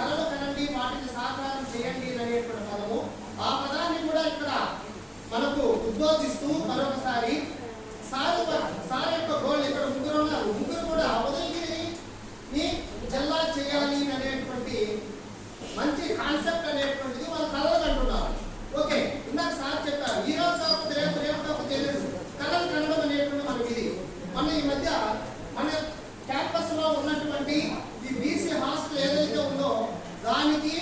కళలు కనండి, వాటిని సాకారం చేయండి అనేటువంటి పదము. ఆ పదాన్ని కూడా ఇక్కడ మనకు ఉద్బోధిస్తూ మరొకసారి సార్ యొక్క గోల్ ఇక్కడ ముగ్గురు ఉన్నారు. ముగ్గురు కూడా ఉదయగిరిని జిల్లా చేయాలి అనేటువంటి మంచి కాన్సెప్ట్ అనేటువంటిది వాళ్ళు కళలు అంటున్నారు. ఓకే, ఇందాక సార్ చెప్పారు ఈ రోజు కాకపోతే రేపు, రేపు కాకపోతే ఎల్లుండి కళలు కనడం అనేటువంటి మనకి ఇది. మన ఈ మధ్య మన క్యాంపస్ లో ఉన్నటువంటి ఈ బీసీ హాస్టల్ ఏదైతే ఉందో దానికి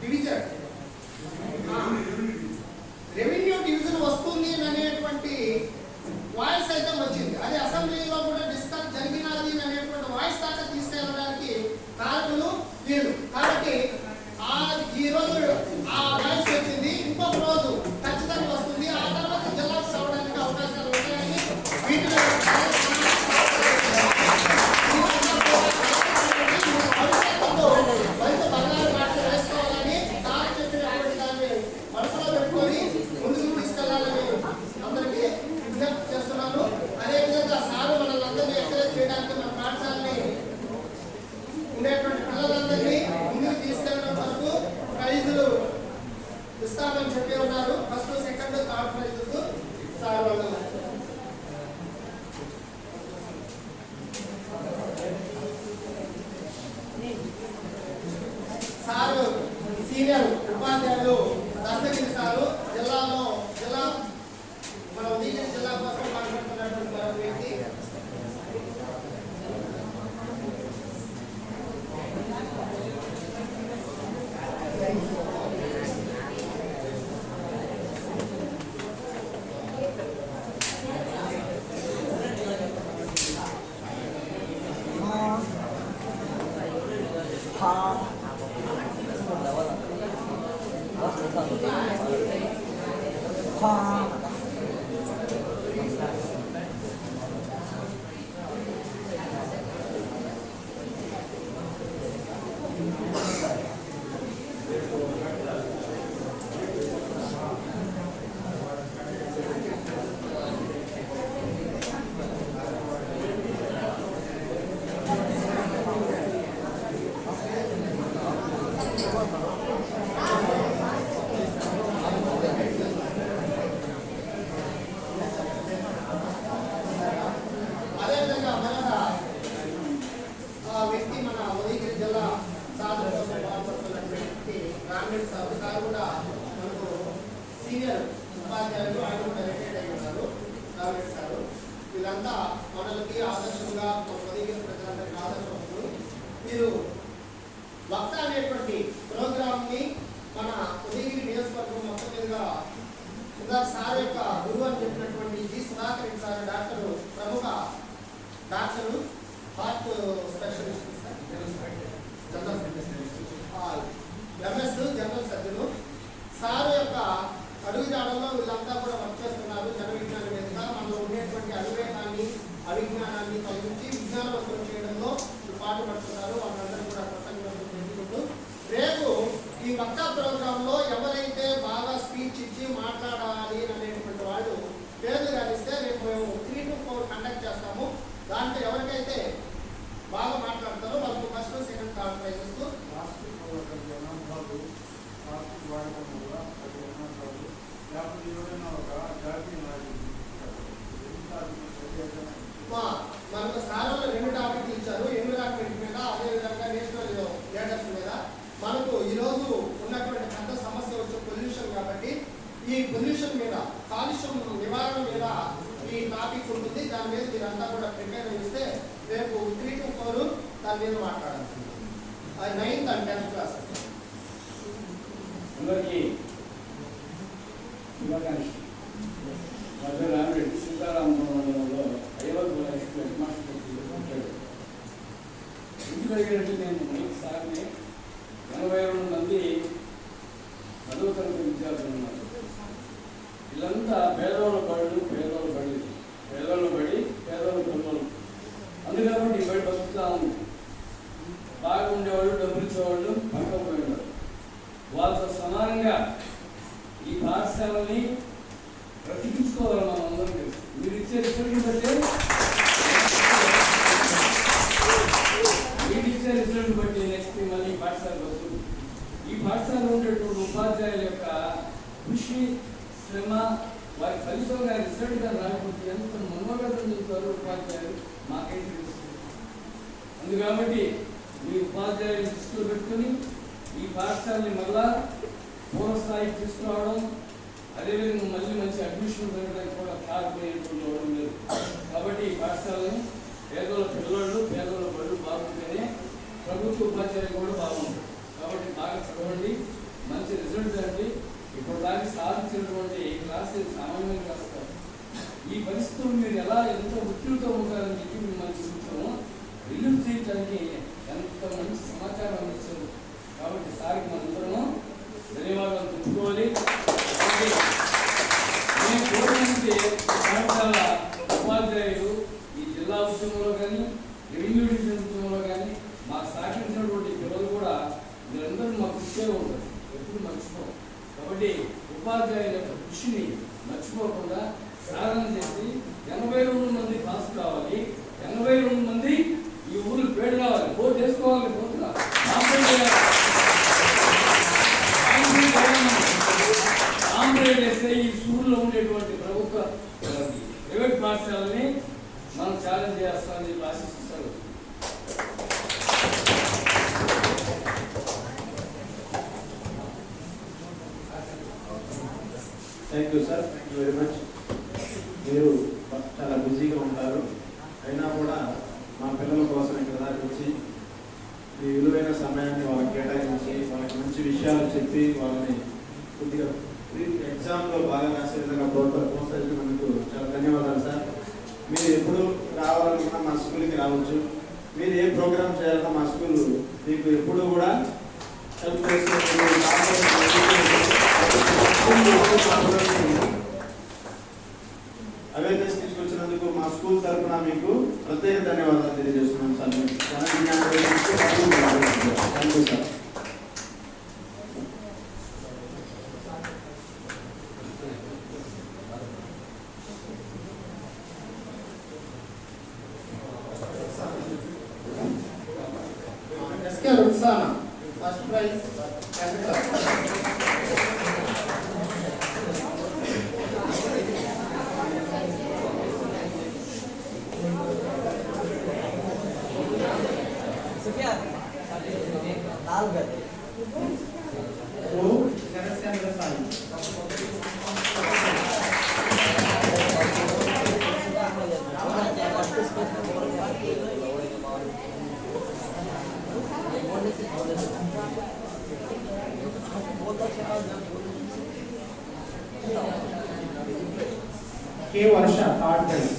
డివిజన్ రెవెన్యూ డివిజన్ వస్తుంది అనేటువంటి వాయిస్ అయితే వచ్చింది. అది అసెంబ్లీలో కూడా డిస్కస్ జరిగినది అనేటువంటి వాయిస్ దాకా తీసుకెళ్ళడానికి కారకులు వీళ్ళు. కాబట్టి ఈ రోజు ఆ వాయిస్ వచ్చింది, ఇంకొక రోజు ఖచ్చితంగా వస్తుంది. ఆ తర్వాత జిల్లాకు రావడానికి అవకాశాలు ఉంటాయని వీటిలో భవిష్యత్తులో బంగారు పాటలు వేసుకోవాలని సార్ చెప్పినటువంటి దాన్ని మనసులో పెట్టుకొని ముందుకు తీసుకెళ్లాలని అందరికీ విజ్ఞప్తి చేస్తున్నాను. అదేవిధంగా సారు మనల్ని ఎంకరేజ్ చేయడానికి మన పాఠశాలని ఉండేటువంటి పిల్లలందరినీ ముందుకు తీసుకెళ్ళడం వరకు ప్రైజులు ఇస్తామని చెప్పి ఉన్నారు. First, second, third prices sir వాళ్ళు సారు సీనియర్ ఉపాధ్యాయులు దస్తగిరి సారు జిల్లా మన ఉదయగిరి జిల్లా కోసం మాట్లాడుతున్నటువంటి మరొక వ్యక్తి. అదేవిధంగా మరొక వ్యక్తి మన ఉదయగిరి జిల్లా సాధన కోసం పాల్పడుతున్నటువంటి వ్యక్తి రామిరెడ్డి సార్. సార్ కూడా మనకు సీనియర్ ఉపాధ్యాయులు, ఆయన కూడా రిటైర్డ్ అయి ఉన్నారు. రామిరెడ్డి సార్ వీళ్ళంతా మనలకి ఆదర్శంగా ఉదయగిరి ప్రజలందరికీ ఆదర్శం. మీరు వక్త అనేటువంటి ప్రోగ్రామ్ ని మన ఉదయగిరి నియోజకవర్గం మొత్తం మీదుగా ఇందాక సార్ యొక్క గురువు అని చెప్పినటువంటి G Sudhakar Reddy sir doctor, ప్రముఖ doctor, heart specialist, MS general surgeon. Sir యొక్క అడుగుజాడల్లో వీళ్ళంతా కూడా వర్క్ చేస్తున్నారు. జన విజ్ఞాన వేదిక మనలో ఉండేటువంటి అవివేకాన్ని, అవిజ్ఞానాన్ని తొలగించి విజ్ఞానవంతం చేయడంలో పాటుపడుతున్నారు. వాళ్ళందరూ కూడా కృతజ్ఞతలు తెలుపుకుంటూ రేపు ఈ వక్త ప్రోగ్రామ్ లో ఎవరైతే బాగా స్పీచ్ ఇచ్చి మాట్లాడాలి అనేటువంటి వాళ్ళు పేర్లు గాలిస్తే రేపు మేము 3 to 4 కండక్ట్ చేస్తాము. దాంట్లో ఎవరికైతే బాగా మాట్లాడతారో వాళ్ళకు ఫస్ట్, సెకండ్, థర్డ్ ప్రైజెస్. మనకు సార్ 2 టాపిక్లు ఇచ్చారు, ఎన్విరాన్మెంట్ మీద, అదేవిధంగా నేషనల్ లీడర్స్ మీద. మనకు ఈరోజు ఉన్నటువంటి పెద్ద సమస్య వచ్చే పొల్యూషన్ కాబట్టి ఈ పొల్యూషన్ మీద, కాలుష్యం నివారణ మీద ఈ టాపిక్ ఉంటుంది. దాని మీద మీరంతా కూడా ప్రిపేర్ చేస్తే రేపు 3 to 4 దాని మీద మాట్లాడాల్సింది. 9th and 10th క్లాస్
అందరికీ శుభాకాంక్షలు. మధ్య రామిరెడ్డి సీతారామలో 5వ క్లాస్ హెడ్ మాస్టర్ ఉంటాడు. ఇంటికి అడిగినట్టు నేను సార్ని 82 మంది 10వ తరగతి విద్యార్థులు ఉన్నారు. వీళ్ళంతా పేదవాళ్ళ బడులు, పేదవాళ్ళ బడి, పేదవాళ్ళ బడి, పేదవాళ్ళ పిల్లలు. అందుకని ఈ బడి బతుకుతా ఉంది. బాగా ఉండేవాళ్ళు, డబ్బులు ఇచ్చేవాళ్ళు పక్కపోయేవాళ్ళు. వాళ్ళతో సమానంగా ఈ పాఠశాలని బ్రతికించుకోవాలి మనం అందరం కలిసి. మీరు ఇచ్చే రిజల్ట్ బట్టే నెక్స్ట్ మళ్ళీ పాఠశాలకు వస్తుంది. ఈ పాఠశాలలో ఉండేటువంటి ఉపాధ్యాయుల యొక్క కృషి, శ్రమ, వారి ఫలితంగా రిజల్ట్ గా రాకపోతే ఎంత మనోవేదన చెందుతారు ఉపాధ్యాయులు మాకైతే తెలుస్తుంది. అందుకాబట్టి మీ ఉపాధ్యాయులు దృష్టిలో పెట్టుకుని ఈ పాఠశాలని మళ్ళా పూర్వస్థాయికి తీసుకురావడం, అదేవిధంగా మళ్ళీ మంచి అడ్మిషన్ జరగడానికి కూడా కాకపోయేటువంటి లేదు. కాబట్టి ఈ పాఠశాలను పేదల పిల్లలు, పేదల బళ్ళు బాగుంటేనే ప్రభుత్వ ఉపాధ్యాయులు కూడా బాగుంటుంది. కాబట్టి బాగా చదవండి, మంచి రిజల్ట్ అండి. ఇప్పుడు దాన్ని సాధించినటువంటి క్లాసు సామాన్యంగా రాస్తారు. ఈ పరిస్థితులు మీరు ఎలా ఎంత ఉత్తీర్ణతో ఉంటారని చెప్పి మిమ్మల్ని చూపించాము. రిలీవ్ చేయడానికి ఎంత మంచి సమాచారం అందించారు. కాబట్టి సార్కి మనందరము ధన్యవాదాలు తెచ్చుకోవాలి. నేను కోరినంటే పాఠశాల ఉపాధ్యాయులు ఈ జిల్లా ఉద్యమంలో కానీ, రెవెన్యూ డివిజన్ ఉద్యమంలో కానీ మాకు సహకరించినటువంటి పిల్లలు కూడా మీరందరూ మాకు ఇచ్చే ఉంటారు, ఎప్పుడు మర్చిపోం. కాబట్టి ఉపాధ్యాయుల యొక్క కృషిని మర్చిపోకుండా సాధన చేసి 82 మంది పాస్ కావాలి, 82 మంది ఈ ఊరు పేరు కావాలి, ఓటు వేసుకోవాలి. పోతున్నా కాంప్లైంట్ చేస్తే ఈ స్కూల్లో ఉండేటువంటి ప్రభుత్వ ప్రైవేట్ పాఠశాలని మనం ఛాలెంజ్ చేస్తామని చెప్పి ఆశిస్తారు.
Thank you sir, thank you very much. మీరు చాలా బిజీగా ఉంటారు, అయినా కూడా మా పిల్లల కోసం ఇక్కడ దాకా వచ్చి మీ విలువైన సమయాన్ని వాళ్ళకి కేటాయించి వాళ్ళకి మంచి విషయాలు చెప్పి వాళ్ళని కొద్దిగా ఎగ్జామ్లో బాగా రాసే విధంగా ప్రోత్సహించినందుకు చాలా ధన్యవాదాలు సార్. మీరు ఎప్పుడు రావాలనుకున్నా మా స్కూల్కి రావచ్చు. మీరు ఏ ప్రోగ్రామ్ చేయాలన్నా మా స్కూల్ మీకు ఎప్పుడు కూడా హెల్ప్ చేస్తుంది. అవేర్నెస్ తీసుకొచ్చినందుకు మా స్కూల్ తరఫున మీకు ప్రత్యేక ధన్యవాదాలు తెలియజేస్తున్నాం sir. Thank you sir.
First prize
के वर्ष थर्ड प्राइज.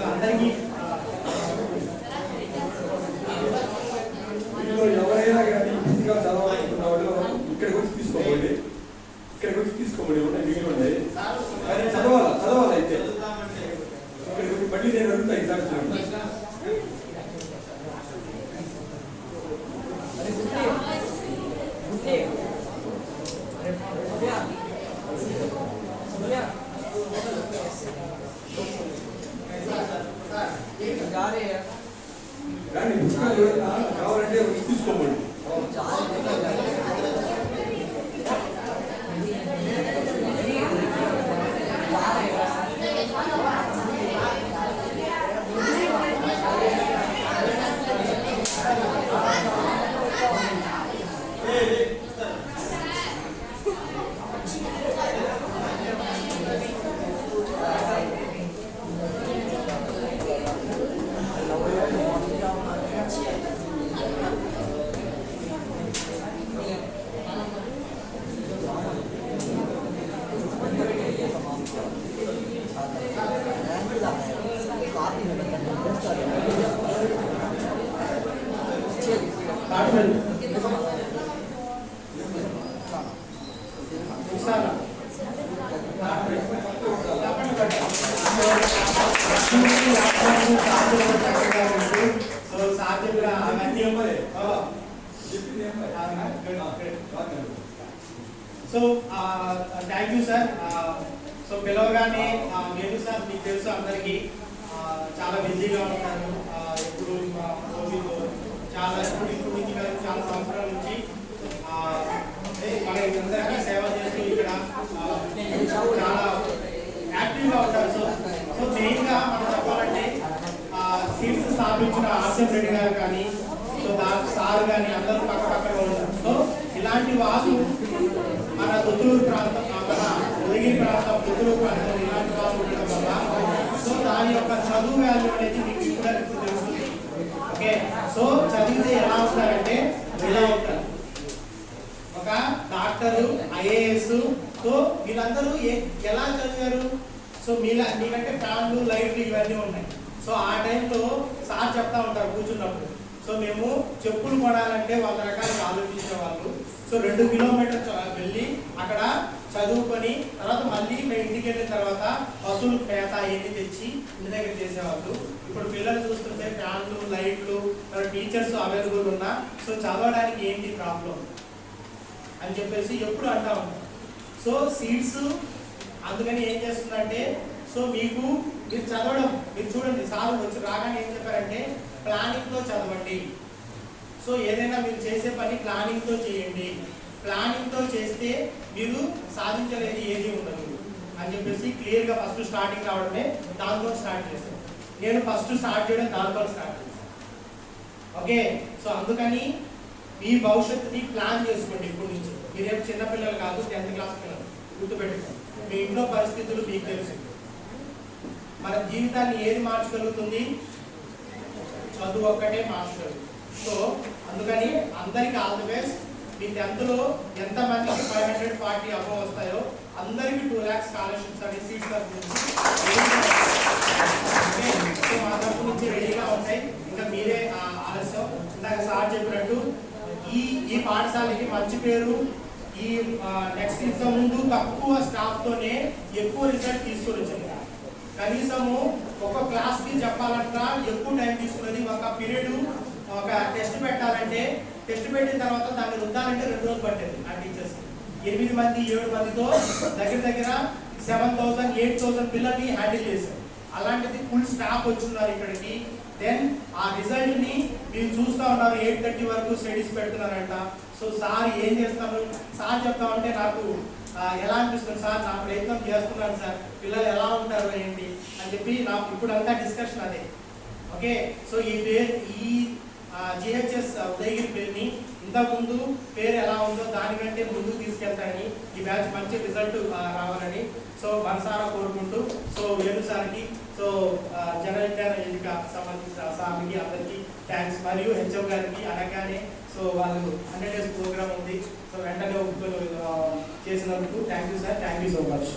అందరికీ
ఎవరైనా కానీ ఇంకా చదవాలనుకున్న వాళ్ళు ఇక్కడికి వచ్చి తీసుకోండి, ఇక్కడికి వచ్చి తీసుకోండి. ఉన్నాయి మిగిలి ఉన్నాయి కానీ చదవాలి అయితే ఇక్కడికి వచ్చి మళ్ళీ నేను అడుగుతా ఎగ్జామ్స్. కానీ పుస్తకాలు కావాలంటే వచ్చి తీసుకోండి.
So thank you sir. So పిలవగానే వేణు సార్ మీకు తెలుసు అందరికీ చాలా బిజీగా ఉంటారు. ఎప్పుడు కోవిడ్ చాలా ఇప్పుడు చాలా సంవత్సరాల నుంచి మన అందరికీ సేవ చేస్తూ ఇక్కడ చాలా యాక్టివ్గా ఉంటారు. సో మెయిన్గా మనం చెప్పాలంటే సీట్స్ స్థాపించిన ఆర్సీఎం రెడ్డి గారు కానీ సో సార్ కానీ అందరూ పక్కపక్కన ఉంటారు. సో ఇలాంటి వాళ్ళు మన దుత్తూరు ప్రాంతం, మన ఉదగిరి ప్రాంతం, దుత్తూరు ప్రాంతం ఇలాంటి వాళ్ళు ఉండడం వల్ల సో దాని యొక్క చదువు వాల్యూ అనేది మీకు ఇప్పుడు తెలుస్తుంది. ఓకే, సో చదివితే ఎలా ఉంటారంటే ఇలా ఉంటారు. ఒక డాక్టరు, ఐఏఎస్. సో వీళ్ళందరూ ఎలా చదివారు? సో మీకంటే ఫ్యాన్లు, లైట్లు ఇవన్నీ ఉన్నాయి. సో ఆ టైంలో సార్ చెప్తా ఉంటారు కూర్చున్నప్పుడు. సో మేము చెప్పులు కొనాలంటే 100 రకాలుగా ఆలోచించే వాళ్ళు. సో 2 కిలోమీటర్లు వెళ్ళి అక్కడ చదువుకొని తర్వాత మళ్ళీ మేము ఇంటికి వెళ్ళిన తర్వాత పశువులు పేత అవన్నీ తెచ్చి ఇంటి దగ్గర చేసేవాళ్ళు. ఇప్పుడు పిల్లలు చూస్తుంటే ఫ్యాన్లు, లైట్లు, టీచర్స్ అవైలబుల్ ఉన్నా సో చదవడానికి ఏంటి ప్రాబ్లం అని చెప్పేసి ఎప్పుడు అంటా ఉంటాం. సో సీట్స్ అందుకని ఏం చేస్తుందంటే సో మీరు చదవడం మీరు చూడండి, సార్ వచ్చి రాగానే ఏం చెప్పారంటే ప్లానింగ్తో చదవండి. సో ఏదైనా మీరు చేసే పని ప్లానింగ్తో చేయండి. ప్లానింగ్తో చేస్తే మీరు సాధించలేది ఏది ఉండదు అని చెప్పేసి క్లియర్గా ఫస్ట్ స్టార్టింగ్ రావడమే దాంతో స్టార్ట్ చేస్తాను. నేను ఫస్ట్ స్టార్ట్ చేయడం దాంతో స్టార్ట్ చేస్తాను. ఓకే, సో అందుకని మీ భవిష్యత్తుని ప్లాన్ చేసుకోండి ఇప్పటి నుంచి. మీరేం చిన్నపిల్లలు కాదు, 10th క్లాస్ పిల్లలు గుర్తుపెట్టుకోండి. మీ ఇంట్లో పరిస్థితులు మీకు తెలుసు. మన జీవితాన్ని ఏది మార్చగలుగుతుంది? చదువు ఒక్కటే మార్చగలుగుతుంది. సో అందుకని అందరికీ ఆల్ ది బెస్ట్. మీ 10thలో ఎంతమందికి 540 అబోవ్ వస్తాయో అందరికీ 2 lakhs స్కాలర్షిప్స్ అనే సీట్స్ మా తరఫు నుంచి రెడీగా ఉంటాయి. ఇంకా మీరే ఆలస్యం. ఇందాక సార్ చెప్పినట్టు ఈ పాఠశాలకి మంచి పేరు. ఈ నెక్స్ట్ ఇంత ముందు తక్కువ స్టాఫ్తోనే ఎక్కువ రిజల్ట్ తీసుకొని వచ్చింది. కనీసము ఒక క్లాస్కి చెప్పాలంటే ఎక్కువ టైం తీసుకున్నది. ఒక పీరియడ్ ఒక టెస్ట్ పెట్టాలంటే టెస్ట్ పెట్టిన తర్వాత దాన్ని రుద్దాలంటే 2 రోజులు పట్టేది ఆ టీచర్స్. 8 మంది 7 మందితో దగ్గర 7,000 8,000 పిల్లల్ని హ్యాండిల్ చేశారు. అలాంటిది ఫుల్ స్టాఫ్ వచ్చున్నారు ఇక్కడికి. దెన్ ఆ రిజల్ట్ ని మీరు చూస్తూ ఉన్నారు. 8:30 వరకు స్టడీస్ పెడుతున్నారంట. సో సార్ ఏం చేస్తారు? సార్ చెప్తా ఉంటే నాకు ఎలా అనిపిస్తుంది? సార్ నా ప్రయత్నం చేస్తున్నాను సార్, పిల్లలు ఎలా ఉంటారు ఏంటి అని చెప్పి నాకు ఇప్పుడు అంతా డిస్కషన్ అదే. ఓకే, సో ఈ పేరు ఈ జిహెచ్ఎస్ ఉదయగిరి పేరుని ఇంతకుముందు పేరు ఎలా ఉందో దానికంటే ముందుకు తీసుకెళ్తారని, ఈ బ్యాచ్ మంచి రిజల్ట్ రావాలని సో మనసారా కోరుకుంటూ సో వేణు సార్కి సో జనరల్ విజ్ఞాన సంబంధించిన సార్కి అందరికీ థ్యాంక్స్. మరియు హెచ్ఎం గారికి అనగానే సో వాళ్ళు 100 days ప్రోగ్రామ్ ఉంది సో వెంటనే ఒప్పుకొని చేసినందుకు thank you sir. Thank you so much.